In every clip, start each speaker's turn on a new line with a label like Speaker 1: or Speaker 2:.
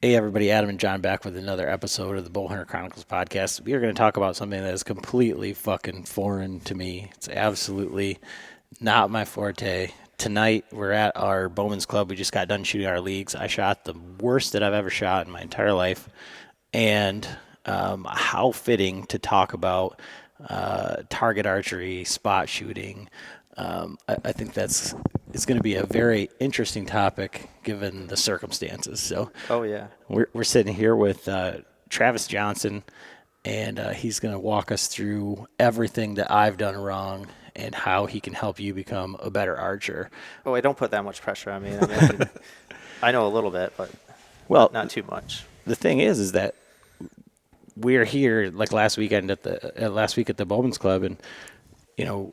Speaker 1: Hey everybody, Adam and John back with another episode of the Bowhunter Chronicles podcast. We are going to talk about something that is completely fucking foreign to me. It's absolutely not my forte. Tonight we're at our Bowmens Club. We just got done shooting our leagues. I shot the worst that I've ever shot in my entire life. And how fitting to talk about target archery, spot shooting. I think it's going to be a very interesting topic given the circumstances. So
Speaker 2: Oh yeah.
Speaker 1: we're sitting here with Travis Johnson, and he's going to walk us through everything that I've done wrong and how he can help you become a better archer.
Speaker 2: Oh, wait, don't put that much pressure on me. I know a little bit, but
Speaker 1: Well,
Speaker 2: not too much.
Speaker 1: the thing is that we're here like last week at the Bowmens Club, and you know,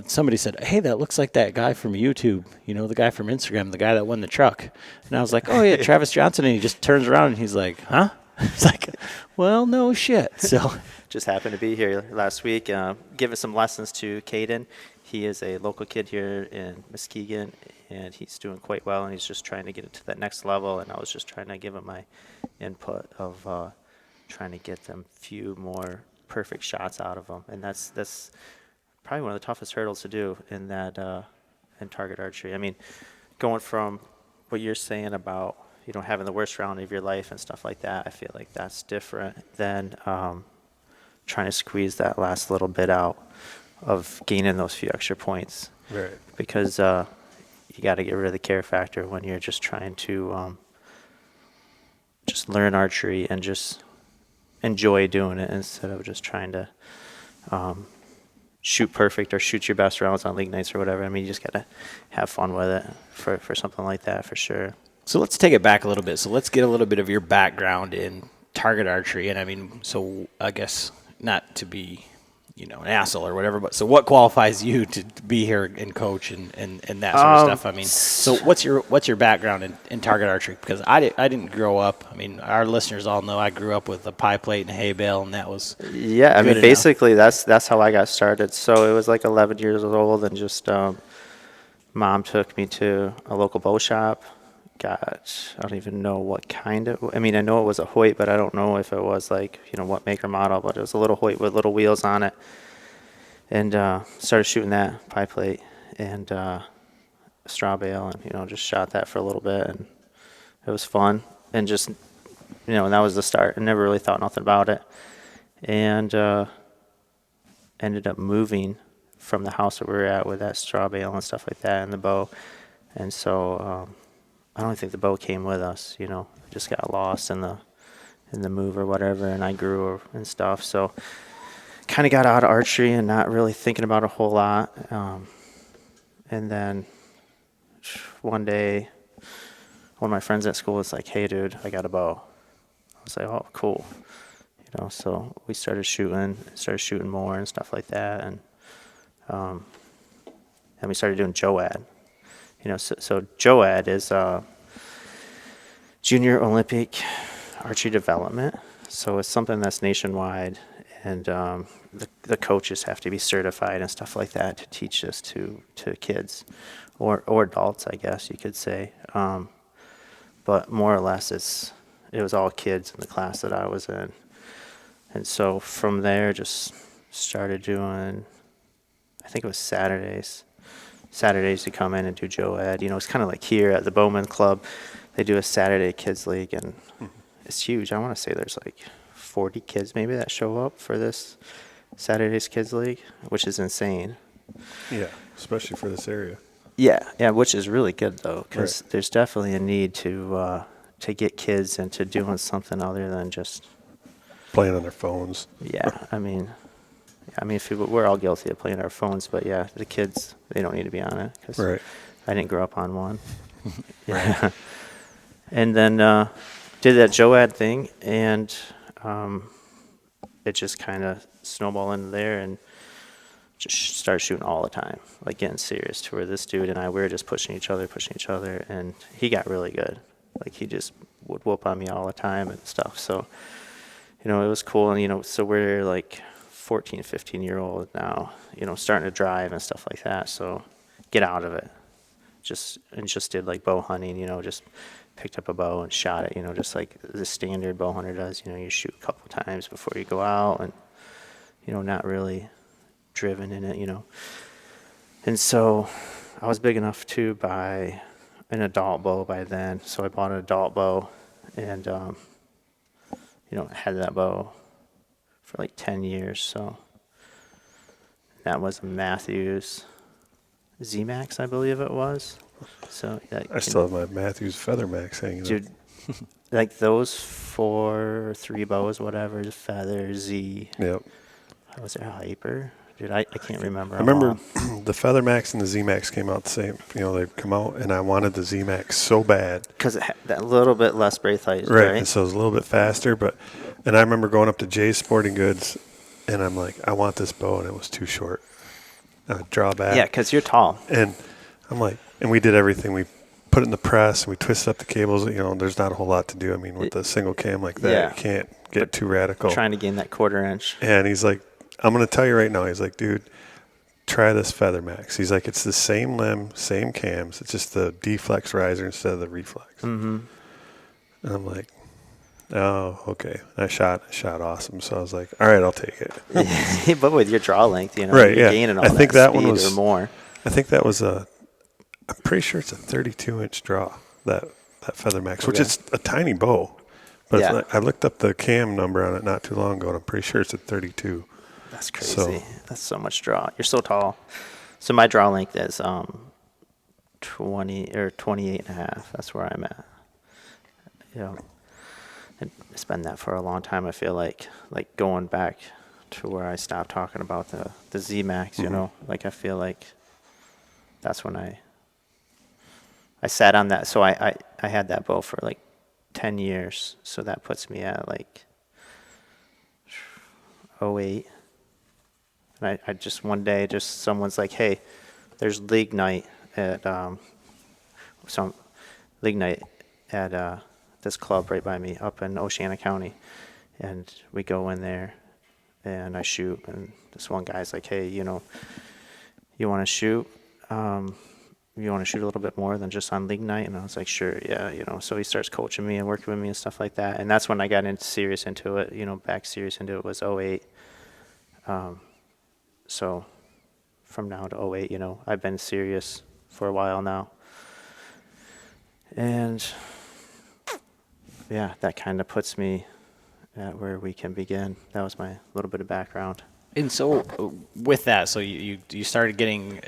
Speaker 1: somebody said, "Hey, that looks like that guy from YouTube. You know, the guy from Instagram, the guy that won the truck." And I was like, "Oh yeah, Travis Johnson." And he just turns around and he's like, "Huh?" It's like, well, no shit. So
Speaker 2: Just happened to be here last week, giving some lessons to Caden. He is a local kid here in Muskegon, and he's doing quite well, and he's just trying to get it to that next level. And I was just trying to give him my input of trying to get them few more perfect shots out of them, and that's probably one of the toughest hurdles to do in that in target archery. I mean, going from what you're saying about having the worst round of your life and stuff like that, I feel like that's different than trying to squeeze that last little bit out of gaining those few extra points.
Speaker 3: Right.
Speaker 2: Because you got to get rid of the care factor when you're just trying to just learn archery and just enjoy doing it instead of just trying to shoot perfect or shoot your best rounds on league nights or whatever. I mean, you just got to have fun with it for something like that, for sure.
Speaker 1: So let's take it back a little bit. So let's get a little bit of your background in target archery. And I mean, so I guess not to be, an asshole or whatever, but so what qualifies you to be here and coach and that sort of stuff? I mean, so what's your background in target archery? Because I didn't grow up. I mean, our listeners all know I grew up with a pie plate and a hay bale, and that was
Speaker 2: Yeah, I mean,
Speaker 1: enough.
Speaker 2: basically that's how I got started. So it was like 11 years old, and just mom took me to a local bow shop. I don't even know what kind of, I mean, I know it was a Hoyt, but I don't know if it was like, what make or model, but it was a little Hoyt with little wheels on it. And started shooting that pie plate and straw bale, and, just shot that for a little bit, and it was fun. And just, and that was the start. I never really thought nothing about it. And ended up moving from the house that we were at with that straw bale and stuff like that and the bow. And so, I don't think the bow came with us, it just got lost in the move or whatever, and I grew and stuff. So kind of got out of archery and not really thinking about a whole lot. And then one day, one of my friends at school was like, "Hey dude, I got a bow." I was like, "Oh, cool." So we started shooting more and stuff like that. And we started doing JOAD. So JOAD is Junior Olympic Archery Development. So it's something that's nationwide, and the coaches have to be certified and stuff like that to teach this to kids or adults, I guess you could say. But more or less, it was all kids in the class that I was in, and so from there, just started doing. I think it was Saturdays to come in and do JOAD. It's kind of like here at the Bowmens Club, they do a Saturday kids league, and it's huge. I want to say there's like 40 kids maybe that show up for this Saturdays kids league, which is insane.
Speaker 3: Yeah, especially for this area.
Speaker 2: Yeah, which is really good though, because
Speaker 3: Right.
Speaker 2: there's definitely a need to get kids into doing something other than just
Speaker 3: Playing on their phones.
Speaker 2: yeah. I mean, we're all guilty of playing our phones, but yeah, the kids, they don't need to be on it, because
Speaker 3: Right.
Speaker 2: I didn't grow up on one. Yeah. And then did that JOAD thing, and it just kind of snowballed into there, and just started shooting all the time, like getting serious, to where this dude and I, we were just pushing each other, and he got really good. Like, he just would whoop on me all the time and stuff. So, it was cool. And, so we're like 14, 15-year-old now, starting to drive and stuff like that. So get out of it. Just did like bow hunting, just picked up a bow and shot it, just like the standard bow hunter does. You shoot a couple times before you go out, and not really driven in it. And so I was big enough to buy an adult bow by then, so I bought an adult bow, and had that bow for like 10 years. So that was a Matthews Z-Max, I believe it was. So
Speaker 3: I still have my Matthews Feather Max hanging
Speaker 2: dude, like those 3 bows, whatever, Feather, Z.
Speaker 3: Yep.
Speaker 2: Was there a Hyper? Dude, I can't remember.
Speaker 3: I remember the Feather Max and the Z Max came out the same. They come out, and I wanted the Z Max so bad
Speaker 2: because it had that little bit less brace height,
Speaker 3: right?
Speaker 2: right?
Speaker 3: And so it was a little bit faster, and I remember going up to Jay's Sporting Goods, and I'm like, I want this bow, and it was too short. I draw back.
Speaker 2: Yeah, because you're tall.
Speaker 3: And I'm like, and we did everything. We put it in the press, and we twisted up the cables. There's not a whole lot to do. I mean, with a single cam like that, you can't get too radical.
Speaker 2: Trying to gain that 1/4 inch.
Speaker 3: And he's like, I'm going to tell you right now. He's like, dude, try this Feather Max. He's like, it's the same limb, same cams. It's just the D-flex riser instead of the reflex.
Speaker 2: Mm-hmm.
Speaker 3: And I'm like, oh, okay. I shot awesome. So I was like, all right, I'll take it.
Speaker 2: But with your draw length,
Speaker 3: right,
Speaker 2: you're
Speaker 3: yeah.
Speaker 2: gaining all
Speaker 3: I think
Speaker 2: that
Speaker 3: one
Speaker 2: speed
Speaker 3: was
Speaker 2: or more.
Speaker 3: I think that was I'm pretty sure it's a 32-inch draw, that Feather Max, which is a tiny bow. But it's like, I looked up the cam number on it not too long ago, and I'm pretty sure it's a 32.
Speaker 2: That's crazy. That's so much draw. You're so tall. So my draw length is 20 or 28 and a half. That's where I'm at. And it's been that for a long time. I feel like going back to where I stopped talking about the Z Max. Like I feel like that's when I sat on that. So I had that bow for like 10 years. So that puts me at like 08. And I just one day, someone's like, hey, there's league night at this club right by me up in Oceana County, and we go in there, and I shoot, and this one guy's like, hey, you want to shoot? You want to shoot a little bit more than just on league night? And I was like, sure, yeah, So he starts coaching me and working with me and stuff like that, and that's when I got serious into it. Back serious into it was 08. So from now to 08, I've been serious for a while now. And yeah, that kind of puts me at where we can begin. That was my little bit of background.
Speaker 1: And so with that, so you started getting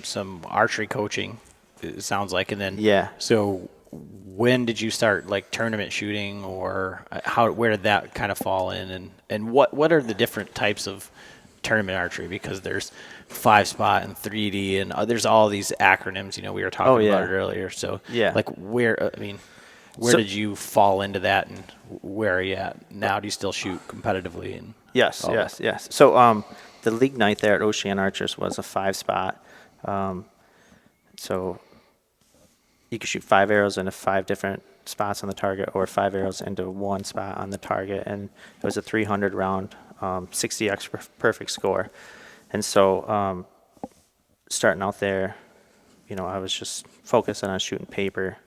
Speaker 1: some archery coaching, it sounds like, and then so when did you start like tournament shooting, or where did that kind of fall in, and what are the different types of tournament archery? Because there's 5-spot and 3D, and there's all these acronyms. We were talking about it earlier. So like where did you fall into that, and where are you at now? Do you still shoot competitively? And
Speaker 2: Yes. So the league night there at Ocean Archers was a 5-spot. So you could shoot 5 arrows into 5 different spots on the target, or 5 arrows into 1 spot on the target, and it was a 300 round, 60x perfect score. And so starting out there, I was just focusing on shooting paper.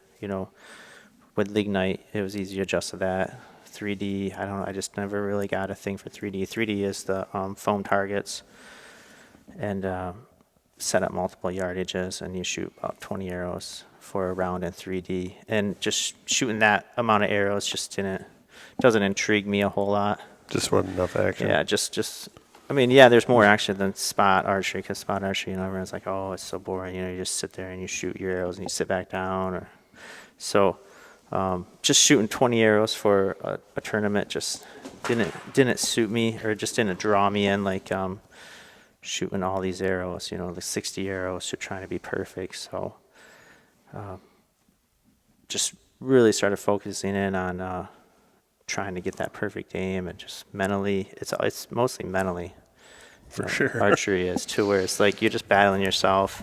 Speaker 2: With league night, it was easy to adjust to that. 3D, I don't know, I just never really got a thing for 3D. 3D is the foam targets, and set up multiple yardages, and you shoot about 20 arrows for a round in 3D. And just shooting that amount of arrows just doesn't intrigue me a whole lot.
Speaker 3: Just wasn't enough action.
Speaker 2: Yeah, there's more action than spot archery, because spot archery, everyone's like, oh, it's so boring. You just sit there and you shoot your arrows and you sit back down. Just shooting 20 arrows for a tournament just didn't suit me, or just didn't draw me in, like shooting all these arrows, the 60 arrows, you're trying to be perfect. So just really started focusing in on trying to get that perfect aim, and just mentally, it's mostly mentally.
Speaker 3: For sure.
Speaker 2: Archery is too, where it's like you're just battling yourself.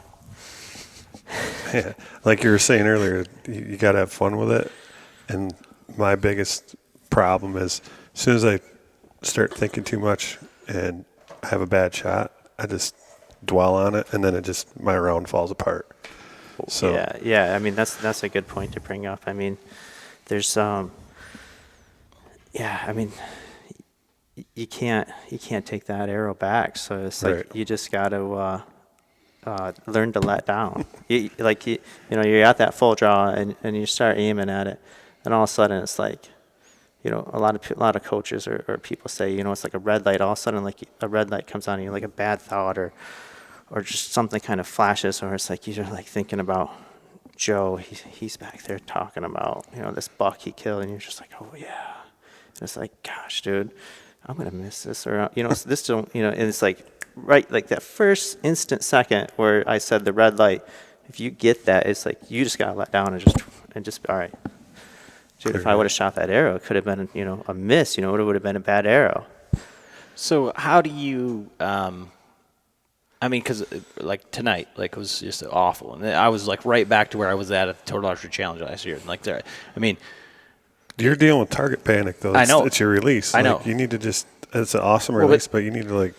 Speaker 3: Yeah, like you were saying earlier, you got to have fun with it. And my biggest problem is, as soon as I start thinking too much and have a bad shot, I just dwell on it, and then my round falls apart. So
Speaker 2: yeah. I mean, that's a good point to bring up. I mean, there's I mean, you can't take that arrow back. So it's like
Speaker 3: Right.
Speaker 2: you just got to learn to let down. You know, you're at that full draw and you start aiming at it, and all of a sudden it's like, you know, a lot of coaches or people say, you know, it's like a red light. All of a sudden, like a red light comes on you, like a bad thought or just something kind of flashes, or it's like you're like thinking about Joe. He's back there talking about, you know, this buck he killed, and you're just like, oh yeah. And it's like, gosh, dude, I'm gonna miss this, or you know, this don't, you know, and it's like right, like that first instant second where I said the red light. If you get that, it's like you just gotta let down and just all right. Dude, if I would have shot that arrow, it could have been, you know, a miss. You know, it would have been a bad arrow.
Speaker 1: So how do you? I mean, because like tonight, like it was just awful, and I was like right back to where I was at the Total Archery Challenge last year. And like there, I mean,
Speaker 3: you're dealing with target panic though.
Speaker 1: I know.
Speaker 3: It's your release.
Speaker 1: I know.
Speaker 3: Like, you need to just. It's an awesome release, but you need to like.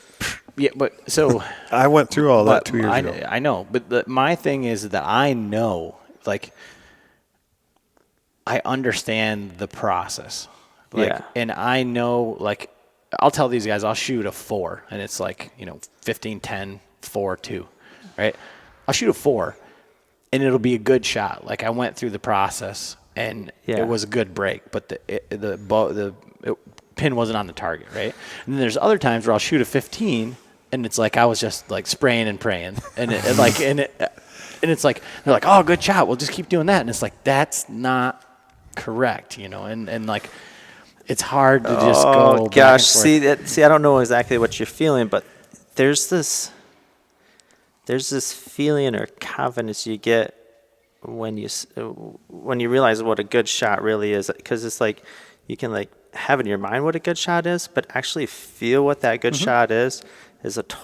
Speaker 1: Yeah, but so
Speaker 3: I went through all that 2 years ago.
Speaker 1: I know, but my thing is that I know, like, I understand the process. Like,
Speaker 2: Yeah.
Speaker 1: And I know, like, I'll tell these guys I'll shoot a 4, and it's like, you know, 15, 10, 4, 2, right? I'll shoot a 4, and it'll be a good shot. Like, I went through the process, and it was a good break, but the pin wasn't on the target, right? And then there's other times where I'll shoot a 15, and it's like I was just like spraying and praying, and it's like they're like, oh, good shot, we'll just keep doing that, and it's like that's not correct, you know, and like it's hard to just go.
Speaker 2: Oh gosh, see, I don't know exactly what you're feeling, but there's this feeling or confidence you get when you realize what a good shot really is, because it's like you can like have in your mind what a good shot is, but actually feel what that good shot is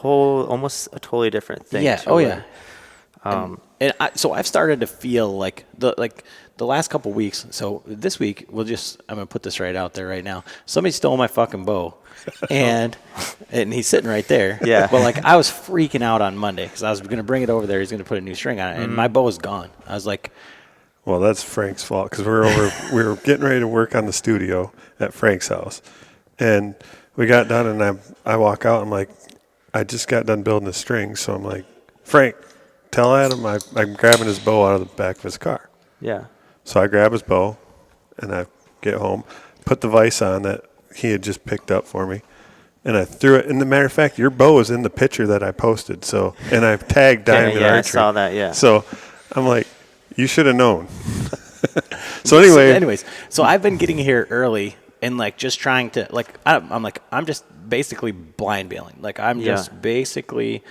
Speaker 2: almost a totally different thing.
Speaker 1: Yeah.
Speaker 2: To
Speaker 1: Yeah. So I've started to feel like the last couple weeks. So this week I'm gonna put this right out there right now. Somebody stole my fucking bow, and he's sitting right there.
Speaker 2: Yeah.
Speaker 1: But like I was freaking out on Monday because I was gonna bring it over there. He's gonna put a new string on it, and my bow is gone. I was like,
Speaker 3: Well, that's Frank's fault because we were getting ready to work on the studio at Frank's house, and we got done, and I walk out. I'm like, I just got done building the string, so I'm like, Frank, tell Adam I'm grabbing his bow out of the back of his car.
Speaker 2: Yeah.
Speaker 3: So I grab his bow, and I get home, put the vise on that he had just picked up for me, and I threw it. And the matter of fact, your bow is in the picture that I posted. So, and I tagged Diamond Archery.
Speaker 2: I saw that. Yeah.
Speaker 3: So I'm like, you should have known. So anyways,
Speaker 1: so I've been getting here early and like just trying to like I'm just basically blind bailing. Like I'm just basically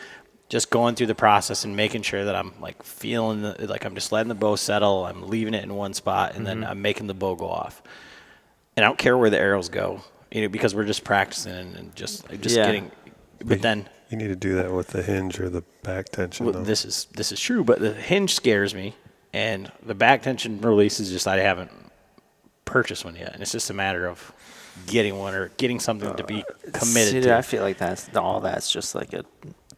Speaker 1: just going through the process and making sure that I'm like feeling like I'm just letting the bow settle. I'm leaving it in one spot, and then I'm making the bow go off. And I don't care where the arrows go, you know, because we're just practicing and just getting. But then
Speaker 3: you need to do that with the hinge or the back tension.
Speaker 1: Well, this is true, but the hinge scares me, and the back tension release is just I haven't purchased one yet, and it's just a matter of getting one or getting something to be committed to.
Speaker 2: I feel like that's just like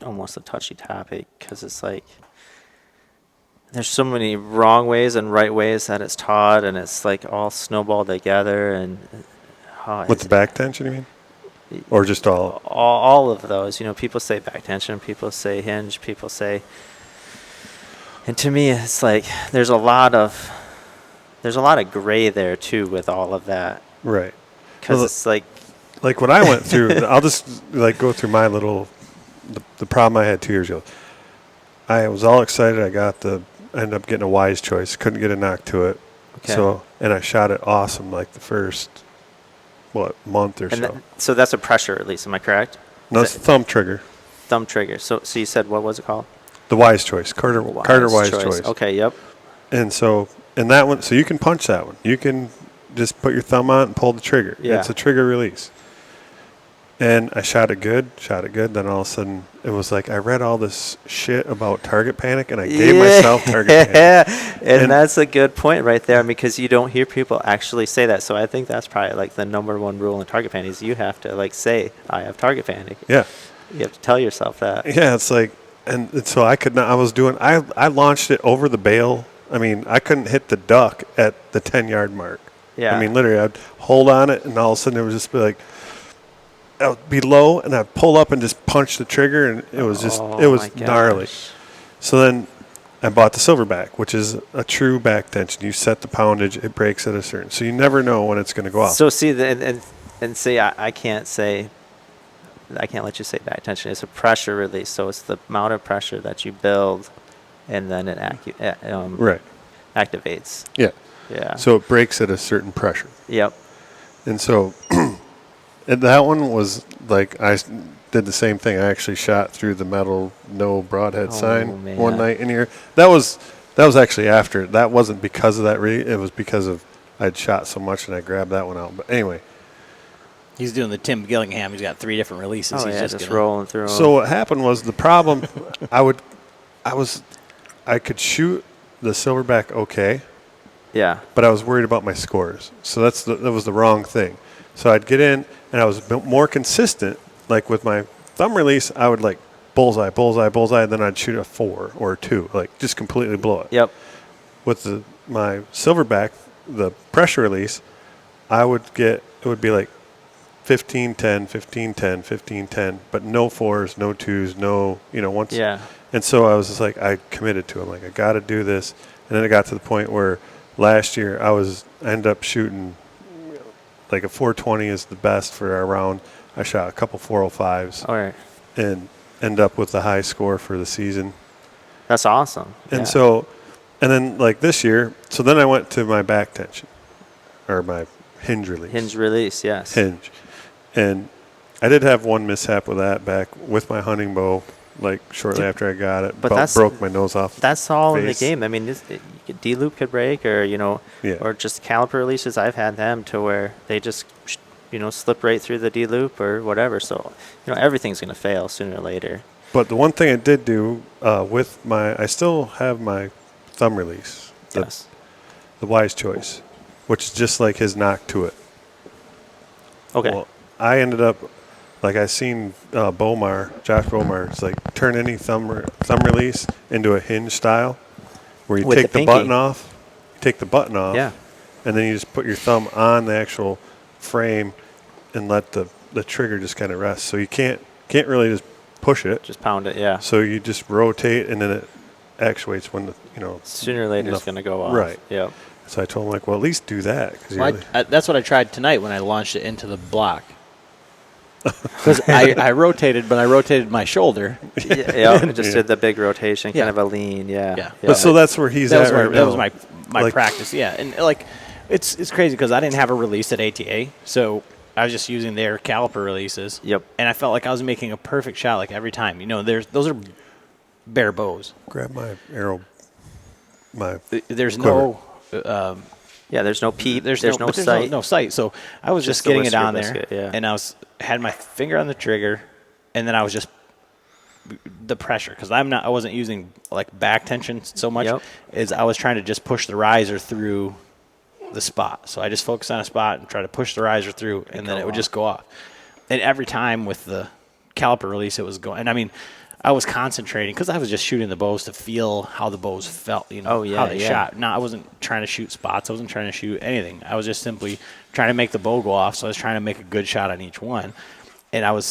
Speaker 2: almost a touchy topic, because it's like there's so many wrong ways and right ways that it's taught, and it's like all snowballed together. And
Speaker 3: with the back tension, you mean? Or just
Speaker 2: all of those, you know, people say back tension, people say hinge, people say, and to me it's like there's a lot of gray there too with all of that,
Speaker 3: right?
Speaker 2: Because it's like
Speaker 3: what I went through. I'll just like go through my little the problem I had 2 years ago. I was all excited. I ended up getting a wise choice. Couldn't get a knock to it. Okay. And I shot it awesome like the first month or so.
Speaker 2: So that's a pressure release, am I correct?
Speaker 3: No, it's thumb trigger.
Speaker 2: Thumb trigger. So you said, what was it called?
Speaker 3: The wise choice. Carter wise choice.
Speaker 2: Okay, yep.
Speaker 3: And that one, so you can punch that one. You can just put your thumb on it and pull the trigger. Yeah. It's a trigger release. And I shot it good. Then all of a sudden, it was like I read all this shit about target panic, and I gave myself target panic.
Speaker 2: And that's a good point right there, because you don't hear people actually say that. So I think that's probably like the number one rule in target panic is you have to like say, I have target panic.
Speaker 3: Yeah.
Speaker 2: You have to tell yourself that.
Speaker 3: Yeah, it's like, and so I could not. I launched it over the bale. I mean, I couldn't hit the duck at the 10-yard mark.
Speaker 2: Yeah.
Speaker 3: I mean, literally, I'd hold on it, and all of a sudden it would just be like, I would be low, and I'd pull up and just punch the trigger, and it was gnarly. So then I bought the silverback, which is a true back tension. You set the poundage, it breaks at a certain. So you never know when it's going to go off.
Speaker 2: So see, see, I can't let you say back tension. It's a pressure release, so it's the amount of pressure that you build, and then it activates.
Speaker 3: Yeah.
Speaker 2: Yeah.
Speaker 3: So it breaks at a certain pressure.
Speaker 2: Yep.
Speaker 3: And so and that one was like I did the same thing. I actually shot through the metal no broadhead sign one night in here. That was actually after. That wasn't because of that. It was because of I'd shot so much and I grabbed that one out. But anyway.
Speaker 1: He's doing the Tim Gillingham. He's got 3 different releases.
Speaker 2: Oh,
Speaker 1: He's
Speaker 2: just rolling through.
Speaker 3: So what happened was the problem. I could shoot the silverback okay.
Speaker 2: Yeah.
Speaker 3: But I was worried about my scores. So that was the wrong thing. So I'd get in, and I was more consistent. Like with my thumb release, I would like bullseye, bullseye, bullseye, and then I'd shoot a 4 or a 2, like just completely blow it.
Speaker 2: Yep.
Speaker 3: With my silverback, the pressure release, it would be like 15, 10, 15, 10, 15, 10, but no 4s, no 2s, no, once.
Speaker 2: Yeah.
Speaker 3: And so I was just like, I committed to it. I'm like, I got to do this. And then it got to the point where last year I ended up shooting like a 420 is the best for our round. I shot a couple 405s.
Speaker 2: All right.
Speaker 3: And end up with the high score for the season.
Speaker 2: That's awesome.
Speaker 3: And and then like this year, so then I went to my back tension or my hinge release.
Speaker 2: Hinge release, yes.
Speaker 3: Hinge. And I did have one mishap with that back with my hunting bow, like shortly after I got it. But broke my nose off.
Speaker 2: That's all in the game. I mean, D-loop could break or, or just caliper releases. I've had them to where they just, slip right through the D-loop or whatever. So, everything's going to fail sooner or later.
Speaker 3: But the one thing I did do I still have my thumb release. The Wise Choice, which is just like his knock to it.
Speaker 2: Okay.
Speaker 3: Well, I ended up, like I seen Josh Bomar, it's like turn any thumb release into a hinge style where you take the button off. You take the button off.
Speaker 2: Yeah.
Speaker 3: And then you just put your thumb on the actual frame and let the trigger just kind of rest. So you can't really just push it.
Speaker 2: Just pound it, yeah.
Speaker 3: So you just rotate and then it actuates when
Speaker 2: sooner or later it's going to go off.
Speaker 3: Right.
Speaker 2: Yep.
Speaker 3: So I told him, like, well, at least do that.
Speaker 1: That's what I tried tonight when I launched it into the block. Because I rotated, but I rotated my shoulder.
Speaker 2: Yeah, just did the big rotation, kind of a lean, yeah.
Speaker 3: But so that's where he's at right now.
Speaker 1: That was my practice, yeah. And, like, it's crazy because I didn't have a release at ATA, so I was just using their caliper releases.
Speaker 2: Yep.
Speaker 1: And I felt like I was making a perfect shot, like, every time. those are bare bows.
Speaker 3: Grab my arrow,
Speaker 1: There's
Speaker 3: quiver.
Speaker 1: no...
Speaker 2: there's no peep. There's no sight.
Speaker 1: There's no sight. So I was just getting it on there,
Speaker 2: biscuit,
Speaker 1: and I had my finger on the trigger, and then I was just the pressure because I wasn't using like back tension so much.
Speaker 2: Yep.
Speaker 1: Is I was trying to just push the riser through the spot. So I just focused on a spot and try to push the riser through, and then it would just go off. And every time with the caliper release, it was going. And I mean, I was concentrating because I was just shooting the bows to feel how the bows felt, how they shot. No, I wasn't trying to shoot spots. I wasn't trying to shoot anything. I was just simply trying to make the bow go off. So I was trying to make a good shot on each one. And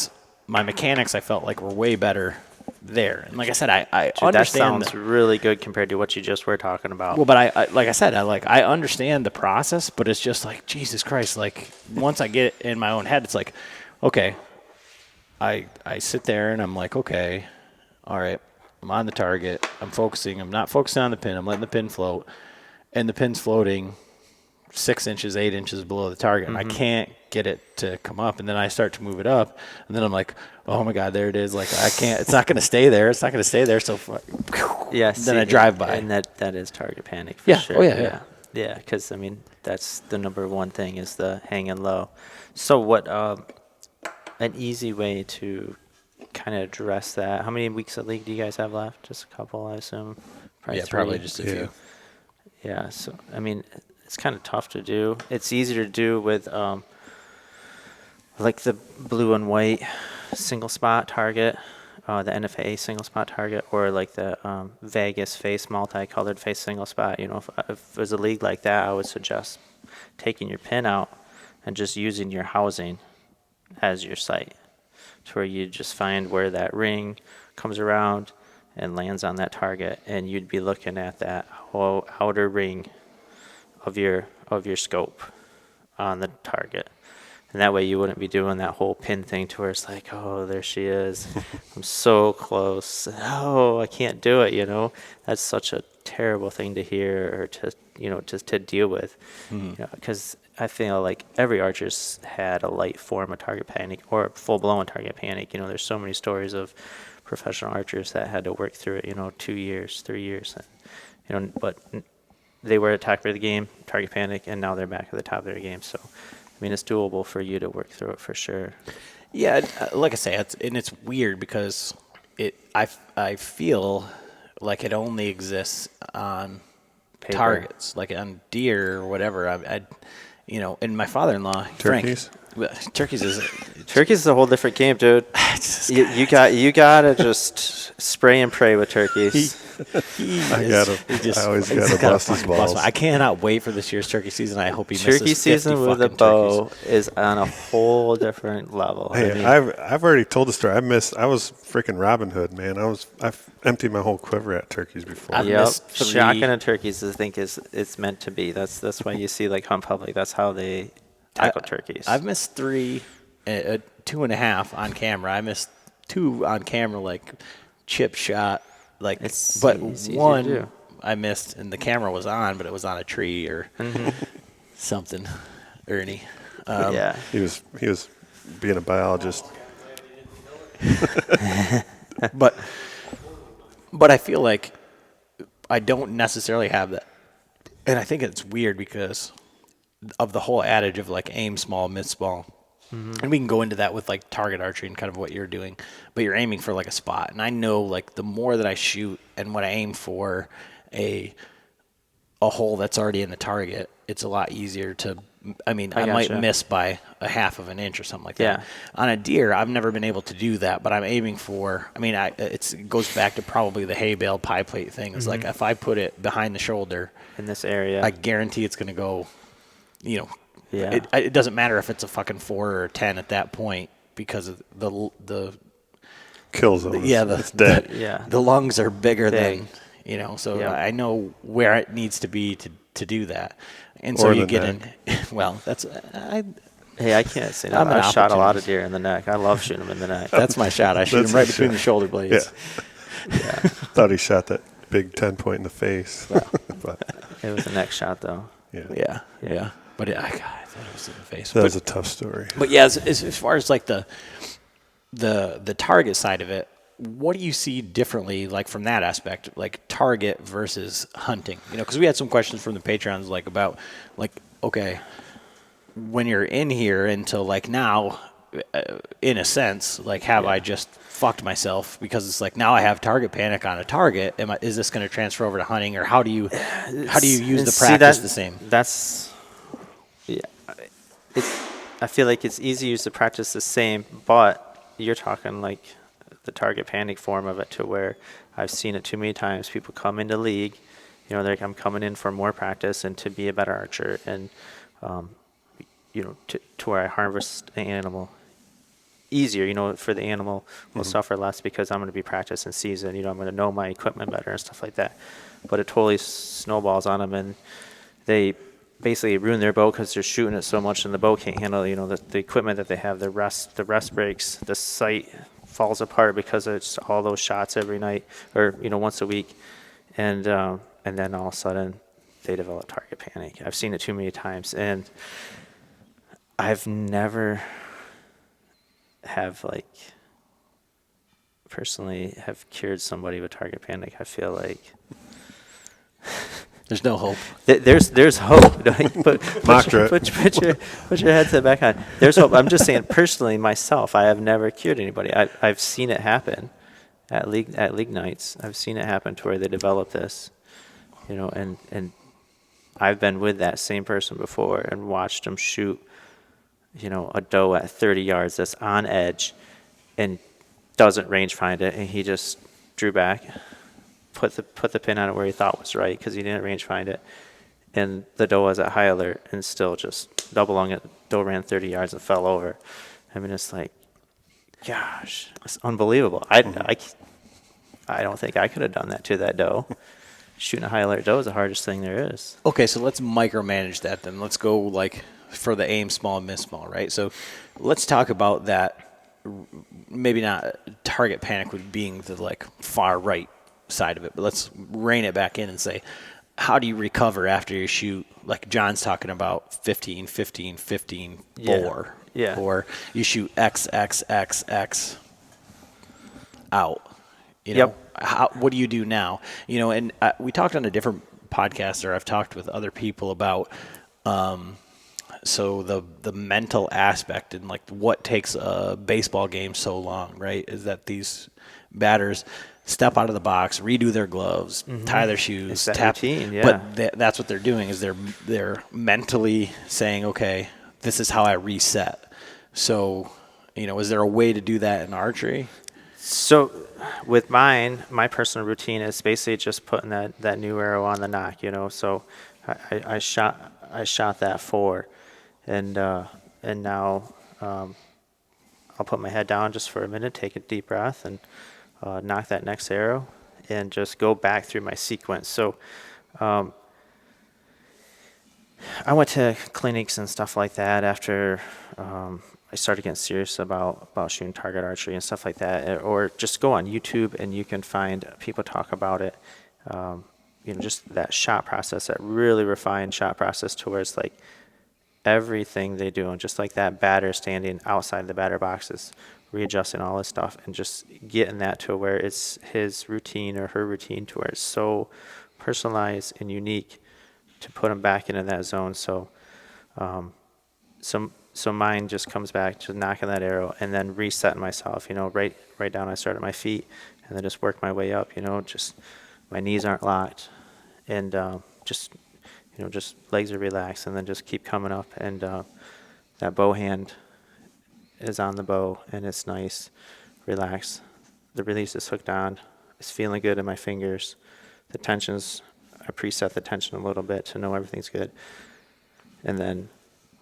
Speaker 1: my mechanics, I felt like were way better there. And like I said, I understand.
Speaker 2: That sounds really good compared to what you just were talking about.
Speaker 1: Well, but I like I said, I understand the process, but it's just like, Jesus Christ. Like once I get it in my own head, it's like, okay, I sit there and I'm like, okay. All right, I'm on the target. I'm focusing. I'm not focusing on the pin. I'm letting the pin float. And the pin's floating 6 inches, 8 inches below the target. And I can't get it to come up. And then I start to move it up. And then I'm like, oh, my God, there it is. Like, I can't. It's not going to stay there. It's not going to stay there. So then I drive by.
Speaker 2: And that is target panic for sure.
Speaker 1: Oh, yeah.
Speaker 2: Yeah, because, I mean, that's the number one thing is the hanging low. So what an easy way to kind of address that. How many weeks of league do you guys have left? Just a couple, I assume.
Speaker 1: Probably just a few.
Speaker 2: Yeah, so I mean, it's kind of tough to do. It's easier to do with like the blue and white single spot target. the NFA single spot target or like the Vegas face multicolored face single spot. If there's a league like that, I would suggest taking your pin out and just using your housing as your sight, to where you just find where that ring comes around and lands on that target, and you'd be looking at that whole outer ring of your scope on the target. And that way you wouldn't be doing that whole pin thing to where it's like, oh, there she is. I'm so close. Oh, I can't do it, That's such a terrible thing to hear or to deal with. Because I feel like every archer's had a light form of target panic or full-blown target panic. There's so many stories of professional archers that had to work through it, 2 years, 3 years. But they were at the top of the game, target panic, and now they're back at the top of their game. So, it's doable for you to work through it for sure.
Speaker 1: Yeah, like I say, it's weird because I feel like it only exists on
Speaker 2: Paper.
Speaker 1: targets, like on deer or whatever. And my father-in-law,
Speaker 3: Turkeys?
Speaker 1: Frank, turkeys
Speaker 2: is a whole different game, dude. You gotta just spray and pray with turkeys.
Speaker 3: I always gotta bust his balls.
Speaker 1: I cannot wait for this year's turkey season. I hope he misses
Speaker 2: Turkey
Speaker 1: 50
Speaker 2: season with a
Speaker 1: fucking
Speaker 2: bow
Speaker 1: turkeys.
Speaker 2: is on a whole different level.
Speaker 3: Hey, I've already told the story. I was freaking Robin Hood, man. I've emptied my whole quiver at turkeys before.
Speaker 1: I've
Speaker 2: Yep,
Speaker 1: missed 3.
Speaker 2: shotgun and turkeys. I think it's meant to be. That's why you see like Hunt Public. That's how they tackle turkeys.
Speaker 1: I've missed 3, 2.5 on camera. I missed 2 on camera, like chip shot, like.
Speaker 2: It's
Speaker 1: but
Speaker 2: easy
Speaker 1: one
Speaker 2: to do.
Speaker 1: I missed, and the camera was on, but it was on a tree or something. Ernie.
Speaker 2: Yeah.
Speaker 3: He was being a biologist.
Speaker 1: But I feel like I don't necessarily have that, and I think it's weird because of the whole adage of like aim small, miss small. And we can go into that with like target archery and kind of what you're doing, but you're aiming for like a spot. And I know like the more that I shoot and when I aim for a hole that's already in the target, it's a lot easier to, I might miss by a half of an inch or something like that.
Speaker 2: Yeah.
Speaker 1: On a deer, I've never been able to do that, but I'm aiming for, it goes back to probably the hay bale pie plate thing. It's like if I put it behind the shoulder
Speaker 2: In this area.
Speaker 1: I guarantee it's going to go,
Speaker 2: Yeah.
Speaker 1: It doesn't matter if it's a fucking 4 or a 10 at that point because of the
Speaker 3: Kill zone. It's dead.
Speaker 1: the lungs are bigger
Speaker 2: Big.
Speaker 1: than, so
Speaker 2: Yep.
Speaker 1: I know where it needs to be to do that. And
Speaker 3: Or
Speaker 1: so
Speaker 3: the
Speaker 1: you get
Speaker 3: neck.
Speaker 1: in, well,
Speaker 2: Hey, I can't say no.
Speaker 1: I'm an
Speaker 2: I've shot a lot of
Speaker 1: opportunist.
Speaker 2: deer in the neck. I love shooting them in the neck.
Speaker 1: that's my shot. I shoot
Speaker 3: That's
Speaker 1: him right
Speaker 3: his
Speaker 1: between
Speaker 3: shot.
Speaker 1: the shoulder blades.
Speaker 3: Yeah. Thought he shot that big 10-point in the face. But
Speaker 2: It was a neck shot, though.
Speaker 3: yeah.
Speaker 1: Yeah. But I thought it was in the face.
Speaker 3: That was a tough story.
Speaker 1: But yeah, as far as like the target side of it, what do you see differently, like from that aspect, like target versus hunting? Because we had some questions from the Patreons, like about, like, okay, when you're in here until like now, in a sense, like have I just fucked myself because it's like now I have target panic on a target? Is this going to transfer over to hunting, or how do you use the
Speaker 2: See,
Speaker 1: practice the same?
Speaker 2: I feel like it's easy to use the practice the same, but you're talking like the target panic form of it, to where I've seen it too many times. People come into league, they're like, I'm coming in for more practice and to be a better archer, and to where I harvest an animal easier. For the animal will suffer less because I'm going to be practicing season. I'm going to know my equipment better and stuff like that. But it totally snowballs on them, and they basically ruin their bow because they're shooting it so much, and the bow can't handle the equipment that they have. The rest breaks, the sight falls apart because it's all those shots every night or once a week, and then all of a sudden they develop target panic. I've seen it too many times, and I've never personally have cured somebody with target panic. I feel like
Speaker 1: There's no hope.
Speaker 2: There's hope. Put your headset back on. There's hope. I'm just saying personally, myself, I have never cured anybody. I've seen it happen at league nights. I've seen it happen to where they develop this, and I've been with that same person before and watched them shoot, a doe at 30 yards that's on edge, and doesn't range find it, and he just drew back, put the pin on it where he thought was right because he didn't range find it, and the doe was at high alert and still just double lung it. Doe ran 30 yards and fell over. I mean, it's like, gosh, it's unbelievable. I don't think I could have done that to that doe. Shooting a high alert doe is the hardest thing there is.
Speaker 1: Okay, so let's micromanage that then. Let's go like for the aim small, miss small, right? So let's talk about that. Maybe not target panic with being the like far right side of it, but let's rein it back in and say, how do you recover after you shoot? Like John's talking about 15, 15, 15, 4.
Speaker 2: Yeah.
Speaker 1: Or you shoot X, X, X, X out. You know, what do you do now? You know, and we talked on a different podcast, or I've talked with other people about so the mental aspect and like what takes a baseball game so long, right? Is that these batters step out of the box, redo their gloves, tie their shoes, tap.
Speaker 2: Routine, yeah.
Speaker 1: But that's what they're doing is they're mentally saying, okay, this is how I reset. So, you know, is there a way to do that in archery?
Speaker 2: So with my personal routine is basically just putting that new arrow on the nock, you know. So I shot that 4, and now I'll put my head down just for a minute, take a deep breath, and knock that next arrow, and just go back through my sequence. So I went to clinics and stuff like that after I started getting serious about shooting target archery and stuff like that, or just go on YouTube and you can find people talk about it. You know, just that shot process, that really refined shot process to where it's like everything they do, and just like that batter standing outside the batter boxes, readjusting all this stuff, and just getting that to where it's his routine or her routine to where it's so personalized and unique to put them back into that zone. So, so mine just comes back to knocking that arrow and then resetting myself, you know, right down. I start at my feet and then just work my way up, you know, just my knees aren't locked, and just, you know, just legs are relaxed, and then just keep coming up, and that bow hand is on the bow and it's nice, relaxed. The release is hooked on. It's feeling good in my fingers. The tensions, I preset the tension a little bit to know everything's good. And then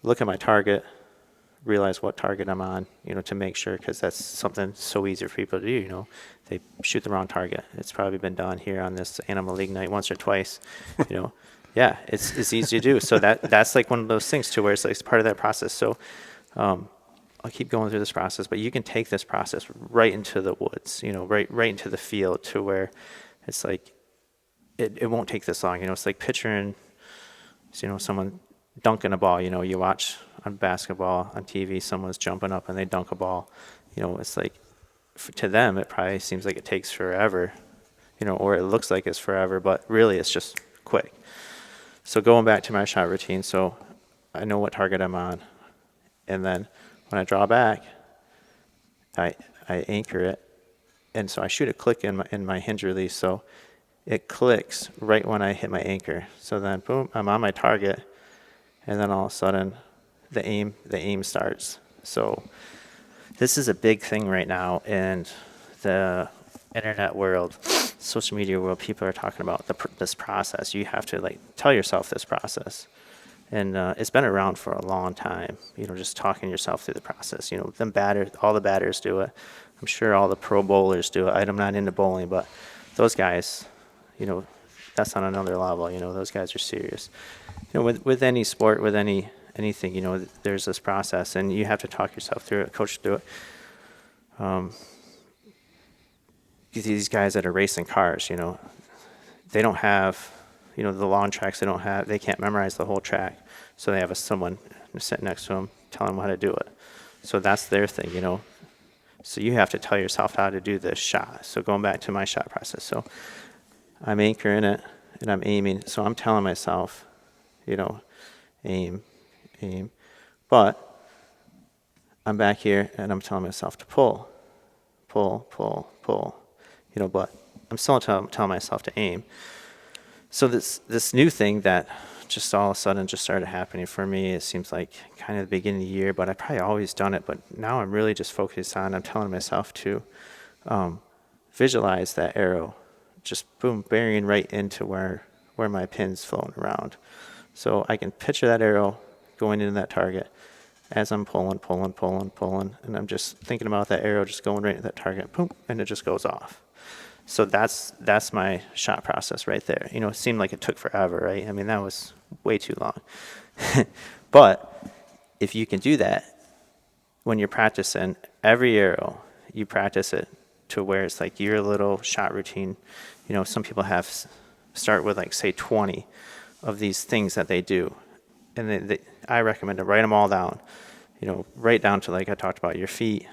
Speaker 2: look at my target, realize what target I'm on, you know, to make sure, because that's something so easy for people to do, you know. They shoot the wrong target. It's probably been done here on this Animal League night once or twice, you know. Yeah, it's easy to do. So that's like one of those things too, where it's like it's part of that process. So I'll keep going through this process, but you can take this process right into the woods, you know, right into the field, to where it's like it won't take this long. You know, it's like picturing, you know, someone dunking a ball. You know, you watch on basketball on TV, someone's jumping up and they dunk a ball. You know, it's like to them it probably seems like it takes forever, you know, or it looks like it's forever, but really it's just quick. So going back to my shot routine, so I know what target I'm on, and then when I draw back, I anchor it, and so I shoot a click in my hinge release, so it clicks right when I hit my anchor. So then boom, I'm on my target, and then all of a sudden the aim starts. So this is a big thing right now in the internet world, social media world. People are talking about this process. You have to like tell yourself this process. And it's been around for a long time, you know, just talking yourself through the process. You know, all the batters do it. I'm sure all the pro bowlers do it. I'm not into bowling, but those guys, you know, that's on another level. You know, those guys are serious. You know, with any sport, with anything, you know, there's this process, and you have to talk yourself through it, coach through it. These guys that are racing cars, you know, they don't have, you know, the long tracks, they can't memorize the whole track. So they have someone sitting next to them telling them how to do it. So that's their thing, you know. So you have to tell yourself how to do this shot. So going back to my shot process. So I'm anchoring it and I'm aiming. So I'm telling myself, you know, aim. But I'm back here and I'm telling myself to pull. You know, but I'm still telling myself to aim. So this new thing that just all of a sudden just started happening for me, it seems like kind of the beginning of the year, but I probably always done it, but now I'm really just focused on, I'm telling myself to visualize that arrow just boom, burying right into where my pin's floating around. So I can picture that arrow going into that target as I'm pulling, and I'm just thinking about that arrow just going right into that target, boom, and it just goes off. So that's my shot process right there. You know, it seemed like it took forever, right? I mean, that was way too long. But if you can do that when you're practicing every arrow, you practice it to where it's like your little shot routine. You know, some people start with like say 20 of these things that they do, and I recommend to write them all down. You know, right down to, like I talked about, your feet,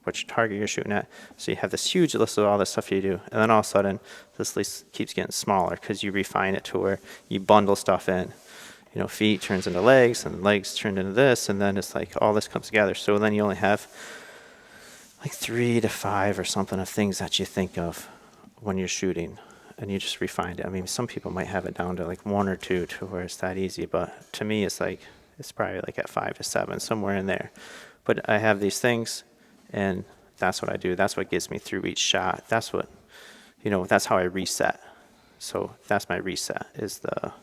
Speaker 2: which target you're shooting at. So you have this huge list of all the stuff you do, and then all of a sudden this list keeps getting smaller because you refine it to where you bundle stuff in. You know, feet turns into legs, and legs turn into this, and then it's like all this comes together. So then you only have like 3 to 5 or something of things that you think of when you're shooting, and you just refine it. I mean, some people might have it down to like 1 or 2 to where it's that easy, but to me it's probably like at 5 to 7, somewhere in there. But I have these things, and that's what I do. That's what gets me through each shot. That's what, you know, that's how I reset. So that's my reset, is the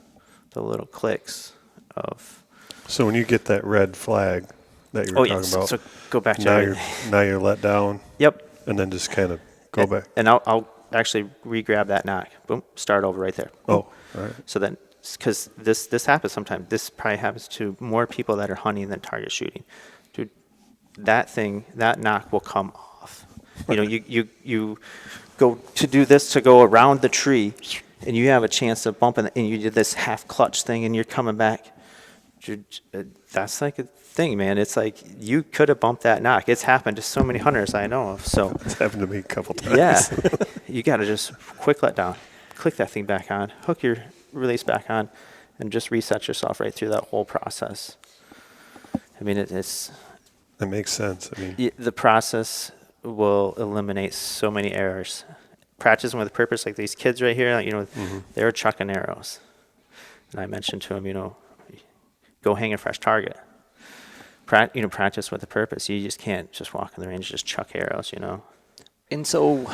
Speaker 2: little clicks of.
Speaker 3: So when you get that red flag that you were talking about,
Speaker 2: so go back to
Speaker 3: now you're let down.
Speaker 2: Yep.
Speaker 3: And then just kind of go back.
Speaker 2: And I'll actually re-grab that knock. Boom, start over right there. Boom.
Speaker 3: Oh, all right.
Speaker 2: So then, because this happens sometimes. This probably happens to more people that are hunting than target shooting. Dude, that knock will come off. You know, you go to do this to go around the tree, and you have a chance of bumping, and you did this half clutch thing, and you're coming back. That's like a thing, man. It's like you could have bumped that knock. It's happened to so many hunters I know of. So
Speaker 3: It's happened to me a couple times.
Speaker 2: yeah, you got to just quick let down, click that thing back on, hook your release back on, and just reset yourself right through that whole process. I mean, it's.
Speaker 3: That makes sense. I mean,
Speaker 2: The process will eliminate so many errors. Practicing with a purpose, like these kids right here, you know, they were chucking arrows. And I mentioned to them, you know, go hang a fresh target. Practice with a purpose. You just can't just walk in the range and just chuck arrows, you know.
Speaker 1: And so,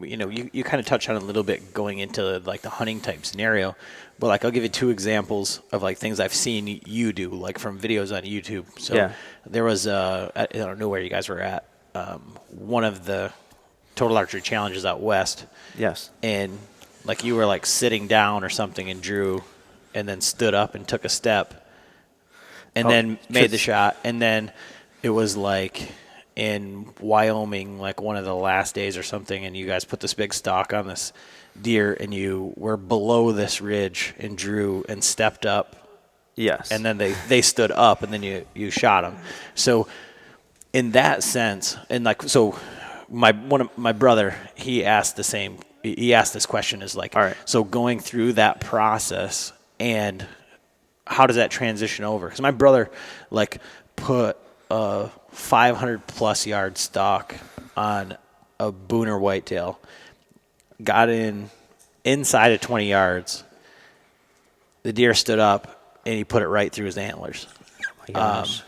Speaker 1: you know, you kind of touched on it a little bit going into like the hunting type scenario, but like I'll give you 2 examples of like things I've seen you do, like from videos on YouTube. So
Speaker 2: Yeah.
Speaker 1: there was I don't know where you guys were at, one of the Total Archery Challenges out west.
Speaker 2: Yes.
Speaker 1: And like you were like sitting down or something and drew, and then stood up and took a step, and then made the shot, and then it was like in Wyoming, like one of the last days or something, and you guys put this big stock on this deer, and you were below this ridge and drew and stepped up.
Speaker 2: Yes.
Speaker 1: And then they stood up, and then you shot them. So in that sense, and like, so my brother, he asked this question, is like,
Speaker 2: all right,
Speaker 1: so going through that process, and how does that transition over? Because my brother like put a 500 plus yard stock on a booner whitetail, got inside of 20 yards, the deer stood up, and he put it right through his antlers.
Speaker 2: Oh my gosh.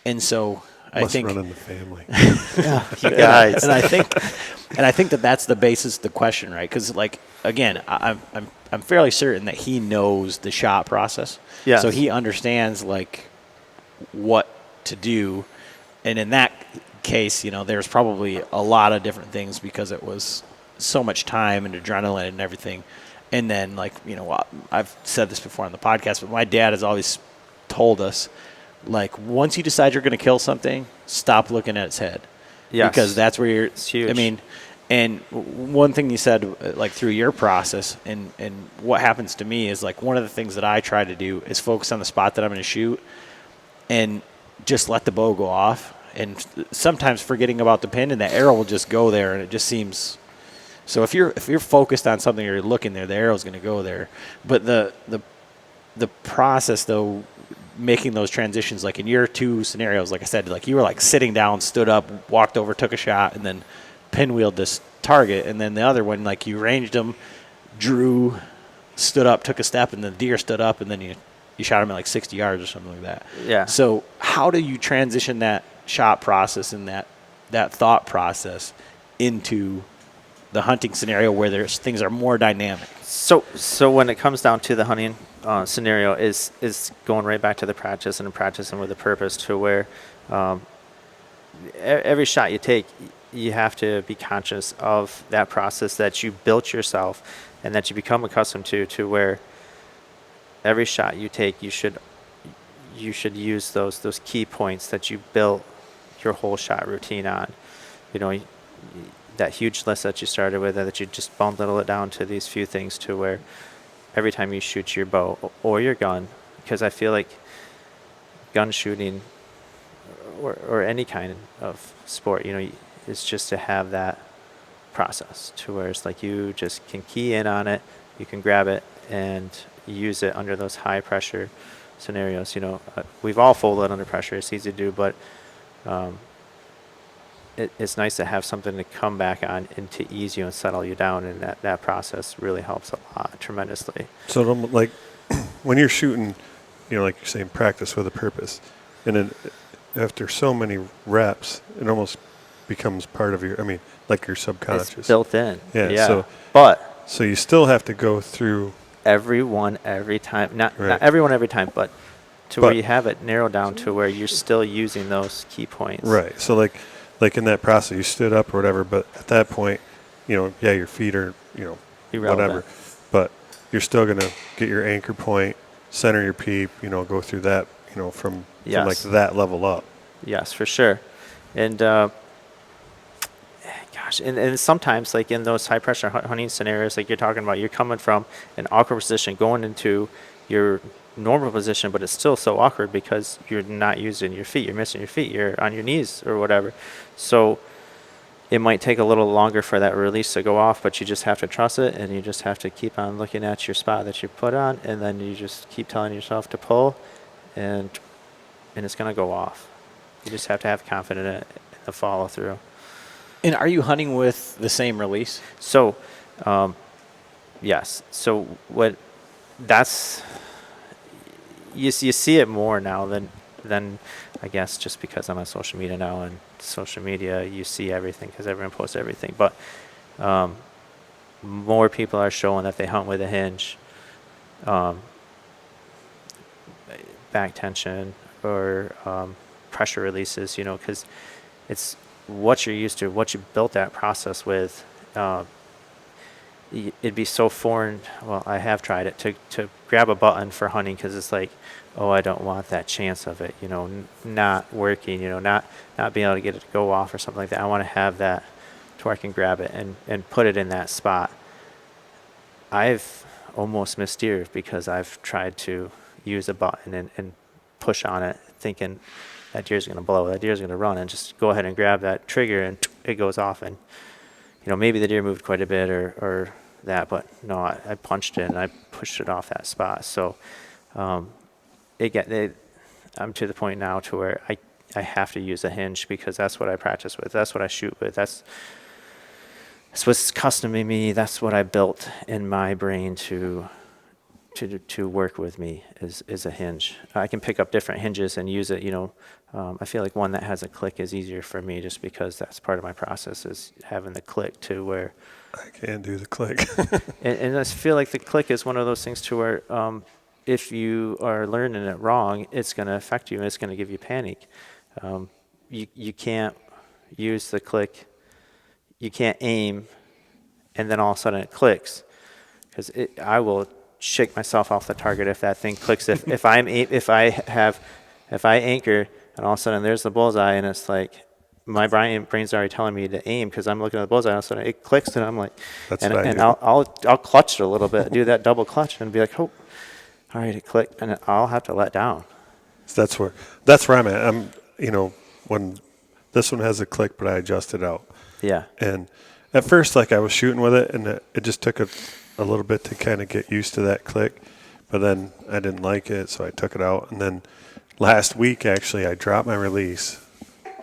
Speaker 1: And so I think
Speaker 3: run in the family.
Speaker 2: You guys.
Speaker 1: and I think that's the basis of the question, right? Because like, again, I'm fairly certain that he knows the shot process.
Speaker 2: Yes.
Speaker 1: So he understands like what to do, and in that case, you know, there's probably a lot of different things because it was so much time and adrenaline and everything. And then, like, you know, I've said this before on the podcast, but my dad has always told us, like, once you decide you're going to kill something, stop looking at its head.
Speaker 2: Yes.
Speaker 1: Because that's where you're.
Speaker 2: It's huge.
Speaker 1: I mean, and one thing you said, like, through your process, and what happens to me is, like, one of the things that I try to do is focus on the spot that I'm going to shoot and just let the bow go off. And sometimes forgetting about the pin, and the arrow will just go there, and it just seems. So if you're focused on something, or you're looking there, the arrow's going to go there. But the process, though, making those transitions, like in your 2 scenarios, like I said, like you were like sitting down, stood up, walked over, took a shot, and then pinwheeled this target. And then the other one, like you ranged them, drew, stood up, took a step, and the deer stood up, and then you shot him at like 60 yards or something like that.
Speaker 2: Yeah.
Speaker 1: So how do you transition that shot process and that thought process into the hunting scenario where things are more dynamic?
Speaker 2: So when it comes down to the hunting scenario, is going right back to the practice and practicing with a purpose, to where every shot you take, you have to be conscious of that process that you built yourself and that you become accustomed to where every shot you take, you should use those key points that you built your whole shot routine on. You know, that huge list that you started with, that you just bundle it down to these few things, to where every time you shoot your bow or your gun, because I feel like gun shooting or any kind of sport, is just to have that process, to where it's like you just can key in on it, you can grab it and use it under those high pressure scenarios. We've all folded under pressure. It's easy to do, but it's nice to have something to come back on and to ease you and settle you down, and that process really helps a lot, tremendously.
Speaker 3: So like when you're shooting, like you're saying, practice with a purpose, and then after so many reps, it almost becomes part of like your subconscious.
Speaker 2: It's built in.
Speaker 3: Yeah. So you still have to go through
Speaker 2: everyone every time, not everyone every time, but where you have it narrowed down to where you're still using those key points.
Speaker 3: Right. So like in that process, you stood up or whatever, but at that point, your feet are,
Speaker 2: Irrelevant.
Speaker 3: whatever, but you're still going to get your anchor point, center your peep, go through that, from like that level up.
Speaker 2: Yes, for sure. And, and sometimes, like in those high pressure hunting scenarios, like you're talking about, you're coming from an awkward position going into your normal position, but it's still so awkward because you're not using your feet, you're missing your feet, you're on your knees or whatever. So it might take a little longer for that release to go off, but you just have to trust it, and you just have to keep on looking at your spot that you put on, and then you just keep telling yourself to pull, and it's going to go off. You just have to have confidence in the follow through.
Speaker 1: And are you hunting with the same release?
Speaker 2: So, yes. So you see it more now than I guess, just because I'm on social media now, and social media, you see everything because everyone posts everything. But more people are showing that they hunt with a hinge, back tension, or pressure releases, because it's what you're used to, what you built that process with. It'd be so foreign. Well, I have tried it to grab a button for hunting, because it's like, oh, I don't want that chance of it, not working, not being able to get it to go off or something like that. I want to have that to where I can grab it and put it in that spot. I've almost missed deer because I've tried to use a button and push on it, thinking that deer's going to blow, that deer's going to run, and just go ahead and grab that trigger, and it goes off. And maybe the deer moved quite a bit or that, but no, I punched it and I pushed it off that spot. So I'm to the point now to where I have to use a hinge, because that's what I practice with, that's what I shoot with, that's what's custom to me, that's what I built in my brain to work with me is a hinge. I can pick up different hinges and use it. I feel like one that has a click is easier for me, just because that's part of my process, is having the click to where
Speaker 3: I can't do the click.
Speaker 2: and I feel like the click is one of those things to where if you are learning it wrong, it's going to affect you and it's going to give you panic. You can't use the click. You can't aim and then all of a sudden it clicks, because I will shake myself off the target if that thing clicks. If I anchor and all of a sudden there's the bullseye, and it's like my brain's already telling me to aim because I'm looking at the bullseye, and all of a sudden it clicks, and I'm like, I'll clutch it a little bit, do that double clutch, and be like, oh, all right, it clicked, and I'll have to let down.
Speaker 3: So that's where I'm at. I'm when this one has a click, but I adjust it out.
Speaker 2: Yeah.
Speaker 3: And at first, like, I was shooting with it, and it just took a little bit to kind of get used to that click, but then I didn't like it, so I took it out. And then last week, actually, I dropped my release,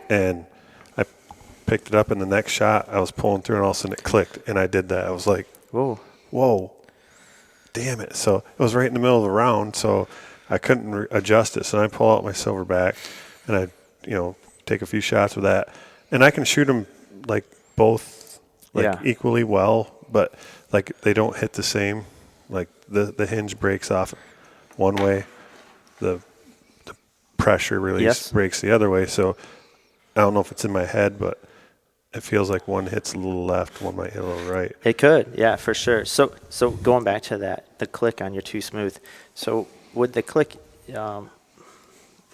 Speaker 3: and I picked it up, and the next shot, I was pulling through, and all of a sudden it clicked, and I did that. I was like, whoa, damn it. So it was right in the middle of the round, so I couldn't adjust it. So I pull out my silverback, and I take a few shots with that. And I can shoot them, like, both equally well, but like they don't hit the same. Like the hinge breaks off one way, the pressure release breaks the other way. So I don't know if it's in my head, but it feels like one hits a little left, one might hit a little right.
Speaker 2: It could, yeah, for sure. So going back to that, the click on your Too Smooth. So with the click,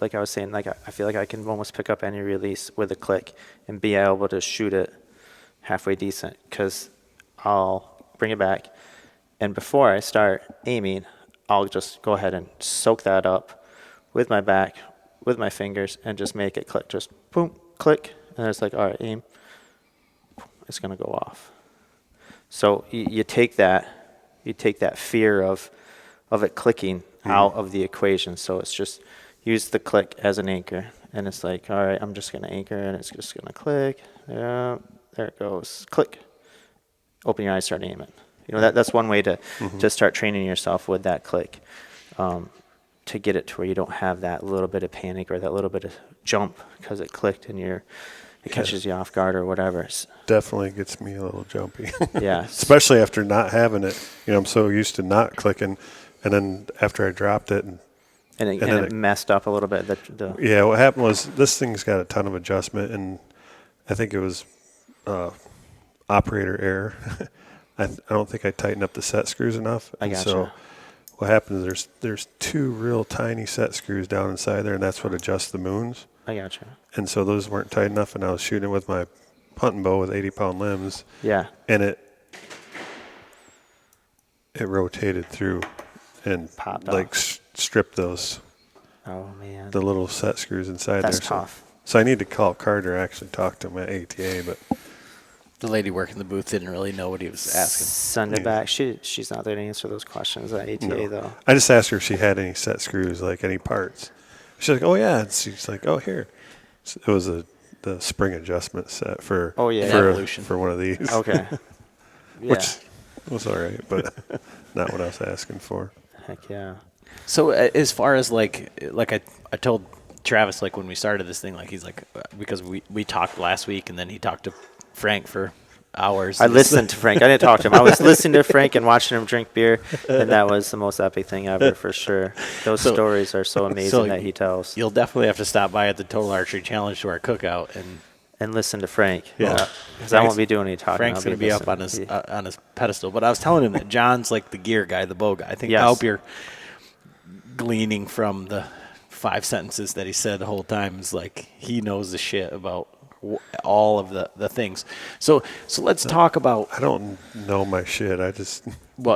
Speaker 2: like I was saying, like I feel like I can almost pick up any release with a click and be able to shoot it halfway decent, because I'll bring it back, and before I start aiming, I'll just go ahead and soak that up with my back, with my fingers, and just make it click. Just boom, click, and it's like, all right, aim. It's gonna go off. So you take that fear of it clicking out of the equation. So it's just use the click as an anchor, and it's like, all right, I'm just gonna anchor, and it's just gonna click. Yeah, there it goes. Click. Open your eyes, start aiming. You know, that's one way to start training yourself with that click, to get it to where you don't have that little bit of panic or that little bit of jump because it clicked and it catches you off guard or whatever.
Speaker 3: Definitely gets me a little jumpy.
Speaker 2: Yeah.
Speaker 3: Especially after not having it. You know, I'm so used to not clicking, and then after I dropped it and
Speaker 2: it messed up a little bit.
Speaker 3: Yeah, what happened was this thing's got a ton of adjustment, and I think it was operator error. I don't think I tightened up the set screws enough.
Speaker 2: I gotcha.
Speaker 3: So what happens is there's two real tiny set screws down inside there, and that's what adjusts the moons.
Speaker 2: I gotcha.
Speaker 3: And so those weren't tight enough, and I was shooting with my hunting bow with 80-pound limbs.
Speaker 2: Yeah.
Speaker 3: And it rotated through and
Speaker 2: popped
Speaker 3: like
Speaker 2: off.
Speaker 3: Stripped those.
Speaker 2: Oh man.
Speaker 3: The little set screws inside
Speaker 2: That's
Speaker 3: there.
Speaker 2: tough.
Speaker 3: So I need to call Carter, actually talk to him at ATA, but
Speaker 1: The lady working the booth didn't really know what he was asking.
Speaker 2: Send it back. She's not there to answer those questions at ATA though.
Speaker 3: I just asked her if she had any set screws, like any parts. She's like, oh yeah. And she's like, oh here. So it was the spring adjustment set for one of these.
Speaker 2: Okay. Yeah.
Speaker 3: Which was all right, but not what I was asking for.
Speaker 2: Heck yeah.
Speaker 1: So as far as like I told Travis, like when we started this thing, like he's like, because we talked last week and then he talked to Frank for hours.
Speaker 2: I listened to Frank. I didn't talk to him. I was listening to Frank and watching him drink beer, and that was the most epic thing ever for sure. Those stories are so amazing that he tells.
Speaker 1: You'll definitely have to stop by at the Total Archery Challenge to our cookout
Speaker 2: and listen to Frank.
Speaker 1: Yeah,
Speaker 2: because I won't be doing any talking.
Speaker 1: Frank's going to be up on his pedestal. But I was telling him that John's like the gear guy, the bow guy. I think I hope you're gleaning from the 5 sentences that he said the whole time is like he knows the shit about all of the things. So let's talk about.
Speaker 3: I don't know my shit. I just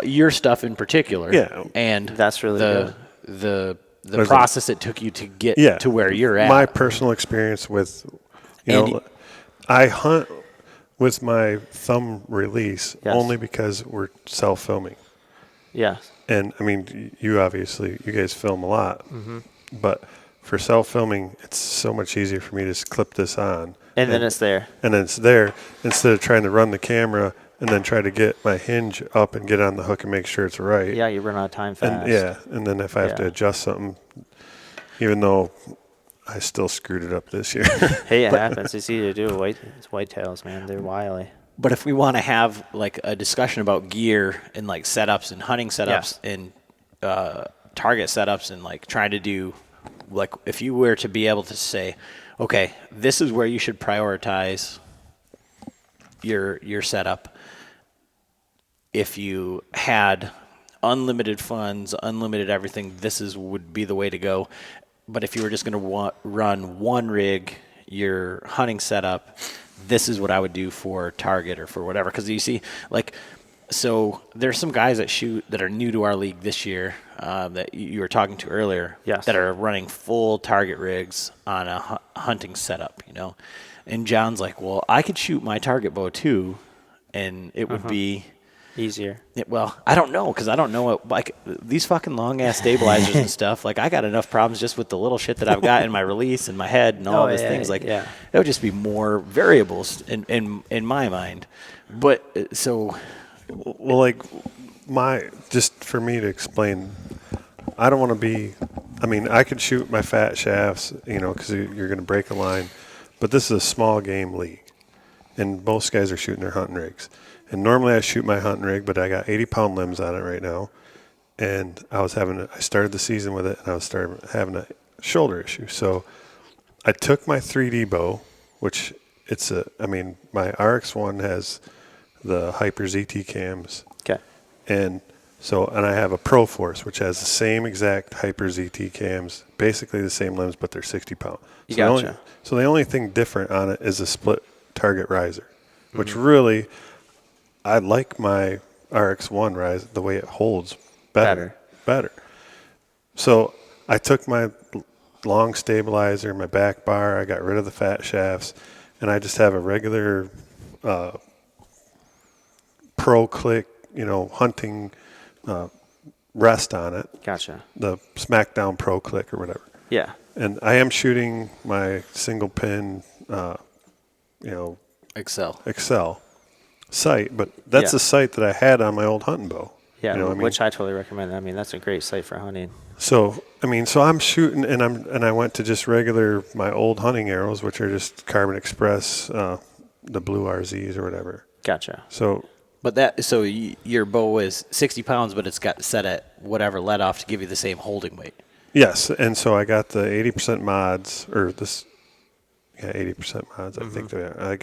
Speaker 1: your stuff in particular.
Speaker 3: Yeah,
Speaker 1: and
Speaker 2: that's really
Speaker 1: the process it took you to get to where you're at.
Speaker 3: My personal experience with, I hunt with my thumb release only because we're self-filming.
Speaker 2: Yeah.
Speaker 3: And I mean, you guys film a lot, but for self-filming, it's so much easier for me to just clip this on.
Speaker 2: And then it's there.
Speaker 3: And then it's there instead of trying to run the camera and then try to get my hinge up and get on the hook and make sure it's right.
Speaker 2: Yeah, you run out of time fast.
Speaker 3: And then if I have to adjust something, even though I still screwed it up this year.
Speaker 2: Hey, it happens. It's easy to do. It's whitetails, man. They're wily.
Speaker 1: But if we want to have like a discussion about gear and like setups and hunting setups and target setups and like trying to do, like if you were to be able to say, okay, this is where you should prioritize your setup. If you had unlimited funds, unlimited everything, would be the way to go. But if you were just going to run one rig, your hunting setup, this is what I would do for target or for whatever. Because you see, like, so there's some guys that are new to our league this year that you were talking to earlier that are running full target rigs on a hunting setup, And John's like, well, I could shoot my target bow too, and it would be
Speaker 2: easier.
Speaker 1: Well, I don't know, because I don't know what, like, these fucking long-ass stabilizers and stuff. Like, I got enough problems just with the little shit that I've got in my release and my head and all these things. Like, that would just be more variables in my mind. But, so...
Speaker 3: Well, like, just for me to explain, I don't want to be, I mean, I could shoot my fat shafts, because you're going to break a line, but this is a small game league. and most guys are shooting their hunting rigs. And normally I shoot my hunting rig, but I got 80-pound limbs on it right now. And I started the season with it, and I was having a shoulder issue. So I took my 3D bow, which my RX1 has the Hyper ZT cams.
Speaker 2: Okay.
Speaker 3: And I have a Pro Force, which has the same exact Hyper ZT cams, basically the same limbs, but they're 60 pound.
Speaker 2: Gotcha.
Speaker 3: So the only thing different on it is a split target riser, which really, I like my RX1 riser, the way it holds better. So I took my long stabilizer, my back bar, I got rid of the fat shafts, and I just have a regular Pro Click, hunting rest on it.
Speaker 2: Gotcha.
Speaker 3: The Smackdown Pro Click or whatever.
Speaker 2: Yeah.
Speaker 3: And I am shooting my single pin, Excel sight, but that's the sight that I had on my old hunting bow.
Speaker 2: Yeah, which I totally recommend. I mean, that's a great sight for hunting.
Speaker 3: So I'm shooting, and I went to just regular my old hunting arrows, which are just Carbon Express, the blue RZs or whatever.
Speaker 2: Gotcha.
Speaker 3: So
Speaker 1: your bow is 60 pounds, but it's got set at whatever let off to give you the same holding weight.
Speaker 3: Yes, and so I got the 80% mods, or this, 80% mods. I think I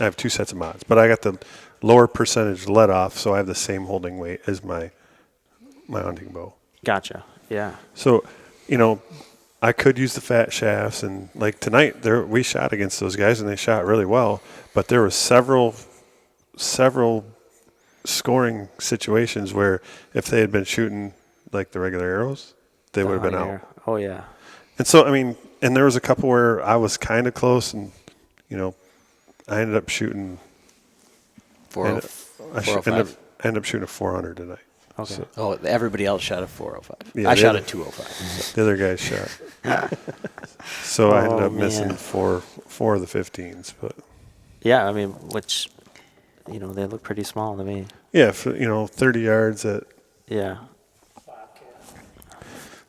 Speaker 3: have two sets of mods, but I got the lower percentage let off, so I have the same holding weight as my hunting bow.
Speaker 2: Gotcha. Yeah.
Speaker 3: So, I could use the fat shafts, and like tonight, we shot against those guys, and they shot really well. But there were several scoring situations where if they had been shooting like the regular arrows, they would have been out.
Speaker 2: Oh yeah.
Speaker 3: And so and there was a couple where I was kind of close, and I ended up shooting. I ended up shooting a 400 tonight.
Speaker 2: Okay.
Speaker 1: So, everybody else shot a 405.
Speaker 3: Yeah,
Speaker 1: I shot a 205. So.
Speaker 3: The other guys shot. So I ended up missing four of the 15s, but.
Speaker 2: Yeah, I mean, which, they look pretty small to me.
Speaker 3: Yeah, 30 yards at.
Speaker 2: Yeah.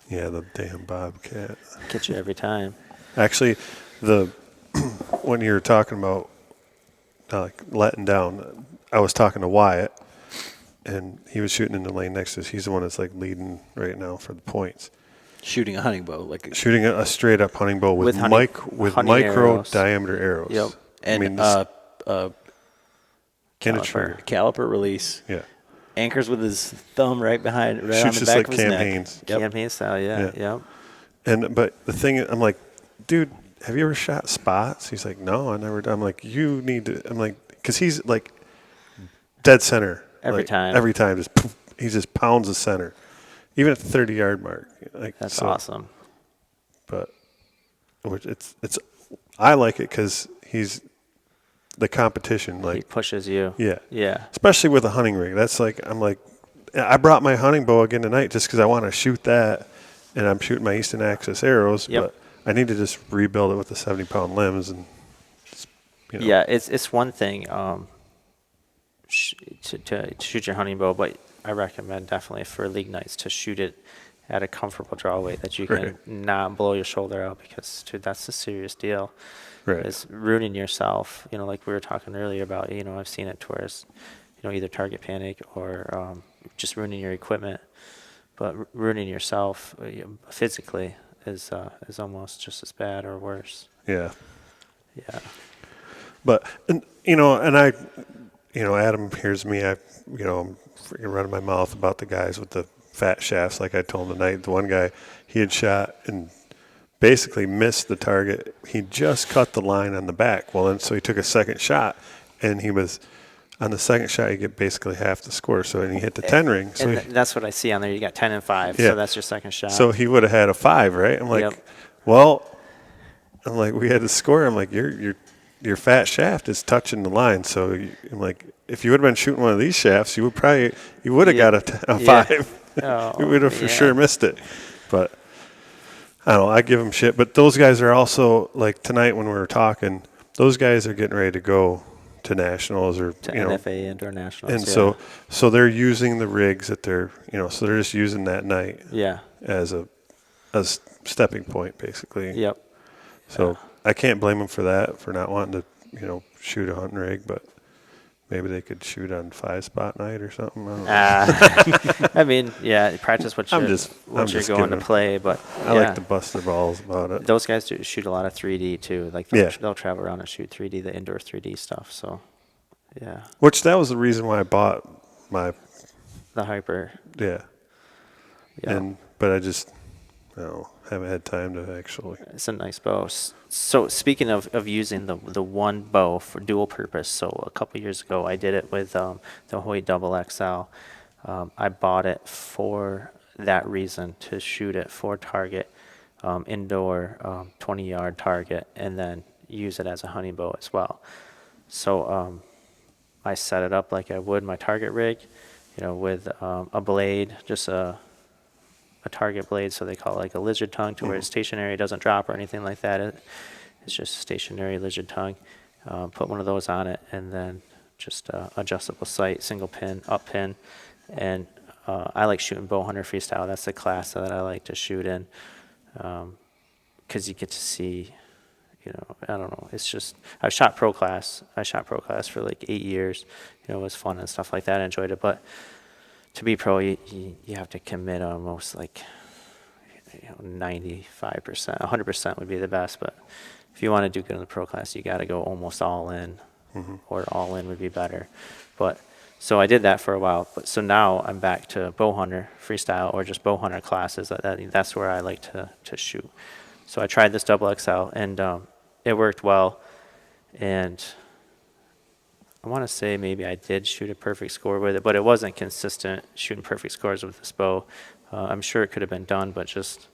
Speaker 3: Yeah, the damn bobcat.
Speaker 2: Get you every time.
Speaker 3: Actually, when you were talking about letting down, I was talking to Wyatt, and he was shooting in the lane next to us. He's the one that's leading right now for the points.
Speaker 1: Shooting a hunting bow,
Speaker 3: shooting a straight up hunting bow with micro arrows. Diameter arrows.
Speaker 2: Yep.
Speaker 1: And caliper release.
Speaker 3: Yeah.
Speaker 1: Anchors with his thumb right behind, right
Speaker 3: shoots
Speaker 1: on the back of his
Speaker 3: Cam
Speaker 1: neck.
Speaker 3: Haines.
Speaker 2: Yep. Cam Haines style, yeah.
Speaker 3: But the thing, I'm like, dude, have you ever shot spots? He's like, no, I never. I'm like, you need to. I'm like, because he's dead center
Speaker 2: every time.
Speaker 3: Every time, he just pounds the center, even at the 30-yard mark.
Speaker 2: That's awesome.
Speaker 3: But it's I like it because he's the competition.
Speaker 2: He pushes you.
Speaker 3: Yeah.
Speaker 2: Yeah.
Speaker 3: Especially with a hunting rig. That's I brought my hunting bow again tonight just because I want to shoot that, and I'm shooting my Eastern Axis arrows.
Speaker 2: Yep.
Speaker 3: But I need to just rebuild it with the 70-pound limbs and.
Speaker 2: Yeah, it's one thing to shoot your hunting bow, but I recommend definitely for league nights to shoot it at a comfortable draw weight that you can not blow your shoulder out, because that's a serious deal.
Speaker 3: Right.
Speaker 2: It's ruining yourself. Like we were talking earlier about. I've seen it towards, either target panic or just ruining your equipment, but ruining yourself physically is almost just as bad or worse.
Speaker 3: Yeah.
Speaker 2: Yeah.
Speaker 3: But Adam hears me. I'm freaking running my mouth about the guys with the fat shafts. Like I told him tonight, the one guy, he had shot and basically missed the target. He just cut the line on the back. Well, and so he took a second shot, and he was on the second shot. You get basically half the score. So and he hit the 10 ring. So
Speaker 2: that's what I see on there. You got 10 and 5.
Speaker 3: Yeah.
Speaker 2: So that's your second shot.
Speaker 3: So he would have had a 5, right? I'm like, we had to score. I'm like, your fat shaft is touching the line. So I'm like, if you would have been shooting one of these shafts, you would have got a 5. You would have for sure missed it. But I don't know. I give them shit. But those guys are also, tonight when we were talking, those guys are getting ready to go to nationals or
Speaker 2: to NFA and or nationals.
Speaker 3: And so they're using the rigs that they're, so they're just using that night as a stepping point, basically.
Speaker 2: Yep.
Speaker 3: So I can't blame them for that, for not wanting to shoot a hunting rig, but maybe they could shoot on 5-spot night or something. I don't know.
Speaker 2: I mean, yeah, practice what you're going to play, but
Speaker 3: I like to bust their balls about it.
Speaker 2: Those guys do shoot a lot of 3D too. Like they'll travel around and shoot 3D, the indoor 3D stuff. So, yeah.
Speaker 3: Which that was the reason why I bought
Speaker 2: the Hyper.
Speaker 3: Yeah. But I just haven't had time to actually.
Speaker 2: It's a nice bow. So speaking of using the one bow for dual purpose, so a couple years ago I did it with the Hoyt Double XL. I bought it for that reason, to shoot it for target, indoor 20-yard target, and then use it as a hunting bow as well. So I set it up like I would my target rig, with a blade, just a target blade, so they call it like a lizard tongue, to where it's stationary, it doesn't drop or anything like that. It's just a stationary lizard tongue. Put one of those on it, and then just adjustable sight, single pin, up pin, and I like shooting Bowhunter freestyle. That's the class that I like to shoot in, because you get to see, I don't know. It's just I shot pro class for like 8 years. It was fun and stuff like that. I enjoyed it, but to be pro, you have to commit almost like 95%, 100% would be the best. But if you want to do good in the pro class, you got to go almost all in, or all in would be better. But so I did that for a while. But so now I'm back to Bowhunter freestyle, or just Bowhunter classes. That's where I like to shoot. So I tried this Double XL, and it worked well. And I want to say maybe I did shoot a perfect score with it, but it wasn't consistent shooting perfect scores with this bow. I'm sure it could have been done, but just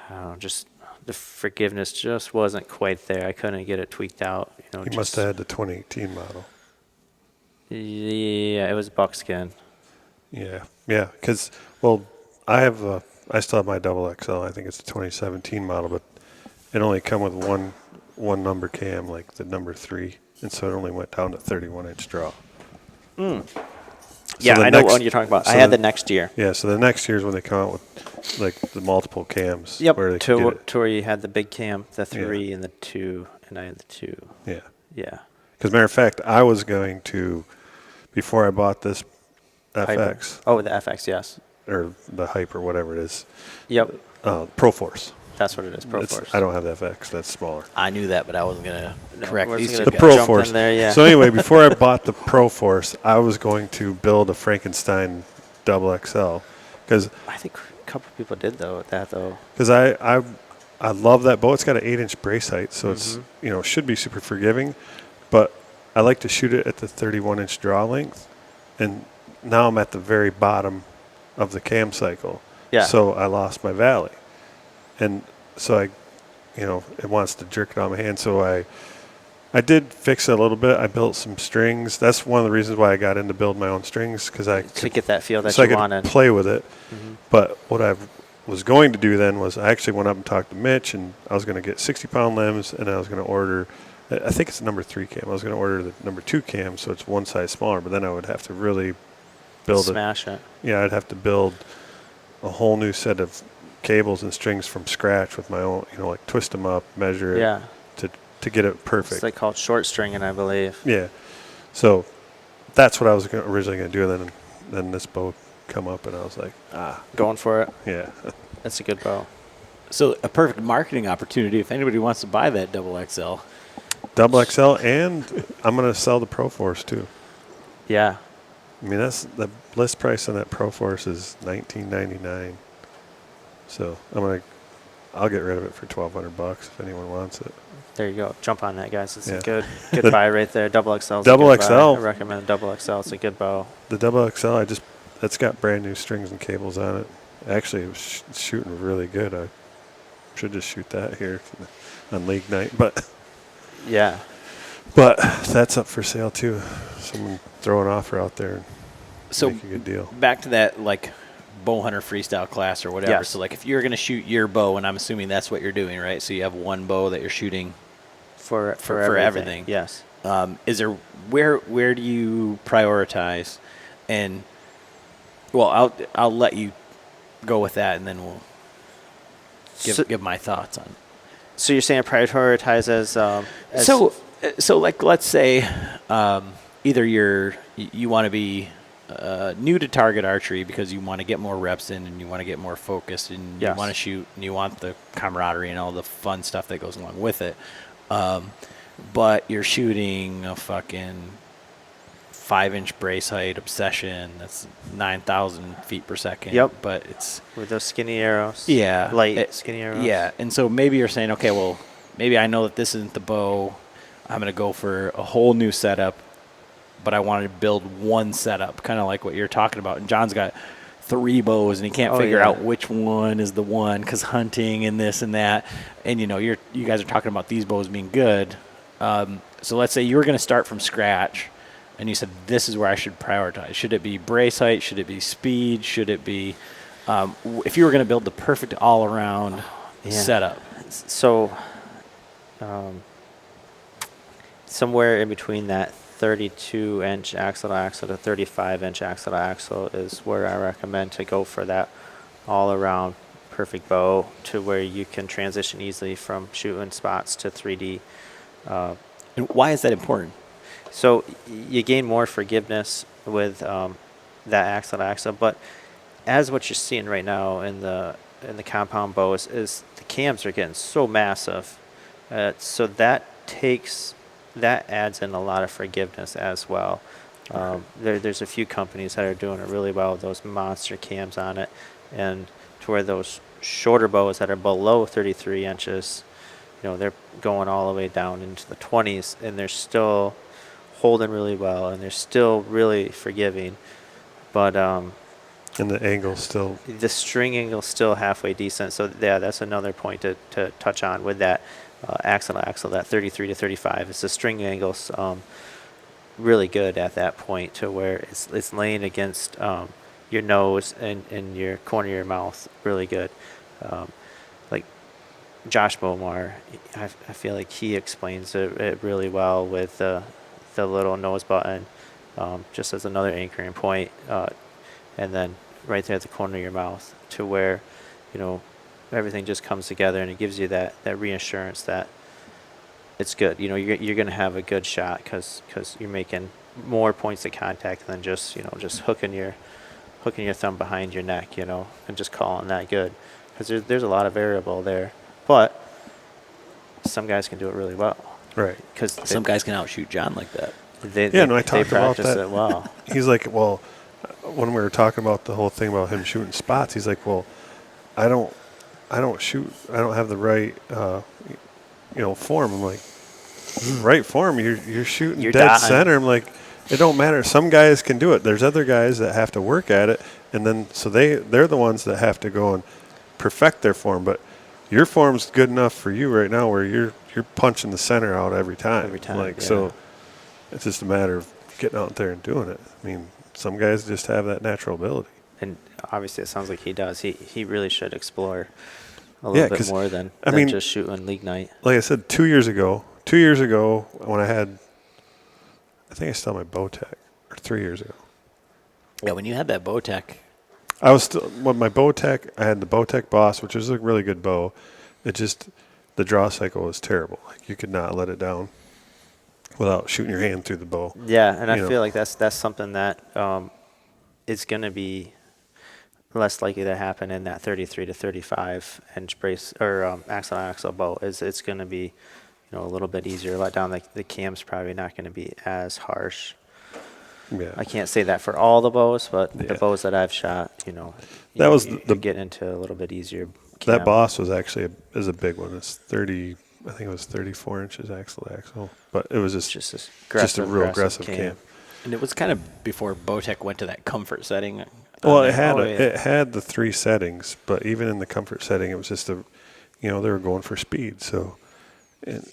Speaker 2: the forgiveness just wasn't quite there. I couldn't get it tweaked out.
Speaker 3: You must have had the 2018 model.
Speaker 2: Yeah, it was buckskin.
Speaker 3: Yeah, because I still have my Double XL. I think it's the 2017 model, but it only come with one number cam, like the number 3. And so it only went down to 31-inch draw.
Speaker 2: Yeah, I know what you're talking about. I had the next year.
Speaker 3: Yeah, so the next year is when they come out with like the multiple cams.
Speaker 2: Yep,
Speaker 3: where they
Speaker 2: to where you had the big cam, the 3 and the 2, and I had the 2.
Speaker 3: Yeah.
Speaker 2: Yeah.
Speaker 3: Because matter of fact, I was going to, before I bought this FX.
Speaker 2: Hyper. Oh, the FX, yes.
Speaker 3: Or the Hype or whatever it is.
Speaker 2: Yep.
Speaker 3: Pro Force.
Speaker 2: That's what it is, Pro Force.
Speaker 3: I don't have the FX. That's smaller.
Speaker 1: I knew that, but I wasn't going to correct these two
Speaker 3: The
Speaker 1: guys.
Speaker 3: Pro Force.
Speaker 2: There, yeah.
Speaker 3: So anyway, before I bought the Pro Force, I was going to build a Frankenstein Double XL. Because
Speaker 2: I think a couple people did that though.
Speaker 3: Because I love that bow. It's got an 8-inch brace height, so it's should be super forgiving. But I like to shoot it at the 31-inch draw length, and now I'm at the very bottom of the cam cycle.
Speaker 2: Yeah.
Speaker 3: So I lost my valley. And so it wants to jerk it on my hand. So I did fix it a little bit. I built some strings. That's one of the reasons why I got into building my own strings, because
Speaker 2: to get that feel that
Speaker 3: so
Speaker 2: you
Speaker 3: I could
Speaker 2: wanted.
Speaker 3: play with it. But what I was going to do then was I actually went up and talked to Mitch, and I was going to get 60-pound limbs, and I was going to order, I think it's the number 3 cam. I was going to order the number 2 cam, so it's one size smaller. But then I would have to really build
Speaker 2: Smash it.
Speaker 3: Yeah, I'd have to build a whole new set of cables and strings from scratch with my own, like twist them up, measure it to get it perfect.
Speaker 2: They call it short stringing, I believe.
Speaker 3: Yeah. So that's what I was originally going to do. And then this bow come up, and I was like,
Speaker 2: Going for it.
Speaker 3: Yeah.
Speaker 2: That's a good bow.
Speaker 1: So a perfect marketing opportunity if anybody wants to buy that Double XL.
Speaker 3: Double XL, and I'm going to sell the Pro Force too.
Speaker 2: Yeah.
Speaker 3: I mean, that's the list price on that Pro Force is $19.99. So I'll get rid of it for $1,200 if anyone wants it.
Speaker 2: There you go. Jump on that, guys. It's a good buy right there. Double XL.
Speaker 3: Double XL.
Speaker 2: I recommend Double XL. It's a good bow.
Speaker 3: The Double XL, that's got brand new strings and cables on it. Actually, it was shooting really good. I should just shoot that here on league night, but
Speaker 2: yeah.
Speaker 3: But that's up for sale too. Someone throw an offer out there and make a good deal.
Speaker 1: Back to that Bowhunter freestyle class or whatever.
Speaker 2: Yes.
Speaker 1: So if you're going to shoot your bow, and I'm assuming that's what you're doing, right? So you have one bow that you're shooting
Speaker 2: for
Speaker 1: everything.
Speaker 2: Yes.
Speaker 1: Is there where do you prioritize? And well, I'll let you go with that, and then we'll give my thoughts on it.
Speaker 2: So you're saying prioritize as
Speaker 1: So like, let's say either you want to be new to target archery because you want to get more reps in and you want to get more focused and you
Speaker 2: Yes.
Speaker 1: want to shoot and you want the camaraderie and all the fun stuff that goes along with it. But you're shooting a fucking 5-inch brace height obsession that's 9,000 feet per second.
Speaker 2: Yep.
Speaker 1: But it's
Speaker 2: With those skinny arrows.
Speaker 1: yeah,
Speaker 2: Light skinny arrows.
Speaker 1: Yeah, and so maybe you're saying, okay, well, maybe I know that this isn't the bow. I'm going to go for a whole new setup, but I wanted to build one setup, kind of like what you're talking about. And John's got 3 bows, and he can't figure out which one is the one because hunting and this and that. And, you guys are talking about these bows being good. So let's say you were going to start from scratch, and you said, this is where I should prioritize. Should it be brace height? Should it be speed? Should it be if you were going to build the perfect all-around setup?
Speaker 2: So somewhere in between that 32-inch axle to axle to 35-inch axle to axle is where I recommend to go for that all-around perfect bow to where you can transition easily from shooting spots to 3D.
Speaker 1: And why is that important?
Speaker 2: So you gain more forgiveness with that axle to axle, but as what you're seeing right now in the compound bows is the cams are getting so massive, so that adds in a lot of forgiveness as well. There's a few companies that are doing it really well with those monster cams on it, and to where those shorter bows that are below 33 inches, they're going all the way down into the 20s, and they're still holding really well, and they're still really forgiving. But
Speaker 3: and the angle still.
Speaker 2: The string angle still halfway decent. So yeah, that's another point to touch on with that axle to axle, that 33 to 35. It's the string angle's really good at that point to where it's laying against your nose and your corner of your mouth really good. Like Josh Bomar, I feel like he explains it really well with the little nose button, just as another anchoring point, and then right there at the corner of your mouth to where, everything just comes together and it gives you that reassurance that it's good. You're going to have a good shot because you're making more points of contact than just hooking your thumb behind your neck, and just calling that good, because there's a lot of variable there, but some guys can do it really well.
Speaker 3: Right.
Speaker 2: Because
Speaker 1: some guys can outshoot John like that.
Speaker 3: I talked about that.
Speaker 2: It well.
Speaker 3: He's like, well, when we were talking about the whole thing about him shooting spots, he's like, well, I don't shoot. I don't have the right, form. I'm like, right form. You're shooting
Speaker 2: You're
Speaker 3: dead
Speaker 2: dotting.
Speaker 3: center. I'm like, it don't matter. Some guys can do it. There's other guys that have to work at it, and then so they're the ones that have to go and perfect their form. But your form's good enough for you right now, where you're punching the center out every time. So it's just a matter of getting out there and doing it. I mean, some guys just have that natural ability.
Speaker 2: And obviously, it sounds like he does. He really should explore a little bit more than just shooting league night.
Speaker 3: Like I said, 2 years ago when I think I still had my Bowtech, or 3 years ago.
Speaker 1: Yeah, when you had that Bowtech.
Speaker 3: I was still, my Bowtech, I had the Bowtech Boss, which was a really good bow. It just, the draw cycle was terrible. Like, you could not let it down without shooting your hand through the bow.
Speaker 2: Yeah, and I feel like that's something that is going to be less likely to happen in that 33 to 35 inch brace or axle to axle bow. It's going to be a little bit easier to let down. Like the cam's probably not going to be as harsh.
Speaker 3: Yeah.
Speaker 2: I can't say that for all the bows, but the bows that I've shot,
Speaker 3: that was
Speaker 2: the get into a little bit easier.
Speaker 3: Cam. That Boss was actually is a big one. It's 30. I think it was 34 inches axle to axle, but it was just a real aggressive cam.
Speaker 1: And it was kind of before Bowtech went to that comfort setting.
Speaker 3: Well, it had the 3 settings, but even in the comfort setting, it was just they were going for speed. So, it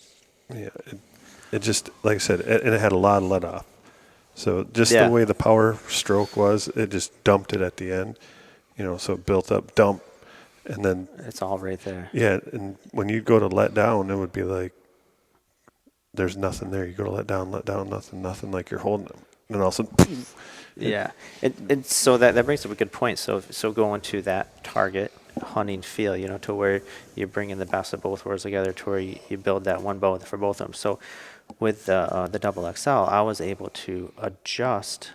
Speaker 3: just, like I said, and it had a lot of let off. So just the way the power stroke was, it just dumped it at the end. So it built up, dump, and then
Speaker 2: it's all right there.
Speaker 3: Yeah, and when you go to let down, it would be like there's nothing there. You go to let down, nothing. Like you're holding them, and all of a sudden, poof.
Speaker 2: Yeah, and so that brings up a good point. So going to that target hunting feel, to where you're bringing the best of both worlds together, to where you build that one bow for both of them. So with the double XL, I was able to adjust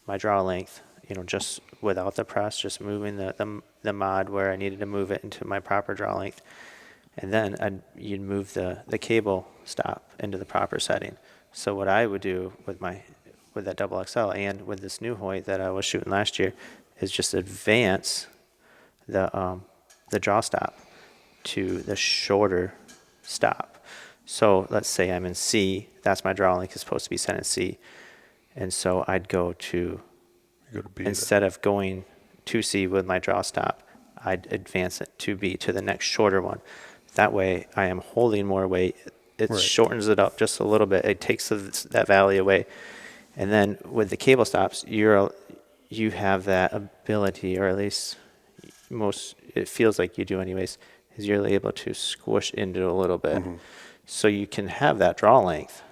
Speaker 2: my draw length, just without the press, just moving the mod where I needed to move it into my proper draw length. And then you'd move the cable stop into the proper setting. So what I would do with that double XL and with this new Hoyt that I was shooting last year is just advance the draw stop to the shorter stop. So let's say I'm in C, that's my draw length is supposed to be set in C. And so I'd go to B, instead of going to C with my draw stop, I'd advance it to B, to the next shorter one. That way I am holding more weight. It shortens it up just a little bit. It takes that valley away. And then with the cable stops, you have that ability, or at least it feels like you do anyways, is you're able to squish into it a little bit. Mm-hmm. So you can have that draw length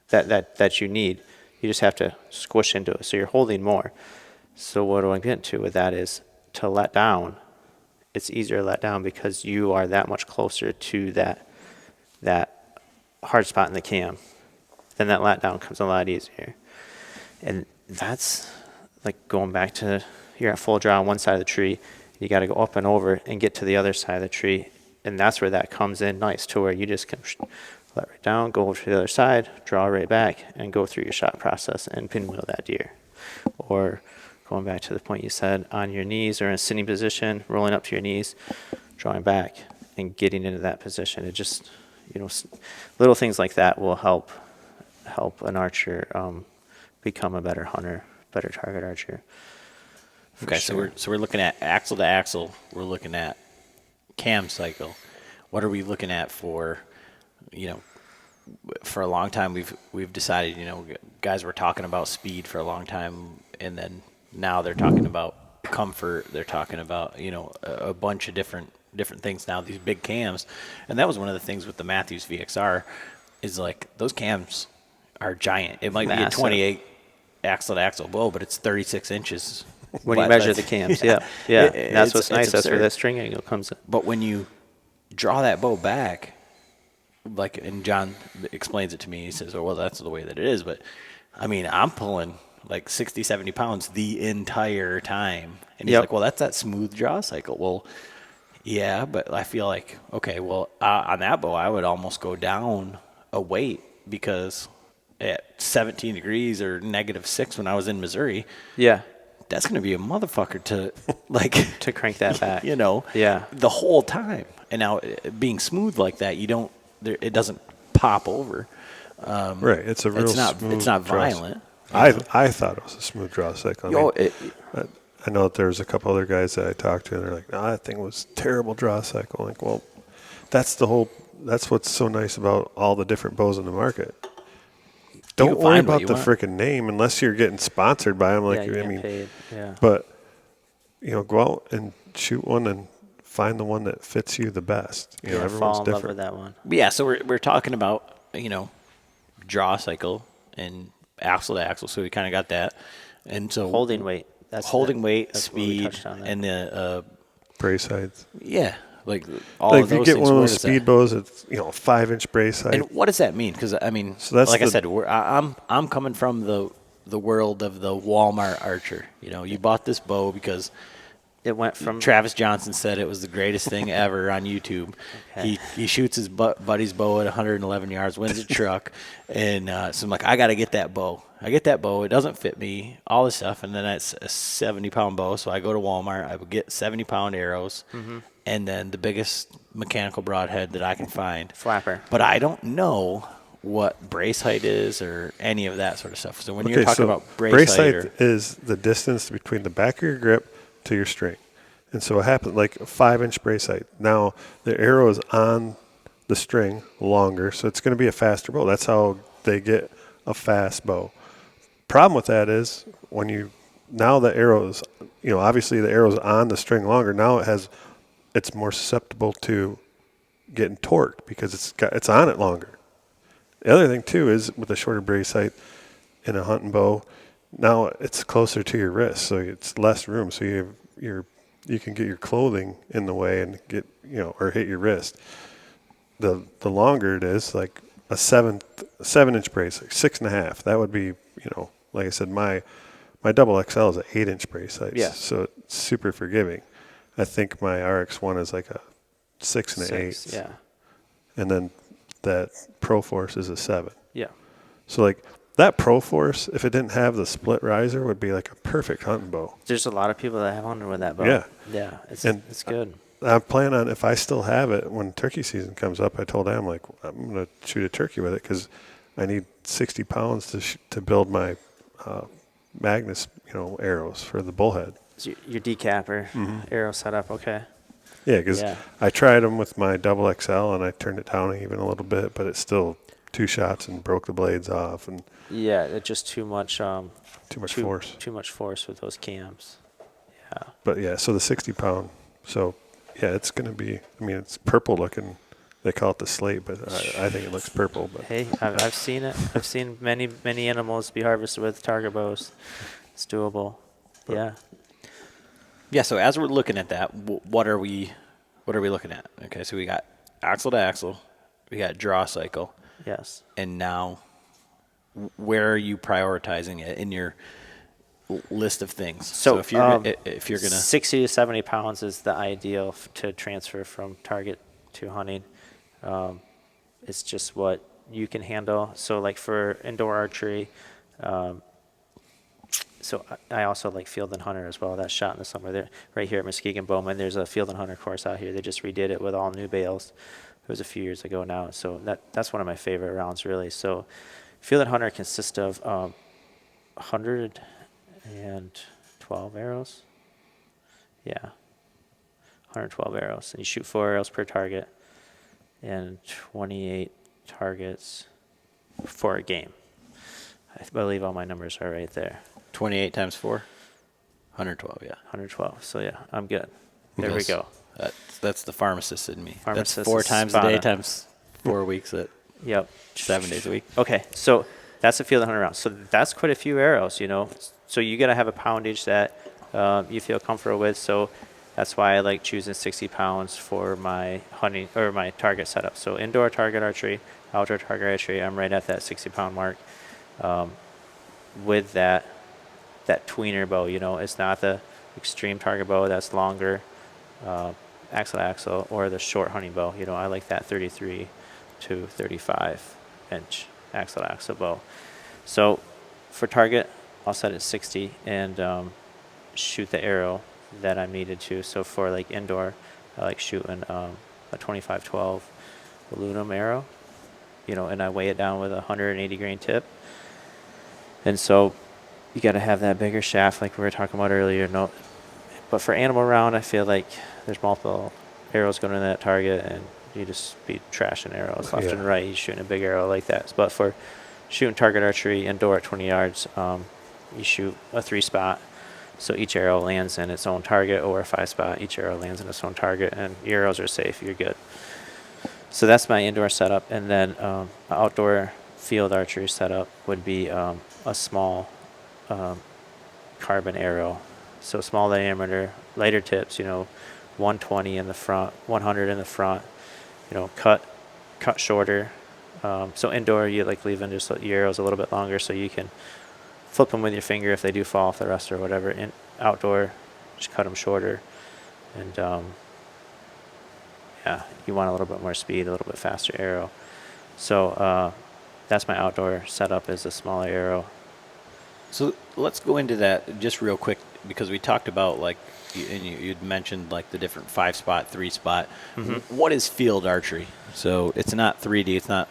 Speaker 2: that you need. You just have to squish into it. So you're holding more. So what I'm getting to with that is to let down. It's easier to let down because you are that much closer to that hard spot in the cam. Then that let down comes a lot easier. And that's like going back to, you're at full draw on one side of the tree. You got to go up and over and get to the other side of the tree. And that's where that comes in nice, to where you just can let right down, go over to the other side, draw right back, and go through your shot process and pinwheel that deer. Or going back to the point you said, on your knees or in a sitting position, rolling up to your knees, drawing back, and getting into that position. It just, little things like that will help an archer become a better hunter, better target archer.
Speaker 1: Okay, sure. So we're looking at axle to axle. We're looking at cam cycle. What are we looking at for? For a long time we've decided, guys were talking about speed for a long time, and then now they're talking about comfort. They're talking about a bunch of different things now. These big cams, and that was one of the things with the Matthews VXR, is like those cams are giant. It might be a 28 axle to axle bow, but it's 36 inches.
Speaker 2: When you measure the cams, yeah. That's what's nice. That's where that string angle comes in.
Speaker 1: But when you draw that bow back, and John explains it to me, he says, oh, well, that's the way that it is. But, I'm pulling like 60, 70 pounds the entire time. And he's like, well, that's that smooth draw cycle. Well, yeah, but I feel like, okay, well, on that bow, I would almost go down a weight because at 17 degrees or -6 when I was in Missouri.
Speaker 2: Yeah.
Speaker 1: That's going to be a motherfucker to
Speaker 2: to crank that back.
Speaker 1: The whole time. And now being smooth like that, it doesn't pop over.
Speaker 3: Right. It's a real smooth.
Speaker 1: It's not violent.
Speaker 3: I thought it was a smooth draw cycle. I know that there's a couple other guys that I talked to, and they're like, that thing was terrible draw cycle. Like, well, that's what's so nice about all the different bows in the market. Don't worry about the freaking name unless you're getting sponsored by them.
Speaker 2: Paid. Yeah.
Speaker 3: But go out and shoot one and find the one that fits you the best. Everyone's
Speaker 2: fall in
Speaker 3: different.
Speaker 2: Love with that one.
Speaker 1: Yeah, so we're talking about draw cycle and axle to axle. So we kind of got that, and so
Speaker 2: holding weight.
Speaker 1: That's speed, and the
Speaker 3: brace heights.
Speaker 1: Yeah. Like all of those things.
Speaker 3: If you get one of those speed bows, it's 5-inch brace height.
Speaker 1: And what does that mean? Because I said, I'm coming from the world of the Walmart archer. You bought this bow because
Speaker 2: it went from
Speaker 1: Travis Johnson said it was the greatest thing ever on YouTube. Okay. He shoots his buddy's bow at 111 yards, wins a truck, and so I'm like, I got to get that bow. I get that bow. It doesn't fit me, all this stuff, and then it's a 70-pound bow. So I go to Walmart. I would get 70-pound arrows. Mm-hmm. And then the biggest mechanical broadhead that I can find.
Speaker 2: Flapper.
Speaker 1: But I don't know what brace height is or any of that sort of stuff. So when you're talking about brace height
Speaker 3: is the distance between the back of your grip to your string. And so it happens like a 5-inch brace height. Now the arrow is on the string longer, so it's going to be a faster bow. That's how they get a fast bow. Problem with that is now the arrows, obviously the arrow's on the string longer. Now it's more susceptible to getting torqued because it's on it longer. The other thing too is with a shorter brace height in a hunting bow, now it's closer to your wrist, so it's less room. So you can get your clothing in the way and get or hit your wrist. The longer it is, like a 7-inch brace, like 6.5. That would be, you know, like I said, my double XL is an 8-inch brace size,
Speaker 2: Yeah.
Speaker 3: so it's super forgiving. I think my RX1 is like a 6 1/8.
Speaker 2: Yeah.
Speaker 3: And then that Pro Force is a 7.
Speaker 2: Yeah.
Speaker 3: So like that Pro Force, if it didn't have the split riser, would be like a perfect hunting bow.
Speaker 2: There's a lot of people that have hunted with that bow.
Speaker 3: Yeah.
Speaker 2: Yeah. It's good.
Speaker 3: I plan on, if I still have it when turkey season comes up, I told Am, like, I'm going to shoot a turkey with it because I need 60 pounds to build my Magnus, you know, arrows for the bullhead.
Speaker 2: So your decapper arrow setup, okay.
Speaker 3: Yeah, because I tried them with my double XL and I turned it down even a little bit, but it's still 2 shots and broke the blades off. And
Speaker 2: yeah, it's just too much
Speaker 3: force.
Speaker 2: Too much force with those cams. Yeah.
Speaker 3: But yeah, so the 60 pound. So yeah, it's going to be, I mean, it's purple looking. They call it the slate, but I think it looks purple. But
Speaker 2: hey, I've seen it. I've seen many animals be harvested with target bows. It's doable. Yeah.
Speaker 1: Yeah. So as we're looking at that, what are we looking at? Okay. So we got axle to axle, we got draw cycle.
Speaker 2: Yes.
Speaker 1: And now, where are you prioritizing it in your list of things? So if you're gonna
Speaker 2: 60 to 70 pounds is the ideal to transfer from target to hunting. It's just what you can handle. So like for indoor archery, so I also like Field and Hunter as well. That's shot in the summer. There, right here at Muskegon Bowman, there's a Field and Hunter course out here. They just redid it with all new bales. It was a few years ago now. So that's one of my favorite rounds, really. So Field and Hunter consists of 112 arrows. Yeah, 112 arrows. And you shoot 4 arrows per target and 28 targets for a game. I believe all my numbers are right there.
Speaker 1: 28 times 4, 112. Yeah,
Speaker 2: 112. So yeah, I'm good. There we go.
Speaker 1: That's the pharmacist in me.
Speaker 2: Pharmacist
Speaker 1: that's 4
Speaker 2: is
Speaker 1: times a
Speaker 2: spot
Speaker 1: day
Speaker 2: on.
Speaker 1: times 4 weeks at
Speaker 2: Yep.
Speaker 1: 7 days a week.
Speaker 2: Okay, so that's a Field and Hunter round. So that's quite a few arrows, you know. So you got to have a poundage that you feel comfortable with. So that's why I like choosing 60 pounds for my hunting or my target setup. So indoor target archery, outdoor target archery, I'm right at that 60-pound mark. With that tweener bow, you know, it's not the extreme target bow that's longer, axle to axle, or the short hunting bow. You know, I like that 33 to 35 inch axle to axle bow. So for target, I'll set it 60 and shoot the arrow that I'm needed to. So for like indoor, I like shooting a 25-12 aluminum arrow, you know, and I weigh it down with a 180 grain tip. And so you got to have that bigger shaft like we were talking about earlier. No, but for animal round, I feel like there's multiple arrows going in that target and you just be trashing arrows left and right. You're shooting a big arrow like that. But for shooting target archery indoor at 20 yards, you shoot a 3-spot. So each arrow lands in its own target, or a 5-spot. Each arrow lands in its own target, and your arrows are safe. You're good. So that's my indoor setup. And then outdoor field archery setup would be a small carbon arrow. So small diameter, lighter tips, you know, 120 in the front, 100 in the front, you know, cut shorter. So indoor, you like leaving just your arrows a little bit longer so you can flip them with your finger if they do fall off the rest or whatever. In outdoor, just cut them shorter. And yeah, you want a little bit more speed, a little bit faster arrow. So that's my outdoor setup, is a smaller arrow.
Speaker 1: So let's go into that just real quick, because we talked about, like, and you'd mentioned like the different 5-spot, 3-spot.
Speaker 2: Mm-hmm.
Speaker 1: What is field archery? So it's not 3D. It's not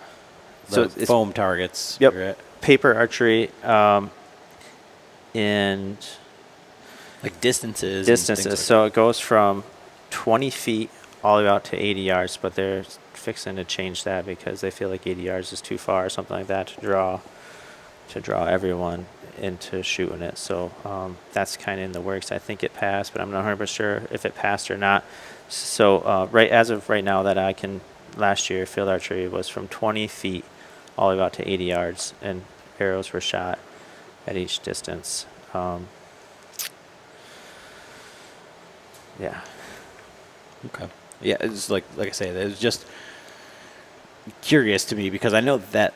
Speaker 2: So
Speaker 1: the foam targets.
Speaker 2: Yep.
Speaker 1: Right?
Speaker 2: Paper archery and
Speaker 1: Like distances.
Speaker 2: distances. So it goes from 20 feet all the way out to 80 yards, but they're fixing to change that because they feel like 80 yards is too far or something like that to draw everyone into shooting it. So that's kind of in the works. I think it passed, but I'm not 100% sure if it passed or not. So as of right now, last year field archery was from 20 feet all the way out to 80 yards, and arrows were shot at each distance. Yeah.
Speaker 1: Okay. Yeah, it's like I say, it's just curious to me because I know that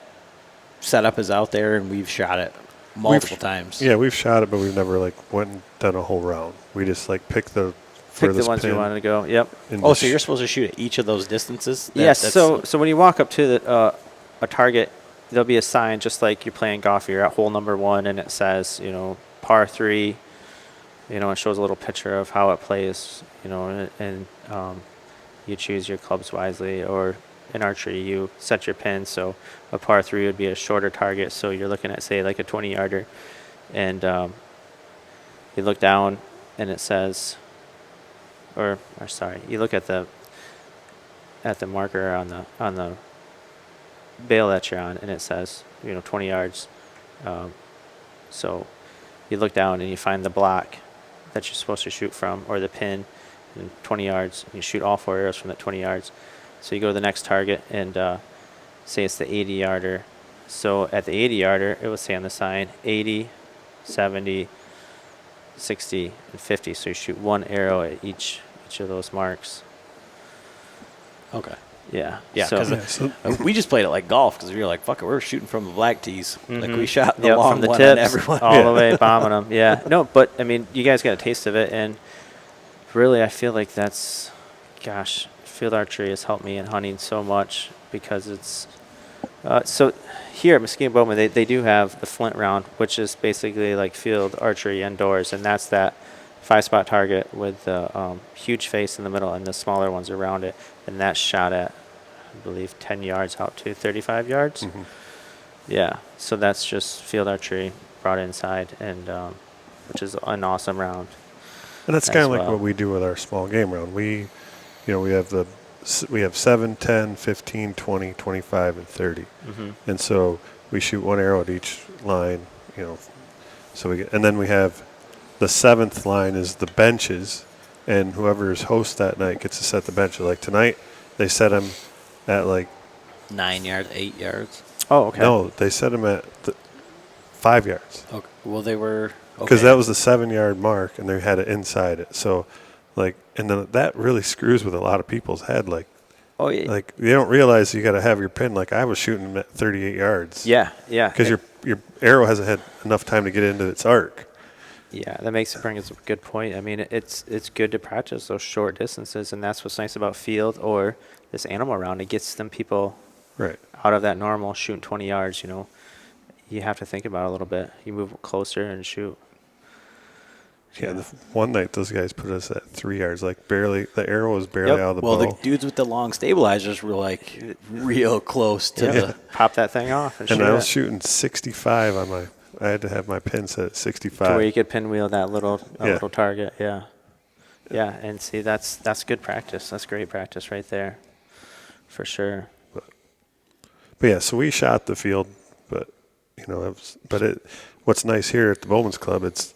Speaker 1: setup is out there and we've shot it multiple times.
Speaker 3: Yeah, we've shot it, but we've never like went and done a whole round. We just like pick the
Speaker 2: ones
Speaker 3: pin
Speaker 2: you wanted to go. Yep.
Speaker 1: Oh, so you're supposed to shoot at each of those distances?
Speaker 2: Yes. So when you walk up to a target, there'll be a sign just like you're playing golf. You're at hole number 1, and it says, par 3. It shows a little picture of how it plays. And you choose your clubs wisely. Or in archery, you set your pin. So a par 3 would be a shorter target. So you're looking at, say, like a 20-yarder, and you look down, and it says, or sorry, you look at the marker on the bail that you're on, and it says 20 yards. So you look down and you find the block that you're supposed to shoot from, or the pin, and 20 yards. And you shoot all 4 arrows from that 20 yards. So you go to the next target and say it's the 80-yarder. So at the 80-yarder, it will say on the sign 80, 70, 60, and 50. So you shoot 1 arrow at each of those marks.
Speaker 1: Okay.
Speaker 2: Yeah.
Speaker 1: Yeah,
Speaker 2: because
Speaker 1: we just played it like golf because we were like, fuck it, we're shooting from the black tees.
Speaker 2: Mm-hmm.
Speaker 1: Like we shot the long
Speaker 2: from the
Speaker 1: one
Speaker 2: tips
Speaker 1: on everyone.
Speaker 2: all the way, bombing them. Yeah. No, but I mean, you guys got a taste of it, and really, I feel like field archery has helped me in hunting so much because it's so here at Muskegon Bowman, they do have the flint round, which is basically like field archery indoors, and that's that 5-spot target with the huge face in the middle and the smaller ones around it, and that's shot at, I believe, 10 yards out to 35 yards.
Speaker 3: Mm-hmm.
Speaker 2: Yeah, so that's just field archery brought inside, and which is an awesome round.
Speaker 3: And that's kind of like what we do with our small game round. We have 7, 10, 15, 20, 25, and 30.
Speaker 2: Mm-hmm.
Speaker 3: And so we shoot 1 arrow at each line, so and then we have the 7th line is the benches, and whoever is host that night gets to set the benches. Like tonight, they set them at like
Speaker 1: 9 yards, 8 yards.
Speaker 2: Oh, okay.
Speaker 3: No, they set them at 5 yards.
Speaker 1: Okay. Well, they were
Speaker 3: because that was the 7-yard mark, and they had it inside it. So, like, and then that really screws with a lot of people's head. Like,
Speaker 2: oh yeah,
Speaker 3: like they don't realize you got to have your pin. Like I was shooting at 38 yards.
Speaker 2: Yeah.
Speaker 3: Because your arrow hasn't had enough time to get into its arc.
Speaker 2: Yeah, that brings up a good point. I mean, it's good to practice those short distances, and that's what's nice about field or this animal round. It gets them people
Speaker 3: right
Speaker 2: out of that normal shooting 20 yards. You have to think about it a little bit. You move closer and shoot.
Speaker 3: Yeah, one night those guys put us at 3 yards, like barely. The arrow was barely out of the bow.
Speaker 1: Well, the dudes with the long stabilizers were like real close to the.
Speaker 2: Pop that thing off and shoot
Speaker 3: I
Speaker 2: it.
Speaker 3: was shooting 65 on my. I had to have my pin set at 65.
Speaker 2: To where you could pinwheel that little target. Yeah. And see, that's good practice. That's great practice right there, for sure.
Speaker 3: But yeah, so we shot the field, but what's nice here at the Bowmens Club, it's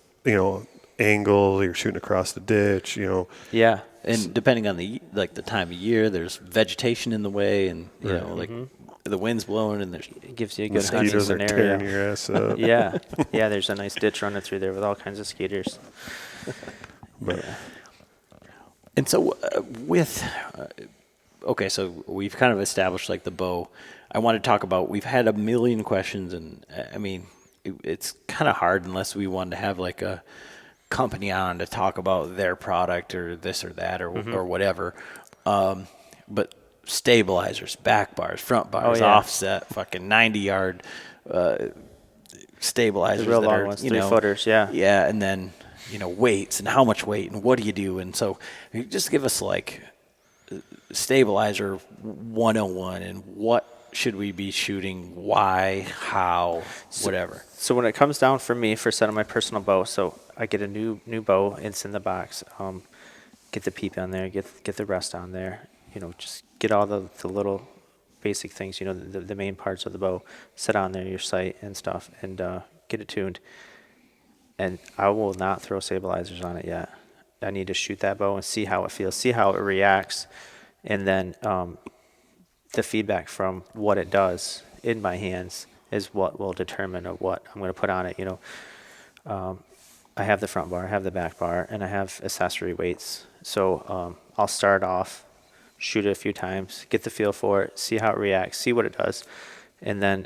Speaker 3: angle, you're shooting across the ditch,
Speaker 2: Yeah.
Speaker 1: And depending on the time of year, there's vegetation in the way, and the wind's blowing, and
Speaker 2: it gives you a good hunting
Speaker 3: mosquitoes are
Speaker 2: scenario.
Speaker 3: tearing your ass up.
Speaker 2: Yeah. There's a nice ditch running through there with all kinds of skeeters.
Speaker 3: But,
Speaker 1: And so so we've kind of established like the bow. I want to talk about, we've had a million questions, and I mean, it's kind of hard unless we wanted to have like a company on to talk about their product or this or that or whatever. But stabilizers, back bars, front bars, offset, fucking 90-yard stabilizers.
Speaker 2: The real
Speaker 1: that
Speaker 2: long
Speaker 1: are,
Speaker 2: ones, 3-footers, yeah.
Speaker 1: Yeah, and then, weights and how much weight and what do you do? And so you just give us like stabilizer 101 and what should we be shooting, why, how, whatever.
Speaker 2: So when it comes down for me for setting my personal bow, so I get a new bow, it's in the box. Get the peep on there, get the rest on there. Just get all the little basic things, the main parts of the bow, set on there, your sight and stuff, and get it tuned. And I will not throw stabilizers on it yet. I need to shoot that bow and see how it feels, see how it reacts, and then the feedback from what it does in my hands is what will determine what I'm going to put on it. I have the front bar, I have the back bar, and I have accessory weights. So I'll start off shoot it a few times, get the feel for it, see how it reacts, see what it does. And then,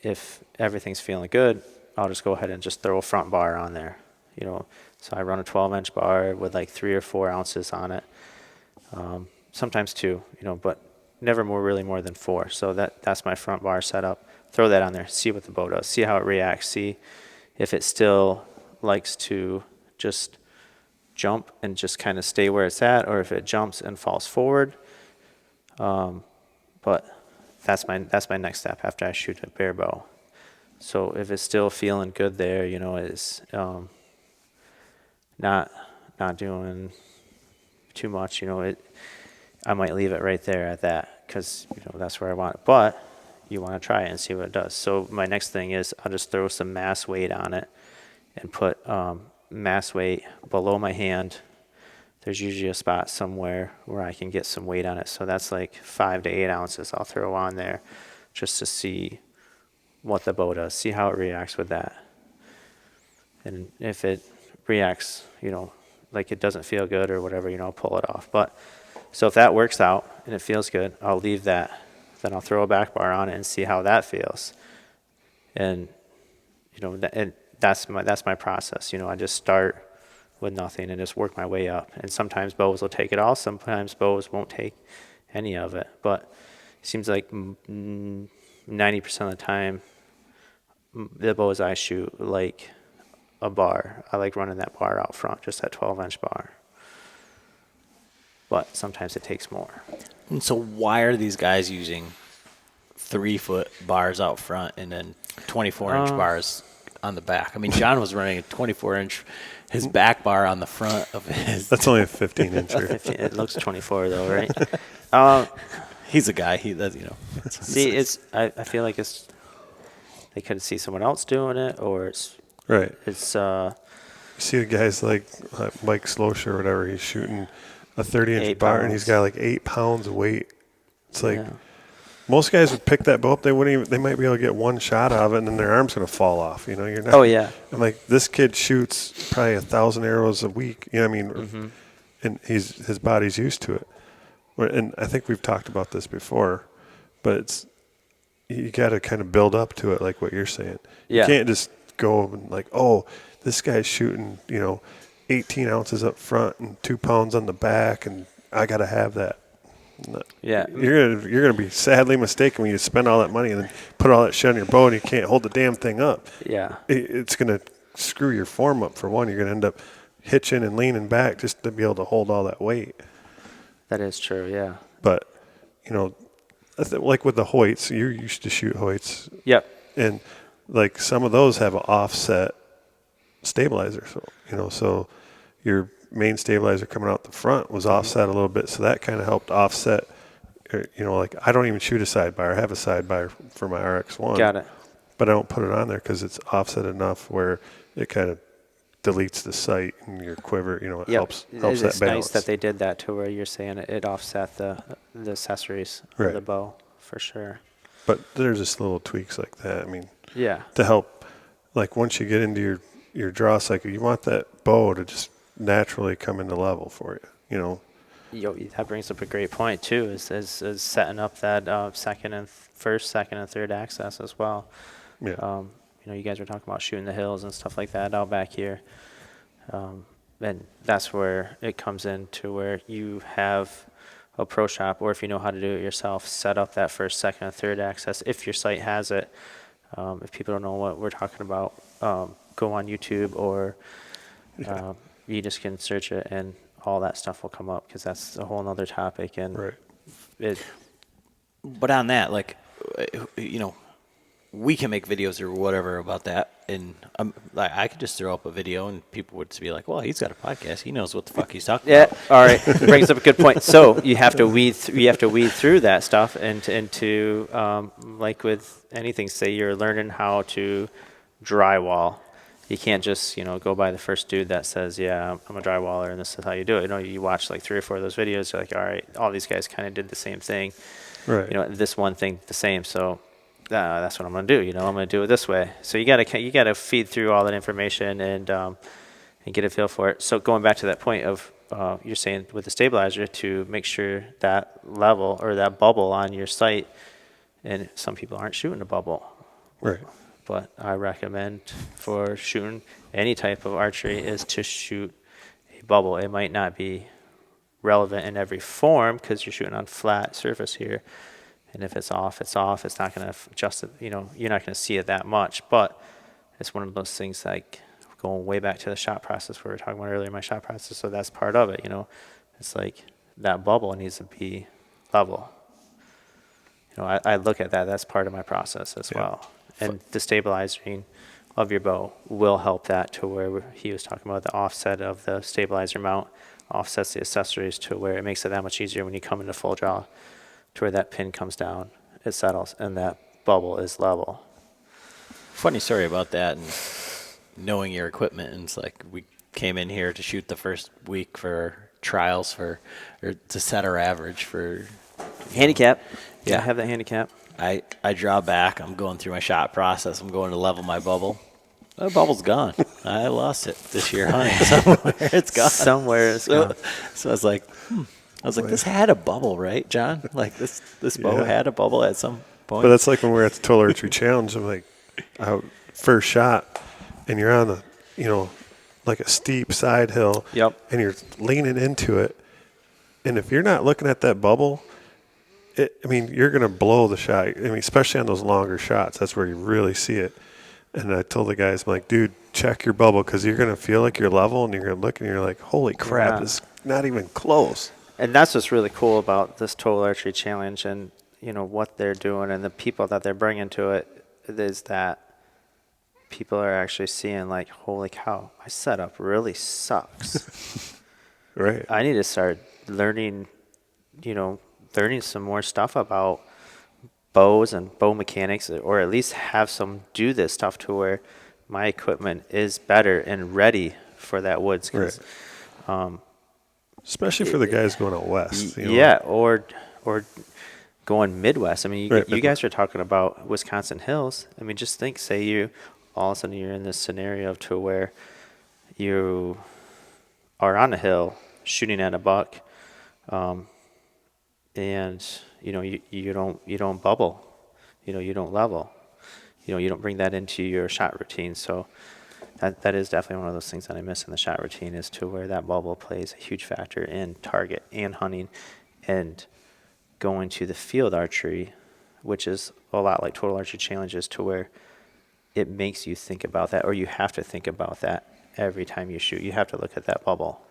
Speaker 2: if everything's feeling good, I'll just go ahead and just throw a front bar on there, So I run a 12-inch bar with like 3 or 4 ounces on it. Sometimes 2, but never really more than 4. So that's my front bar setup. Throw that on there, see what the bow does, see how it reacts, see if it still likes to just jump and just kind of stay where it's at, or if it jumps and falls forward. But that's my next step after I shoot a bare bow. So if it's still feeling good there, it's not doing too much, I might leave it right there at that, because that's where I want it. But you want to try it and see what it does. So my next thing is I'll just throw some mass weight on it and put mass weight below my hand. There's usually a spot somewhere where I can get some weight on it. So that's like 5 to 8 ounces I'll throw on there just to see what the bow does, see how it reacts with that. And if it reacts, like it doesn't feel good or whatever, I'll pull it off. But so if that works out and it feels good, I'll leave that. Then I'll throw a back bar on it and see how that feels. And, and that's my process. I just start with nothing and just work my way up. And sometimes bows will take it all. Sometimes bows won't take any of it. But it seems like 90% of the time, the bows I shoot like a bar. I like running that bar out front, just that 12-inch bar. But sometimes it takes more.
Speaker 1: And so why are these guys using 3-foot bars out front and then 24-inch bars on the back? I mean, John was running a 24-inch, his back bar on the front of his.
Speaker 3: That's only a 15-incher.
Speaker 2: It looks 24 though, right?
Speaker 1: He's a guy. He does,
Speaker 2: See, I feel like they could see someone else doing it, or it's
Speaker 3: Right.
Speaker 2: It's
Speaker 3: You see the guys like Mike Slosher or whatever. He's shooting a 30-inch
Speaker 2: 8
Speaker 3: bar,
Speaker 2: pounds.
Speaker 3: and he's got like 8 pounds of weight. It's like
Speaker 2: Yeah.
Speaker 3: most guys would pick that bow up. They wouldn't even. They might be able to get one shot out of it, and then their arm's gonna fall off. You're not.
Speaker 2: Oh yeah.
Speaker 3: I'm like, this kid shoots probably 1,000 arrows a week.
Speaker 2: Mm-hmm.
Speaker 3: And his body's used to it. And I think we've talked about this before, but you got to kind of build up to it, like what you're saying.
Speaker 2: Yeah.
Speaker 3: You can't just go and like, oh, this guy's shooting, 18 ounces up front and 2 pounds on the back, and I got to have that. No.
Speaker 2: Yeah.
Speaker 3: You're gonna be sadly mistaken when you spend all that money and then put all that shit on your bow and you can't hold the damn thing up.
Speaker 2: Yeah.
Speaker 3: It's gonna screw your form up for one. You're gonna end up hitching and leaning back just to be able to hold all that weight.
Speaker 2: That is true. Yeah.
Speaker 3: But like with the Hoyts, you used to shoot Hoyts.
Speaker 2: Yep.
Speaker 3: And like some of those have an offset stabilizer. So your main stabilizer coming out the front was offset a little bit. So that kind of helped offset, like I don't even shoot a sidebar. I have a sidebar for my RX1.
Speaker 2: Got it.
Speaker 3: But I don't put it on there because it's offset enough where it kind of deletes the sight in your quiver. It helps that balance.
Speaker 2: It's nice that they did that to where you're saying it offset the accessories of
Speaker 3: Right.
Speaker 2: the bow for sure.
Speaker 3: But there's just little tweaks like that. I mean,
Speaker 2: Yeah.
Speaker 3: to help, like once you get into your draw cycle, you want that bow to just naturally come into level for you.
Speaker 2: That brings up a great point too. Is setting up that second and third access as well.
Speaker 3: Yeah.
Speaker 2: You guys were talking about shooting the hills and stuff like that out back here. And that's where it comes into where you have a pro shop, or if you know how to do it yourself, set up that first, second, and third access if your site has it. If people don't know what we're talking about, go on YouTube, or you just can search it and all that stuff will come up, because that's a whole nother topic. And
Speaker 3: Right.
Speaker 1: But on that, like, we can make videos or whatever about that, and I could just throw up a video and people would be like, well, he's got a podcast, he knows what the fuck he's talking about.
Speaker 2: All right. Brings up a good point. So you have to weed through that stuff, and to like with anything, say you're learning how to drywall. You can't just go by the first dude that says, yeah, I'm a drywaller and this is how you do it. You watch like 3 or 4 of those videos, you're like, all right, all these guys kind of did the same thing.
Speaker 3: Right.
Speaker 2: This one thing the same. So that's what I'm going to do. I'm going to do it this way. So you gotta feed through all that information and get a feel for it. So going back to that point of you're saying with the stabilizer to make sure that level or that bubble on your sight, and some people aren't shooting a bubble.
Speaker 3: Right.
Speaker 2: But I recommend for shooting any type of archery is to shoot a bubble. It might not be relevant in every form because you're shooting on flat surface here. And if it's off, it's off. It's not going to adjust it. You're not going to see it that much. But it's one of those things like going way back to the shot process we were talking about earlier, my shot process. So that's part of it, It's like that bubble needs to be level. I look at that. That's part of my process as well. And the stabilizing of your bow will help that to where he was talking about the offset of the stabilizer mount, offsets the accessories to where it makes it that much easier when you come into full draw to where that pin comes down, it settles, and that bubble is level.
Speaker 1: Funny story about that and knowing your equipment. And it's like we came in here to shoot the first week for trials or to set our average for
Speaker 2: handicap.
Speaker 1: Yeah.
Speaker 2: I have that handicap.
Speaker 1: I draw back. I'm going through my shot process. I'm going to level my bubble. The bubble's gone. I lost it this year hunting. Somewhere it's gone.
Speaker 2: Somewhere it's gone.
Speaker 1: So I was like, this had a bubble, right, John? Like this bow had a bubble at some point.
Speaker 3: But that's like when we were at the Total Archery Challenge. I'm like, first shot, and you're on like a steep side hill.
Speaker 2: Yep.
Speaker 3: And you're leaning into it. And if you're not looking at that bubble, you're going to blow the shot. Especially on those longer shots. That's where you really see it. And I told the guys, I'm like, dude, check your bubble because you're going to feel like you're level and you're going to look and you're like, holy crap, it's not even close.
Speaker 2: And that's what's really cool about this Total Archery Challenge and, what they're doing and the people that they're bringing to it is that people are actually seeing like, holy cow, my setup really sucks.
Speaker 3: Right.
Speaker 2: I need to start learning some more stuff about bows and bow mechanics, or at least have some do this stuff to where my equipment is better and ready for that woods.
Speaker 3: Right. Especially for the guys going out west.
Speaker 2: Yeah, or going Midwest. You guys are talking about Wisconsin hills. Just think, say you all of a sudden you're in this scenario to where you are on a hill shooting at a buck, and you don't bubble, you don't level, you don't bring that into your shot routine. So that is definitely one of those things that I miss in the shot routine, is to where that bubble plays a huge factor in target and hunting, and going to the field archery, which is a lot like Total Archery Challenges, to where it makes you think about that, or you have to think about that every time you shoot. You have to look at that bubble.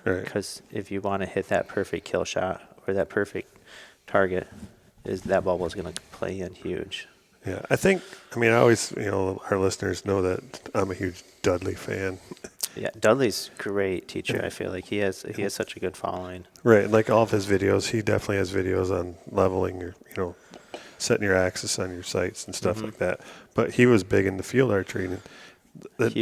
Speaker 3: Right.
Speaker 2: Because if you want to hit that perfect kill shot or that perfect target, that bubble is going to play in huge.
Speaker 3: Yeah, I think, I always, our listeners know that I'm a huge Dudley fan.
Speaker 2: Yeah, Dudley's a great teacher. I feel like he has such a good following.
Speaker 3: Right, and like all of his videos, he definitely has videos on leveling your, setting your axis on your sights and stuff like that. But he was big into field archery, and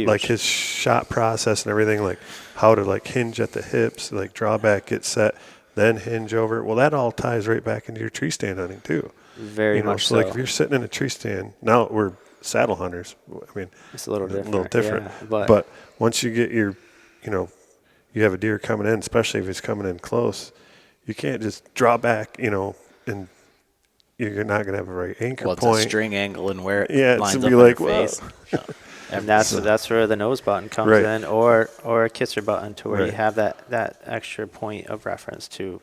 Speaker 3: like his shot process and everything, like how to like hinge at the hips, like draw back, get set, then hinge over. Well, that all ties right back into your tree stand hunting too.
Speaker 2: Very much so.
Speaker 3: Like if you're sitting in a tree stand, now we're saddle hunters.
Speaker 2: It's a little different.
Speaker 3: Yeah, but once you get your, you have a deer coming in, especially if it's coming in close, you can't just draw back, and you're not going to have a right anchor point.
Speaker 1: It's a string angle and where it lines
Speaker 3: it's
Speaker 1: up
Speaker 3: be like,
Speaker 1: in your face.
Speaker 2: And that's where the nose button comes in, or a kisser button, to where you have that extra point of reference to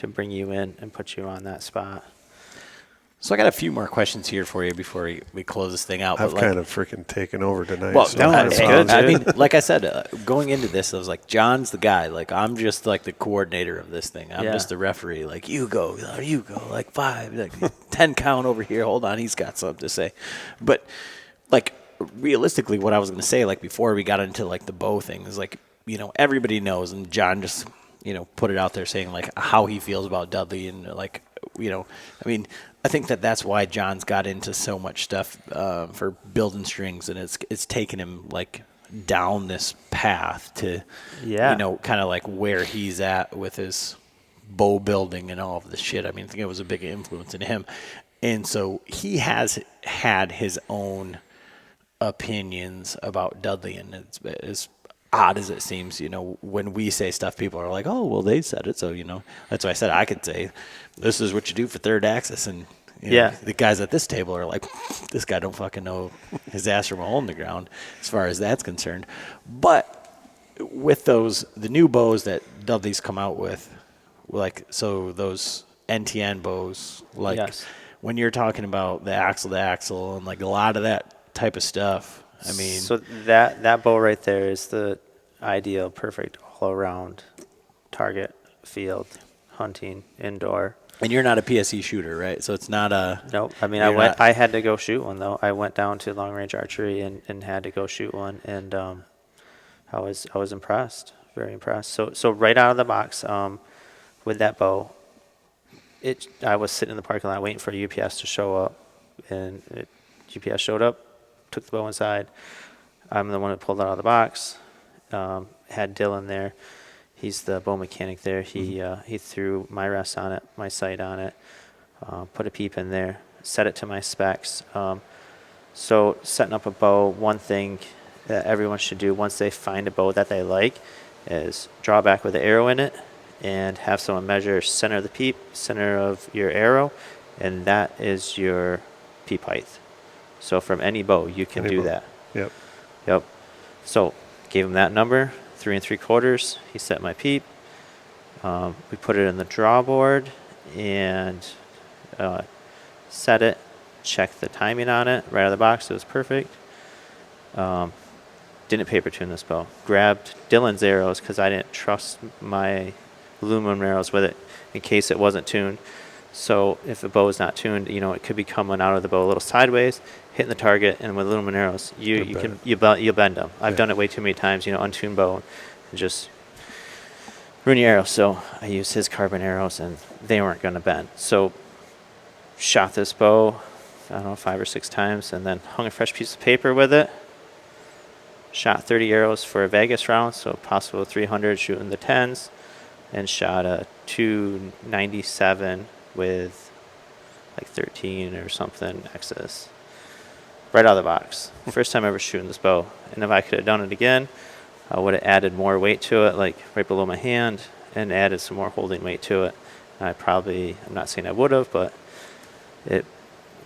Speaker 2: bring you in and put you on that spot.
Speaker 1: So I got a few more questions here for you before we close this thing out.
Speaker 3: I've kind of freaking taken over tonight.
Speaker 1: Well,
Speaker 3: so
Speaker 1: that's
Speaker 2: good.
Speaker 1: good. Like I said, going into this, I was like, John's the guy. Like, I'm just like the coordinator of this thing. I'm just the referee. Like, you go, like 5, like 10 count over here. Hold on, he's got something to say. But like, realistically, what I was going to say, like before we got into like the bow thing, is like, everybody knows, and John just put it out there saying like how he feels about Dudley, and like, I think that that's why John's got into so much stuff for building strings, and it's taken him like down this path to, kind of like where he's at with his bow building and all of this shit. I think it was a big influence in him, and so he has had his own opinions about Dudley, and it's odd as it seems, when we say stuff, people are like, oh, well, they said it. So, that's why I said I could say, this is what you do for third axis. And the guys at this table are like, this guy don't fucking know his ass from a hole in the ground as far as that's concerned. But with the new bows that Dudley's come out with, so those NTN bows, when you're talking about the axle to axle and a lot of that type of stuff, I mean.
Speaker 2: So that bow right there is the ideal, perfect all around target, field, hunting, indoor.
Speaker 1: And you're not a PSE shooter, right? So it's not a.
Speaker 2: Nope. I mean, I had to go shoot one though. I went down to long range archery and had to go shoot one, and I was impressed, very impressed. So right out of the box, with that bow, I was sitting in the parking lot waiting for UPS to show up, and UPS showed up, took the bow inside. I'm the one who pulled it out of the box. Had Dylan there. He's the bow mechanic there. He threw my rest on it, my sight on it, put a peep in there, set it to my specs. So setting up a bow, one thing that everyone should do once they find a bow that they like is draw back with an arrow in it and have someone measure center of the peep, center of your arrow, and that is your peep height. So from any bow, you can do that. Yep. So gave him that number, 3 3/4. He set my peep. We put it in the draw board and set it, checked the timing on it right out of the box. It was perfect. Didn't paper tune this bow. Grabbed Dylan's arrows because I didn't trust my aluminum arrows with it in case it wasn't tuned. So if the bow is not tuned, it could be coming out of the bow a little sideways, hitting the target, and with aluminum arrows, you'll bend them. I've done it way too many times, untuned bow, and just ruin your arrow. So I used his carbon arrows, and they weren't going to bend. So shot this bow, 5 or 6 times, and then hung a fresh piece of paper with it. Shot 30 arrows for a Vegas round, so possible 300 shooting the 10s, and shot a 297 with 13 or something X's. Right out of the box. First time ever shooting this bow. And if I could have done it again, I would have added more weight to it, right below my hand, and added some more holding weight to it. And I'm not saying I would have, but it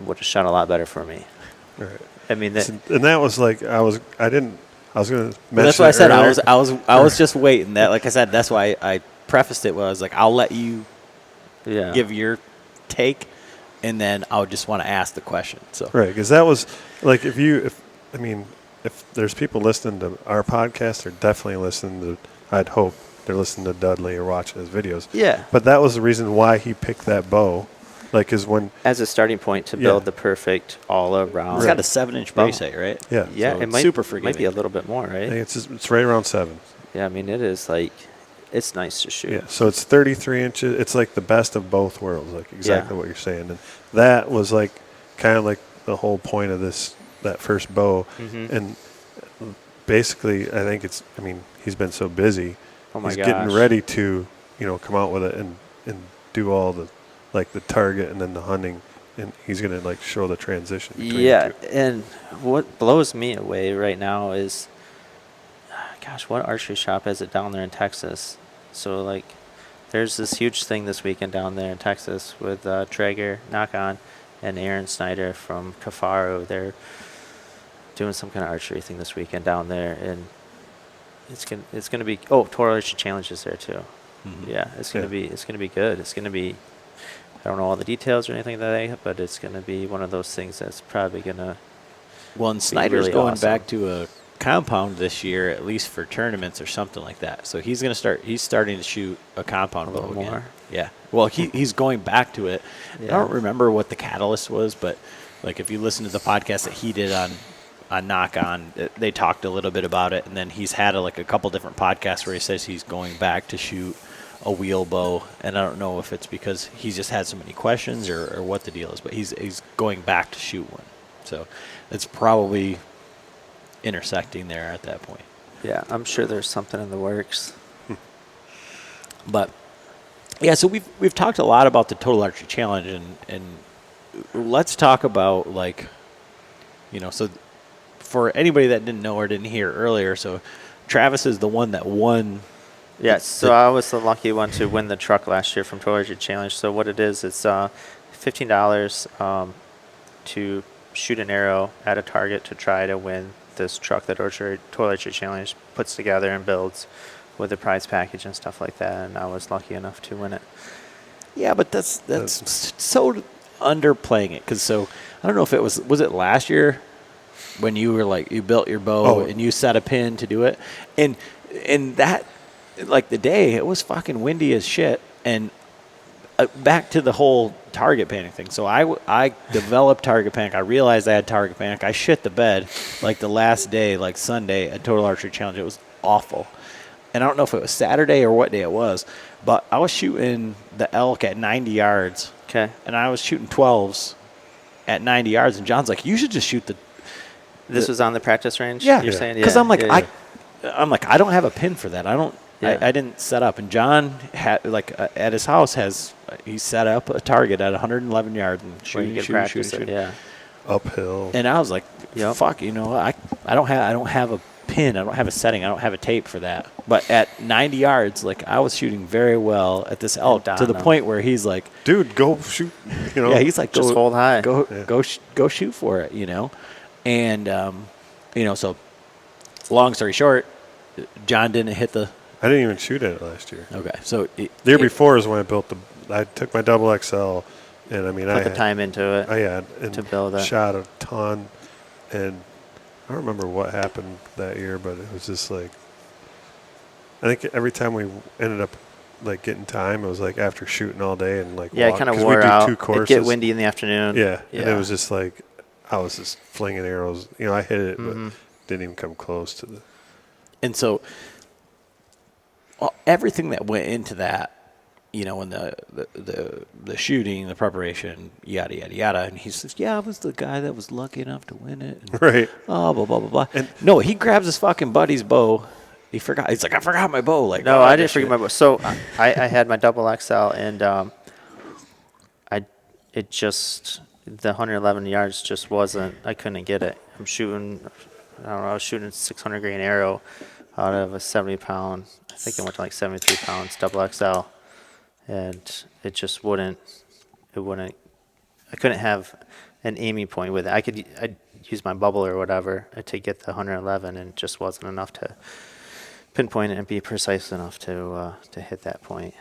Speaker 2: would have shot a lot better for me.
Speaker 3: Right.
Speaker 2: I mean,
Speaker 3: that was I was going to mention.
Speaker 1: That's why I said I was just waiting. That, like I said, that's why I prefaced it. Was I'll let you give your take, and then I'll just want to ask the question. So
Speaker 3: right, because that was if there's people listening to our podcast, they're definitely listening to. I'd hope they're listening to Dudley or watching his videos.
Speaker 2: Yeah.
Speaker 3: But that was the reason why he picked that bow. Is when
Speaker 2: as a starting point to build the perfect all around.
Speaker 1: It's got a 7-inch base height, right?
Speaker 3: Yeah.
Speaker 2: Yeah,
Speaker 1: so
Speaker 2: it might
Speaker 1: super forgiving.
Speaker 2: Might be a little bit more, right?
Speaker 3: I think it's right around 7.
Speaker 2: Yeah, I mean it is it's nice to shoot.
Speaker 3: Yeah, so it's 33 inches. It's the best of both worlds, exactly what you're saying. And that was kind of the whole point of that first bow. Mm-hmm. And basically, I think he's been so busy.
Speaker 2: Oh my
Speaker 3: he's
Speaker 2: gosh.
Speaker 3: getting ready to, come out with it and do all the the target and then the hunting, and he's going to show the transition between the two.
Speaker 2: And what blows me away right now is, what archery shop is it down there in Texas? So there's this huge thing this weekend down there in Texas with Traeger, Knock On, and Aaron Snyder from Kafaru. They're doing some kind of archery thing this weekend down there, and it's gonna be Total Archery Challenge is there too. Mm-hmm. Yeah, it's gonna be good. It's gonna be, I don't know all the details or anything but it's gonna be one of those things that's probably gonna.
Speaker 1: Well, and Snyder's
Speaker 2: really
Speaker 1: going
Speaker 2: awesome.
Speaker 1: back to a compound this year, at least for tournaments or something like that. So he's starting to shoot a compound bow again.
Speaker 2: More.
Speaker 1: Yeah. Well, he's going back to it. Yeah. I don't remember what the catalyst was, but if you listen to the podcast that he did on Knock On, they talked a little bit about it, and then he's had a couple different podcasts where he says he's going back to shoot a wheel bow, and I don't know if it's because he's just had so many questions or what the deal is, but he's going back to shoot one. So it's probably intersecting there at that point.
Speaker 2: Yeah, I'm sure there's something in the works.
Speaker 1: But yeah, so we've talked a lot about the Total Archery Challenge, and let's talk about so for anybody that didn't know or didn't hear earlier, so Travis is the one that won.
Speaker 2: Yeah, so I was the lucky one to win the truck last year from Total Archery Challenge. So what it is, it's $15 to shoot an arrow at a target to try to win this truck that Total Archery Challenge puts together and builds with a prize package and stuff like that. And I was lucky enough to win it.
Speaker 1: Yeah, but that's so underplaying it. Because I don't know if it was it last year when you were like, you built your bow and you set a pin to do it. And that, like the day, it was fucking windy as shit. And back to the whole target panic thing. So I developed target panic. I realized I had target panic. I shit the bed like the last day, like Sunday at Total Archery Challenge. It was awful. And I don't know if it was Saturday or what day it was, but I was shooting the elk at 90 yards.
Speaker 2: Okay.
Speaker 1: And I was shooting 12s at 90 yards. And John's like, you should just shoot
Speaker 2: This was on the practice range?
Speaker 1: Yeah.
Speaker 2: You're saying?
Speaker 1: Because
Speaker 2: yeah.
Speaker 1: I'm like,
Speaker 2: yeah.
Speaker 1: I'm like, I don't have a pin for that. I don't.
Speaker 2: Yeah.
Speaker 1: I didn't set up. And John had at his house he set up a target at 111 yards and
Speaker 2: Where you can practice it. Yeah.
Speaker 3: Uphill.
Speaker 1: And I was like,
Speaker 2: Yep.
Speaker 1: fuck, I don't have a pin. I don't have a setting. I don't have a tape for that. But at 90 yards, like I was shooting very well at this elk to the point where he's like,
Speaker 3: dude, go shoot.
Speaker 1: Yeah, he's like,
Speaker 2: just hold high.
Speaker 1: Go shoot for it, And so long story short, John didn't hit the.
Speaker 3: I didn't even shoot at it last year.
Speaker 1: Okay, so
Speaker 3: the year before is when I built I took my double XL, and I mean
Speaker 2: put the time into it.
Speaker 3: I had
Speaker 2: to build it.
Speaker 3: Shot a ton, and I don't remember what happened that year, but it was just like I think every time we ended up like getting time, it was like after shooting all day and like
Speaker 2: it kind of wore out. It'd get windy in the afternoon.
Speaker 3: Yeah, and it was just like I was just flinging arrows. I hit it, but didn't even come close to the.
Speaker 1: And so everything that went into that, in the shooting, the preparation, yada, yada, yada. And he says, yeah, I was the guy that was lucky enough to win it. And,
Speaker 3: right.
Speaker 1: Oh, blah, blah, blah, blah. And no, he grabs his fucking buddy's bow. He forgot. He's like, I forgot my bow. Like,
Speaker 2: no, I didn't forget my bow. So I had my double XL, and the 111 yards just wasn't, I couldn't get it. I was shooting 600 grain arrow out of a 70-pound, I think it went to like 73 pounds, double XL. And it just wouldn't, I couldn't have an aiming point with it. I'd use my bubble or whatever to get the 111, and it just wasn't enough to pinpoint it and be precise enough to hit that point.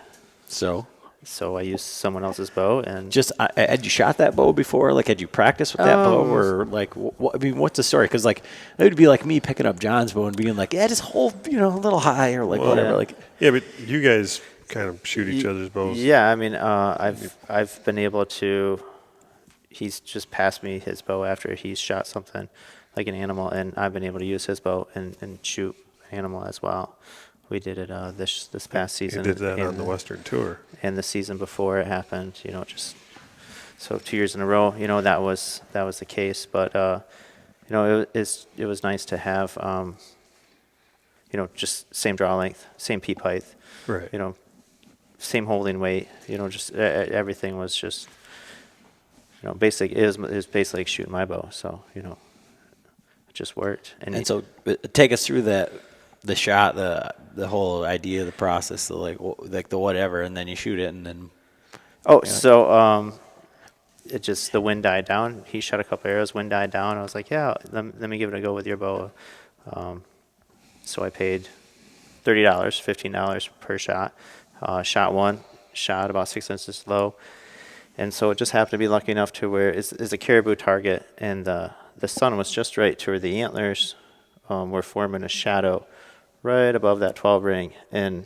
Speaker 1: So
Speaker 2: I used someone else's bow, and
Speaker 1: had you shot that bow before? Like, had you practiced with that bow, or like, what's the story? Because like, it would be like me picking up John's bow and being like, yeah, just hold, a little high or like whatever.
Speaker 2: Yeah.
Speaker 1: Like,
Speaker 3: yeah, but you guys kind of shoot each other's bows.
Speaker 2: Yeah, I mean, I've been able to. He's just passed me his bow after he's shot something like an animal, and I've been able to use his bow and shoot an animal as well. We did it this past season.
Speaker 3: You did that on the Western Tour.
Speaker 2: And the season before it happened, just so 2 years in a row, that was the case. But it was nice to have just same draw length, same peep height,
Speaker 3: right?
Speaker 2: Same holding weight. Just everything was just basic. It was basically like shooting my bow. So it just worked.
Speaker 1: And so take us through that. The shot, the whole idea, the process, the whatever, and then you shoot it, and then.
Speaker 2: It just the wind died down. He shot a couple arrows. Wind died down. I was like, yeah, let me give it a go with your bow. So I paid $30, $15 per shot. Shot one, shot about 6 inches low, and so it just happened to be lucky enough to where it's a caribou target, and the sun was just right to where the antlers were forming a shadow right above that 12 ring, and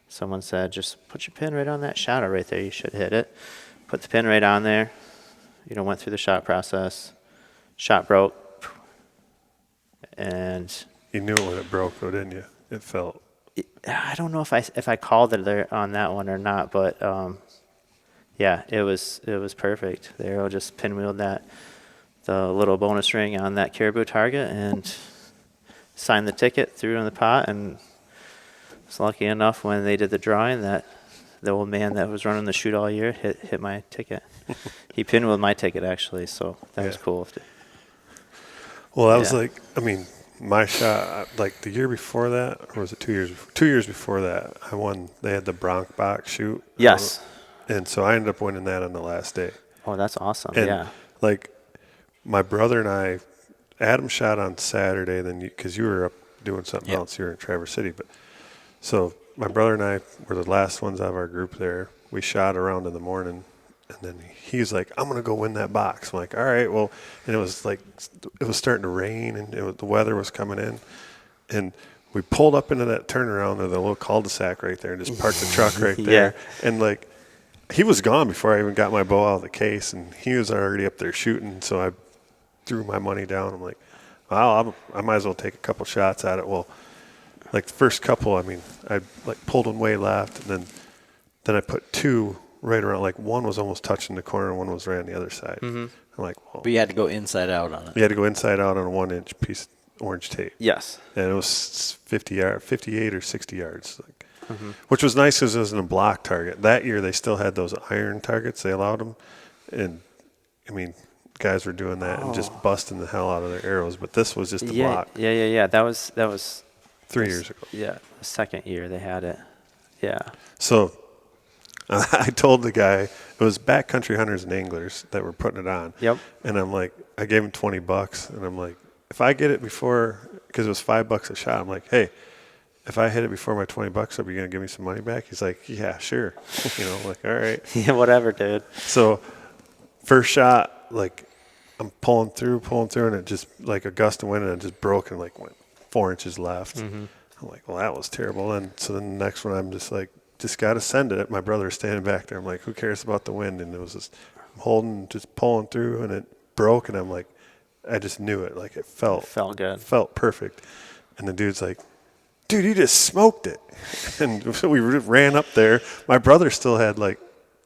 Speaker 2: someone said, just put your pin right on that shadow right there. You should hit it. Put the pin right on there. Went through the shot process. Shot broke. And
Speaker 3: you knew it when it broke, though, didn't you? It felt.
Speaker 2: I don't know if I called it there on that one or not, but yeah, it was perfect. The arrow just pinwheeled the little bonus ring on that caribou target, and signed the ticket, threw it in the pot, and was lucky enough when they did the drawing that the old man that was running the shoot all year hit my ticket. He pinwheeled my ticket, actually, so that was cool.
Speaker 3: Well, that was like, I mean, my shot, like the year before that, or was it 2 years before? 2 years before that, I won. They had the Bronc box shoot.
Speaker 2: Yes.
Speaker 3: And so I ended up winning that on the last day.
Speaker 2: Oh, that's awesome.
Speaker 3: And
Speaker 2: yeah.
Speaker 3: like my brother and I, Adam shot on Saturday, then because you were up doing something else, you were in Traverse City. But so my brother and I were the last ones out of our group there. We shot around in the morning. And then he's like, I'm going to go win that box. I'm like, all right, well, and it was like, it was starting to rain and the weather was coming in. And we pulled up into that turnaround of the little cul-de-sac right there and just parked the truck right there. And like, he was gone before I even got my bow out of the case. And he was already up there shooting. So I threw my money down. I'm like, well, I might as well take a couple shots at it. Well, like the first couple, I mean, I like pulled one way left and then I put two right around, like one was almost touching the corner and one was right on the other side. I'm like, well.
Speaker 1: But you had to go inside out on it.
Speaker 3: You had to go inside out on a 1-inch piece of orange tape.
Speaker 2: Yes.
Speaker 3: And it was 58 or 60 yards, like, which was nice because it wasn't a block target. That year they still had those iron targets. They allowed them. And, I mean, guys were doing that and just busting the hell out of their arrows. But this was just a block.
Speaker 2: Yeah. That was
Speaker 3: 3 years ago.
Speaker 2: Yeah, the second year they had it. Yeah.
Speaker 3: So I told the guy, it was backcountry hunters and anglers that were putting it on.
Speaker 2: Yep.
Speaker 3: And I'm like, I gave him $20, and I'm like, if I get it before, because it was $5 a shot, I'm like, hey, if I hit it before my $20, are you going to give me some money back? He's like, yeah, sure. I'm like, all right.
Speaker 2: Yeah, whatever, dude.
Speaker 3: So first shot, like, I'm pulling through, and it just, like a gust of wind, and it just broke and, like, went 4 inches left. I'm like, well, that was terrible. And so then the next one, I'm just like, just got to send it. My brother's standing back there. I'm like, who cares about the wind? And it was just holding, just pulling through, and it broke. And I'm like, I just knew it. Like, it felt
Speaker 2: good.
Speaker 3: Felt perfect. And the dude's like, dude, you just smoked it. And so we ran up there. My brother still had like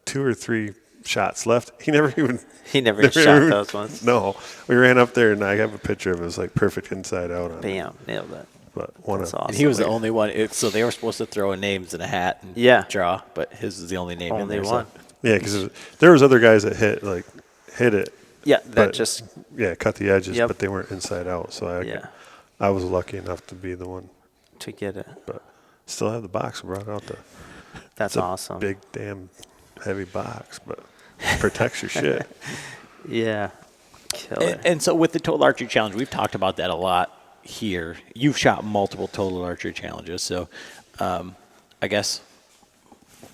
Speaker 3: 2 or 3 shots left. He never even
Speaker 2: shot those ones.
Speaker 3: No. We ran up there, and I have a picture of it. It was like perfect inside out on it.
Speaker 2: Bam, nailed it.
Speaker 3: But
Speaker 2: That's awesome.
Speaker 1: And he was the only one. So they were supposed to throw names in a hat and draw, but his is the only name in there.
Speaker 2: One.
Speaker 1: So.
Speaker 3: Yeah, because there was other guys that hit it.
Speaker 2: Yeah,
Speaker 3: cut the edges,
Speaker 2: Yep.
Speaker 3: but they weren't inside out. So I was lucky enough to be the one
Speaker 2: to get it.
Speaker 3: But still have the box. We brought out
Speaker 2: That's awesome.
Speaker 3: Big damn heavy box, but protects your shit.
Speaker 2: Yeah, killer.
Speaker 1: And so with the Total Archery Challenge, we've talked about that a lot here. You've shot multiple Total Archery Challenges, so I guess,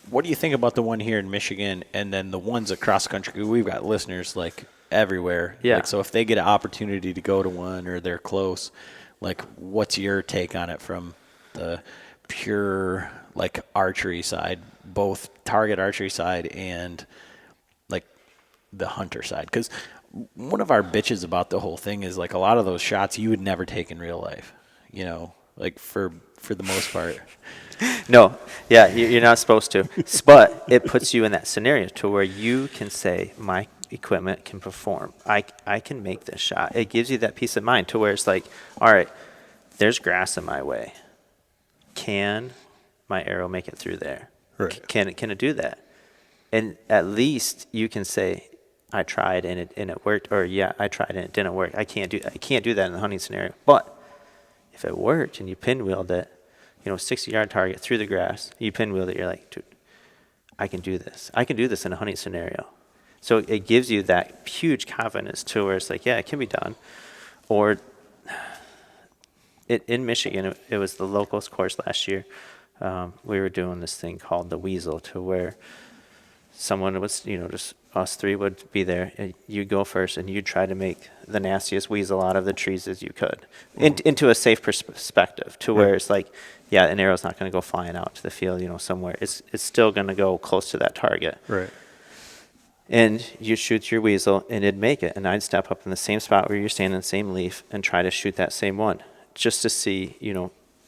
Speaker 1: what do you think about the one here in Michigan and then the ones across the country? We've got listeners like everywhere.
Speaker 2: Yeah.
Speaker 1: Like, so if they get an opportunity to go to one or they're close, like, what's your take on it from the pure like archery side, both target archery side and like the hunter side? Because one of our bitches about the whole thing is like a lot of those shots you would never take in real life, like for the most part.
Speaker 2: No, yeah, you're not supposed to. But it puts you in that scenario to where you can say, my equipment can perform. I can make this shot. It gives you that peace of mind to where it's like, all right, there's grass in my way. Can my arrow make it through there?
Speaker 3: Right.
Speaker 2: Can it do that? And at least you can say, I tried and it worked, or yeah, I tried and it didn't work. I can't do that in the hunting scenario. But if it worked and you pinwheeled it, 60-yard target through the grass, you pinwheeled it, you're like, dude, I can do this. I can do this in a hunting scenario. So it gives you that huge confidence to where it's like, yeah, it can be done. Or in Michigan, it was the locals course last year. We were doing this thing called the Weasel, to where someone was, just us three would be there, and you'd go first, and you'd try to make the nastiest weasel out of the trees as you could, into a safe perspective, to where it's like, yeah, an arrow's not going to go flying out to the field, somewhere. It's still going to go close to that target.
Speaker 3: Right.
Speaker 2: And you shoot your weasel, and it'd make it. And I'd step up in the same spot where you're standing, the same leaf, and try to shoot that same one, just to see,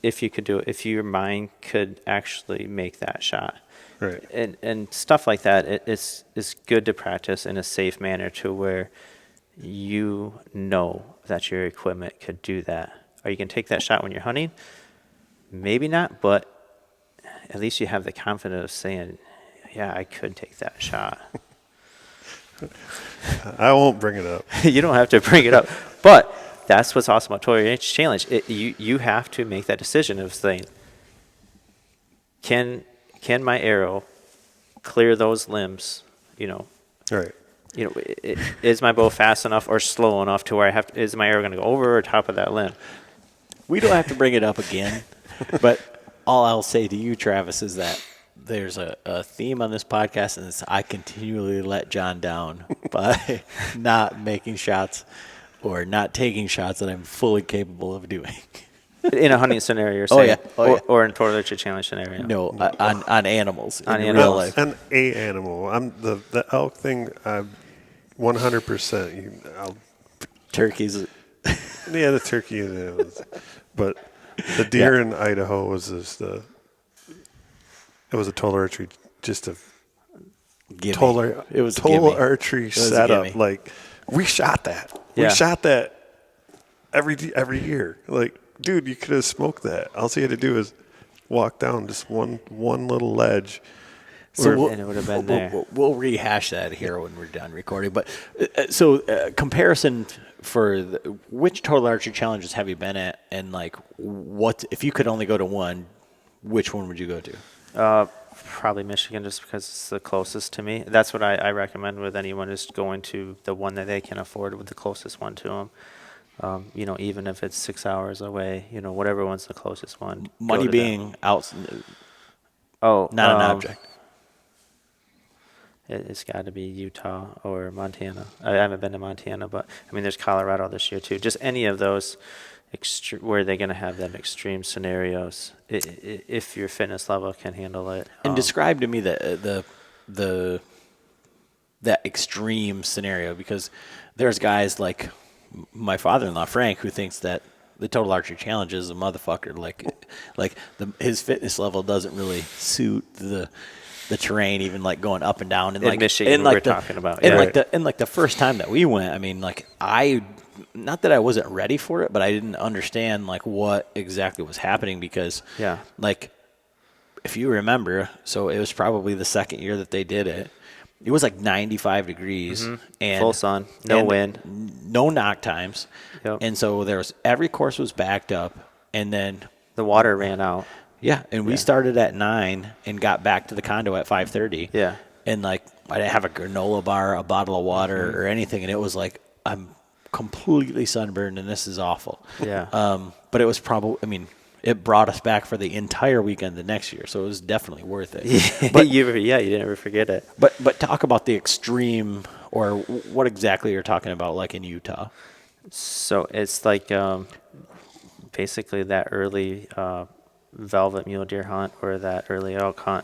Speaker 2: if you could do it, if your mind could actually make that shot.
Speaker 3: Right.
Speaker 2: And stuff like that, it's good to practice in a safe manner, to where you know that your equipment could do that. Are you going to take that shot when you're hunting? Maybe not, but at least you have the confidence of saying, yeah, I could take that shot.
Speaker 3: I won't bring it up.
Speaker 2: You don't have to bring it up. But that's what's awesome about Total Archery Challenge. You have to make that decision of saying, can my arrow clear those limbs?
Speaker 3: Right.
Speaker 2: Is my bow fast enough or slow enough to where is my arrow going to go over or top of that limb?
Speaker 1: We don't have to bring it up again, but all I'll say to you, Travis, is that there's a theme on this podcast, and it's I continually let John down by not making shots or not taking shots that I'm fully capable of doing.
Speaker 2: In a hunting scenario, or in a Total Archery Challenge scenario.
Speaker 1: No, on animals.
Speaker 2: On
Speaker 1: in
Speaker 2: animals.
Speaker 1: real life.
Speaker 3: And a animal. I'm the elk thing. 100%.
Speaker 1: Turkeys.
Speaker 3: Yeah, the turkey and animals. But the deer in Idaho was it was a total archery, just a total archery setup. Like we shot that.
Speaker 2: Yeah.
Speaker 3: We shot that every year. Like, dude, you could have smoked that. All you had to do is walk down just one little ledge.
Speaker 1: So
Speaker 2: and it would have been there.
Speaker 1: We'll rehash that here when we're done recording. But comparison for which Total Archery Challenges have you been at, and like what if you could only go to one, which one would you go to?
Speaker 2: Probably Michigan, just because it's the closest to me. That's what I recommend with anyone, is going to the one that they can afford, with the closest one to them. Even if it's 6 hours away, whatever one's the closest one.
Speaker 1: Money being out.
Speaker 2: Oh,
Speaker 1: not an object.
Speaker 2: It's got to be Utah or Montana. I haven't been to Montana, but there's Colorado this year too. Just any of those where they're going to have them extreme scenarios, if your fitness level can handle it.
Speaker 1: And describe to me that extreme scenario, because there's guys like my father-in-law Frank who thinks that the Total Archery Challenge is a motherfucker. His fitness level doesn't really suit the terrain, even like going up and down. And
Speaker 2: in Michigan, we're talking about.
Speaker 1: And the first time that we went, not that I wasn't ready for it, but I didn't understand like what exactly was happening, because if you remember, so it was probably the second year that they did it. It was like 95 degrees and
Speaker 2: full sun, no wind,
Speaker 1: no knock times.
Speaker 2: Yep.
Speaker 1: And so every course was backed up, and then
Speaker 2: the water ran out.
Speaker 1: Yeah, and we started at 9 and got back to the condo at 5:30.
Speaker 2: Yeah.
Speaker 1: And I didn't have a granola bar, a bottle of water, or anything, and it was like I'm completely sunburned and this is awful.
Speaker 2: Yeah.
Speaker 1: But it was probably it brought us back for the entire weekend the next year, so it was definitely worth it.
Speaker 2: But you didn't ever forget it.
Speaker 1: But talk about the extreme, or what exactly you're talking about, like in Utah.
Speaker 2: So it's like basically that early velvet mule deer hunt or that early elk hunt,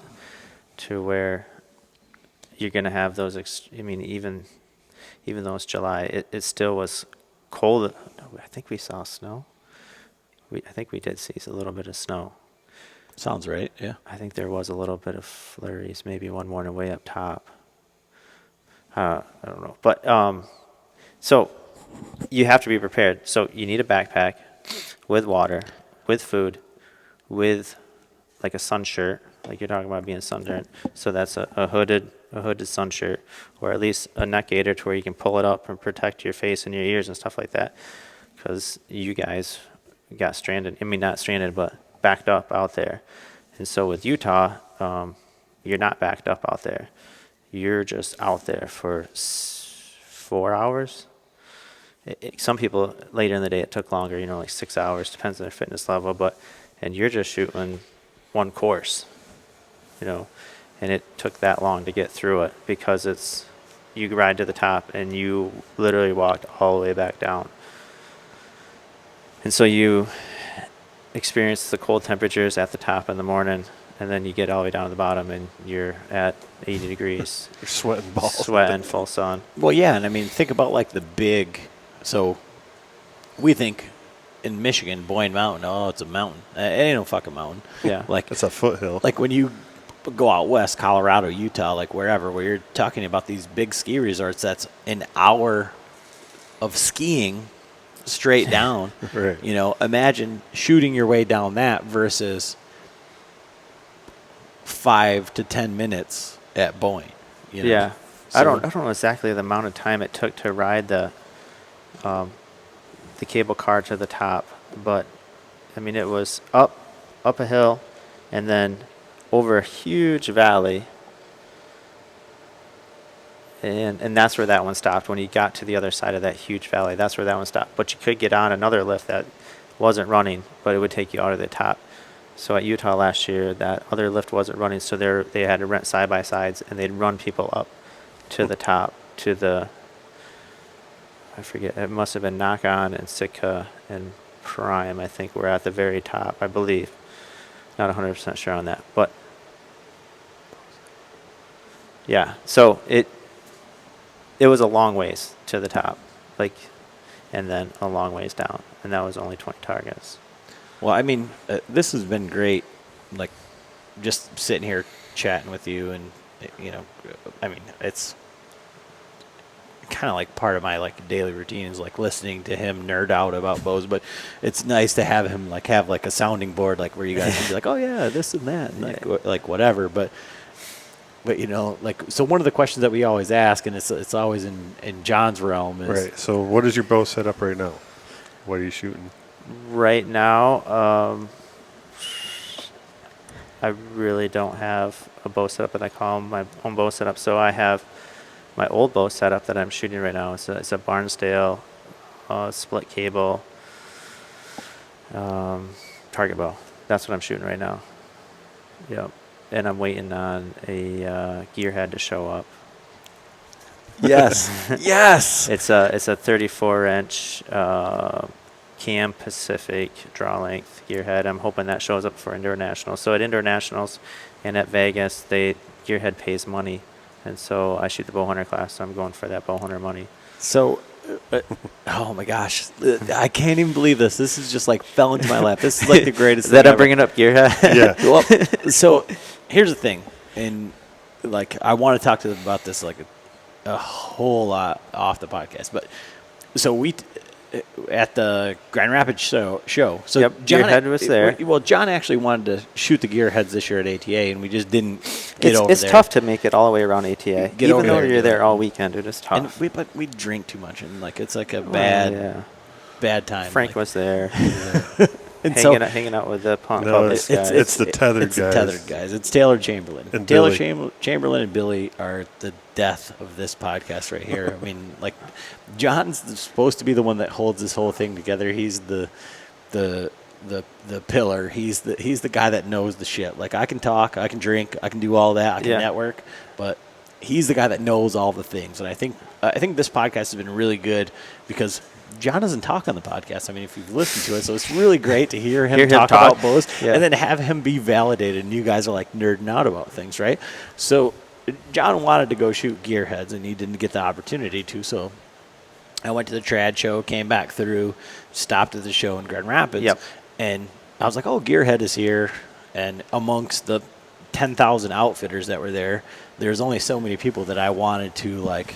Speaker 2: to where you're going to have those. Even though it's July, it still was cold. I think we saw snow. I think we did see a little bit of snow.
Speaker 1: Sounds right, yeah.
Speaker 2: I think there was a little bit of flurries, maybe one morning way up top. I don't know. But so you have to be prepared. So you need a backpack with water, with food, with like a sun shirt, like you're talking about being sunburned. So that's a hooded sun shirt, or at least a neck gaiter to where you can pull it up and protect your face and your ears and stuff like that. Because you guys got stranded. Not stranded, but backed up out there. And so with Utah, you're not backed up out there. You're just out there for 4 hours. Some people later in the day it took longer, like 6 hours, depends on their fitness level. And you're just shooting one course, and it took that long to get through it, because you ride to the top and you literally walked all the way back down. And so you experience the cold temperatures at the top in the morning, and then you get all the way down to the bottom and you're at 80 degrees.
Speaker 3: You're sweating balls.
Speaker 2: Sweating, full sun.
Speaker 1: Well, yeah, and think about like the big, so we think in Michigan, Boyne Mountain, oh, it's a mountain. It ain't no fucking mountain.
Speaker 2: Yeah.
Speaker 3: It's a foothill.
Speaker 1: Like when you go out west, Colorado, Utah, like wherever, where you're talking about these big ski resorts, that's an hour of skiing straight down.
Speaker 3: Right.
Speaker 1: Imagine shooting your way down that versus 5 to 10 minutes at Boyne.
Speaker 2: Yeah.
Speaker 1: So
Speaker 2: I don't know exactly the amount of time it took to ride the the cable car to the top. But, I mean, it was up a hill, and then over a huge valley. And that's where that one stopped. When you got to the other side of that huge valley, that's where that one stopped. But you could get on another lift that wasn't running, but it would take you out of the top. So at Utah last year, that other lift wasn't running, so they had to rent side-by-sides, and they'd run people up to the top, to the, I forget, it must have been Knock On and Sitka and Prime, I think, were at the very top, I believe. Not 100% sure on that, but yeah, so it was a long ways to the top, like, and then a long ways down, and that was only 20 targets.
Speaker 1: Well, I mean, this has been great, like, just sitting here chatting with you, and, you know, I mean, it's kind of like part of my, like, daily routine is, like, listening to him nerd out about bows, but it's nice to have him, like, have, like, a sounding board, like, where you guys can be like, oh, yeah, this and that, and, like whatever, but, you know, like, so one of the questions that we always ask, and it's always in John's realm is...
Speaker 3: Right, so what is your bow set up right now? What are you shooting?
Speaker 2: Right now, I really don't have a bow setup that I call my own bow setup. So I have my old bow setup that I'm shooting right now. It's a Barnsdale split cable target bow. That's what I'm shooting right now. Yep. And I'm waiting on a gearhead to show up.
Speaker 1: Yes. Yes.
Speaker 2: It's a 34-inch Cam Pacific draw length gearhead. I'm hoping that shows up for Indoor Nationals. So at Indoor Nationals and at Vegas, gearhead pays money, and so I shoot the Bowhunter class. So I'm going for that Bowhunter money.
Speaker 1: So, oh my gosh, I can't even believe this. This is just like fell into my lap. This is like the greatest thing
Speaker 2: that I'm
Speaker 1: ever.
Speaker 2: bringing up gearhead.
Speaker 3: Yeah.
Speaker 1: Well, so here's the thing, and like I want to talk to them about this like a whole lot off the podcast, but so we. At the Grand Rapids show. So
Speaker 2: yep,
Speaker 1: John
Speaker 2: gearhead was there.
Speaker 1: Well, John actually wanted to shoot the gearheads this year at ATA, and we just didn't get over there.
Speaker 2: It's tough to make it all the way around ATA. Even though you're there all weekend, it is tough.
Speaker 1: And we drink too much, and like it's like a bad time.
Speaker 2: Frank
Speaker 1: like,
Speaker 2: was there.
Speaker 1: And
Speaker 2: hanging out with the punk
Speaker 3: guys. It's the tethered guys.
Speaker 1: The tethered guys. It's Taylor Chamberlain.
Speaker 3: And
Speaker 1: Taylor
Speaker 3: Billy.
Speaker 1: Chamberlain and Billy are the death of this podcast right here. I mean, like, John's supposed to be the one that holds this whole thing together. He's the pillar. He's the guy that knows the shit. Like, I can talk, I can drink, I can do all that, I can network, but he's the guy that knows all the things. And I think this podcast has been really good because John doesn't talk on the podcast. I mean, if you've listened to it, so it's really great to hear him talk about bows and then have him be validated, and you guys are like nerding out about things, right? So John wanted to go shoot gearheads, and he didn't get the opportunity to, so I went to the trad show, came back through, stopped at the show in Grand Rapids, and I was like, oh, gearhead is here, and amongst the 10,000 outfitters that were there, there's only so many people that I wanted to, like,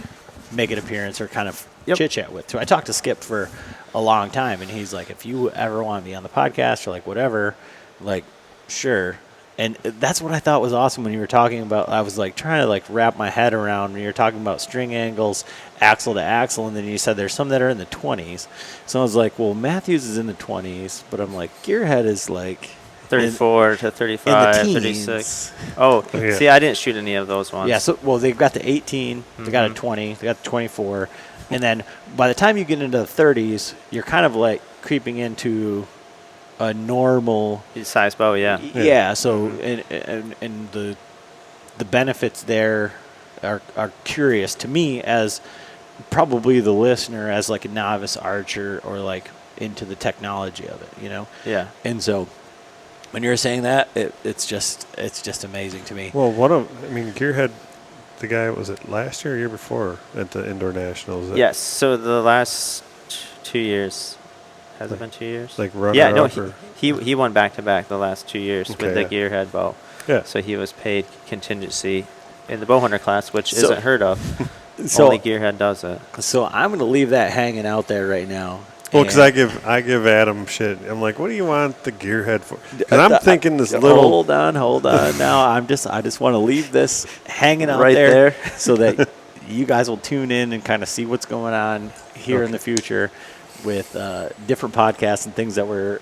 Speaker 1: make an appearance or kind of chit-chat with. So I talked to Skip for a long time, and he's like, if you ever want to be on the podcast or, like, whatever, like, sure. And that's what I thought was awesome when you were talking about, I was, like, trying to, like, wrap my head around when you were talking about string angles, axle to axle, and then you said there's some that are in the 20s. So I was like, well, Matthews is in the 20s, but I'm like, gearhead is, like,
Speaker 2: 34 to 35, 36. Oh,
Speaker 3: yeah.
Speaker 2: See, I didn't shoot any of those ones.
Speaker 1: Yeah, so, well, they've got the 18, they got a 20, they got the 24, and then by the time you get into the 30s, you're kind of, like, creeping into a normal
Speaker 2: size bow,
Speaker 1: yeah. So and the benefits there are curious to me as probably the listener, as like a novice archer or like into the technology of it, you know.
Speaker 2: Yeah.
Speaker 1: And so when you're saying that, it's just amazing to me.
Speaker 3: Well, gearhead, the guy, was it last year or year before at the Indoor Nationals?
Speaker 2: Yes. So the last 2 years. Has it been 2 years?
Speaker 3: Like runner-up?
Speaker 2: He won back-to-back the last 2 years with the gearhead bow.
Speaker 3: Yeah.
Speaker 2: So he was paid contingency in the Bowhunter class, which isn't heard of.
Speaker 1: So,
Speaker 2: only gearhead does it.
Speaker 1: So I'm going to leave that hanging out there right now.
Speaker 3: Well, because I give Adam shit. I'm like, what do you want the gearhead for? Because I'm thinking this little.
Speaker 1: Hold on. Now I just want to leave this hanging out
Speaker 2: right there
Speaker 1: so that you guys will tune in and kind of see what's going on here in the future. with different podcasts and things that we're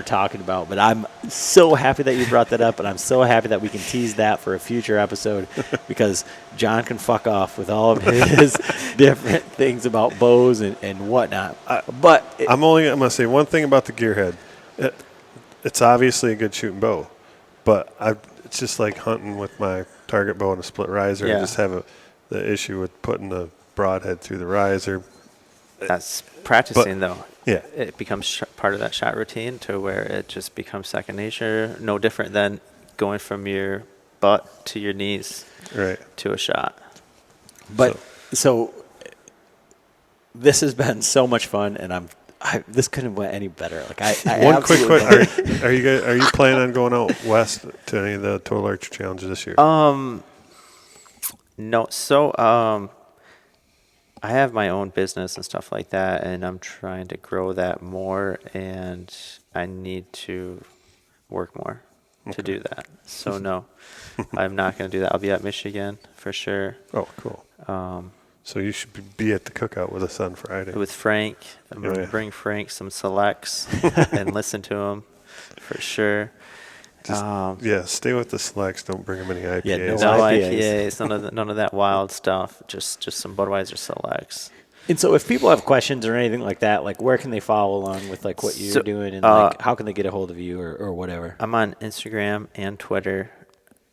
Speaker 1: talking about. But I'm so happy that you brought that up, and I'm so happy that we can tease that for a future episode because John can fuck off with all of his different things about bows and whatnot. But
Speaker 3: I'm going to say one thing about the gearhead. It's obviously a good shooting bow, but it's just like hunting with my target bow and a split riser.
Speaker 2: Yeah.
Speaker 3: I just have the issue with putting the broadhead through the riser.
Speaker 2: That's practicing, though.
Speaker 3: Yeah.
Speaker 2: It becomes part of that shot routine to where it just becomes second nature. No different than going from your butt to your knees to a shot.
Speaker 1: But so this has been so much fun, and this couldn't have went any better. Like I
Speaker 3: one quick question: Are you planning on going out west to any of the Total Archery Challenges this year?
Speaker 2: No. So I have my own business and stuff like that, and I'm trying to grow that more, and I need to work more to do that. So no, I'm not going to do that. I'll be at Michigan for sure.
Speaker 3: Oh, cool. So you should be at the cookout with us on Friday.
Speaker 2: With Frank. I'm going to bring Frank some selects and listen to him for sure.
Speaker 3: Stay with the selects. Don't bring them any IPAs.
Speaker 1: Yeah,
Speaker 2: No IPAs, none of that wild stuff. Just some Budweiser selects.
Speaker 1: And so if people have questions or anything like that, like where can they follow along with like what you're doing, and like how can they get a hold of you or whatever?
Speaker 2: I'm on Instagram and Twitter.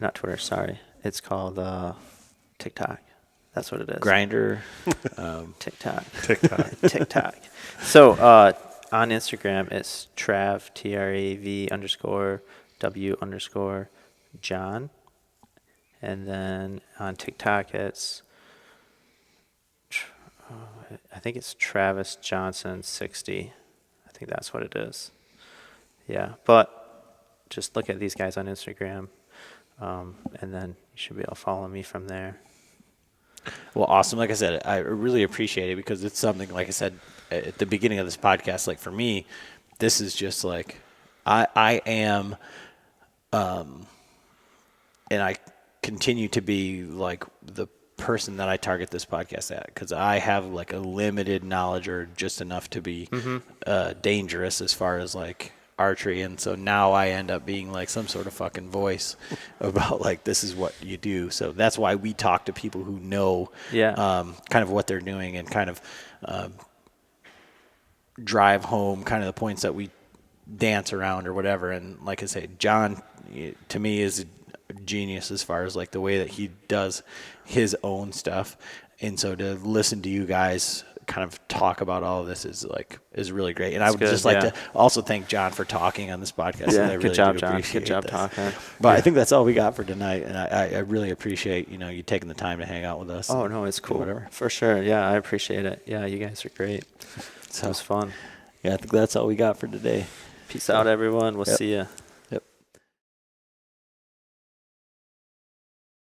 Speaker 2: Not Twitter, sorry. It's called TikTok. That's what it is.
Speaker 1: Grindr.
Speaker 2: TikTok.
Speaker 3: TikTok.
Speaker 2: So on Instagram, it's Trav, TRAV_W_John. And then on TikTok, it's, I think it's Travis Johnson 60. I think that's what it is. Yeah, but just look at these guys on Instagram, and then you should be able to follow me from there.
Speaker 1: Well, awesome. Like I said, I really appreciate it because it's something, like I said at the beginning of this podcast, like for me, this is just like I am, and I continue to be like the person that I target this podcast at because I have like a limited knowledge or just enough to be dangerous as far as like archery, and so now I end up being like some sort of fucking voice about like this is what you do. So that's why we talk to people who know kind of what they're doing and kind of drive home kind of the points that we dance around or whatever. And like I say, John to me is a genius as far as like the way that he does his own stuff, and so to listen to you guys kind of talk about all of this is really great. And I would just like to also thank John for talking on this podcast.
Speaker 2: Yeah,
Speaker 1: really
Speaker 2: good job, John. Good job talking.
Speaker 1: But I think that's all we got for tonight, and I really appreciate you taking the time to hang out with us.
Speaker 2: Oh no, it's cool.
Speaker 1: Whatever.
Speaker 2: For sure. Yeah, I appreciate it. Yeah, you guys are great. So it was fun.
Speaker 1: Yeah, I think that's all we got for today.
Speaker 2: Peace out, everyone. We'll see you.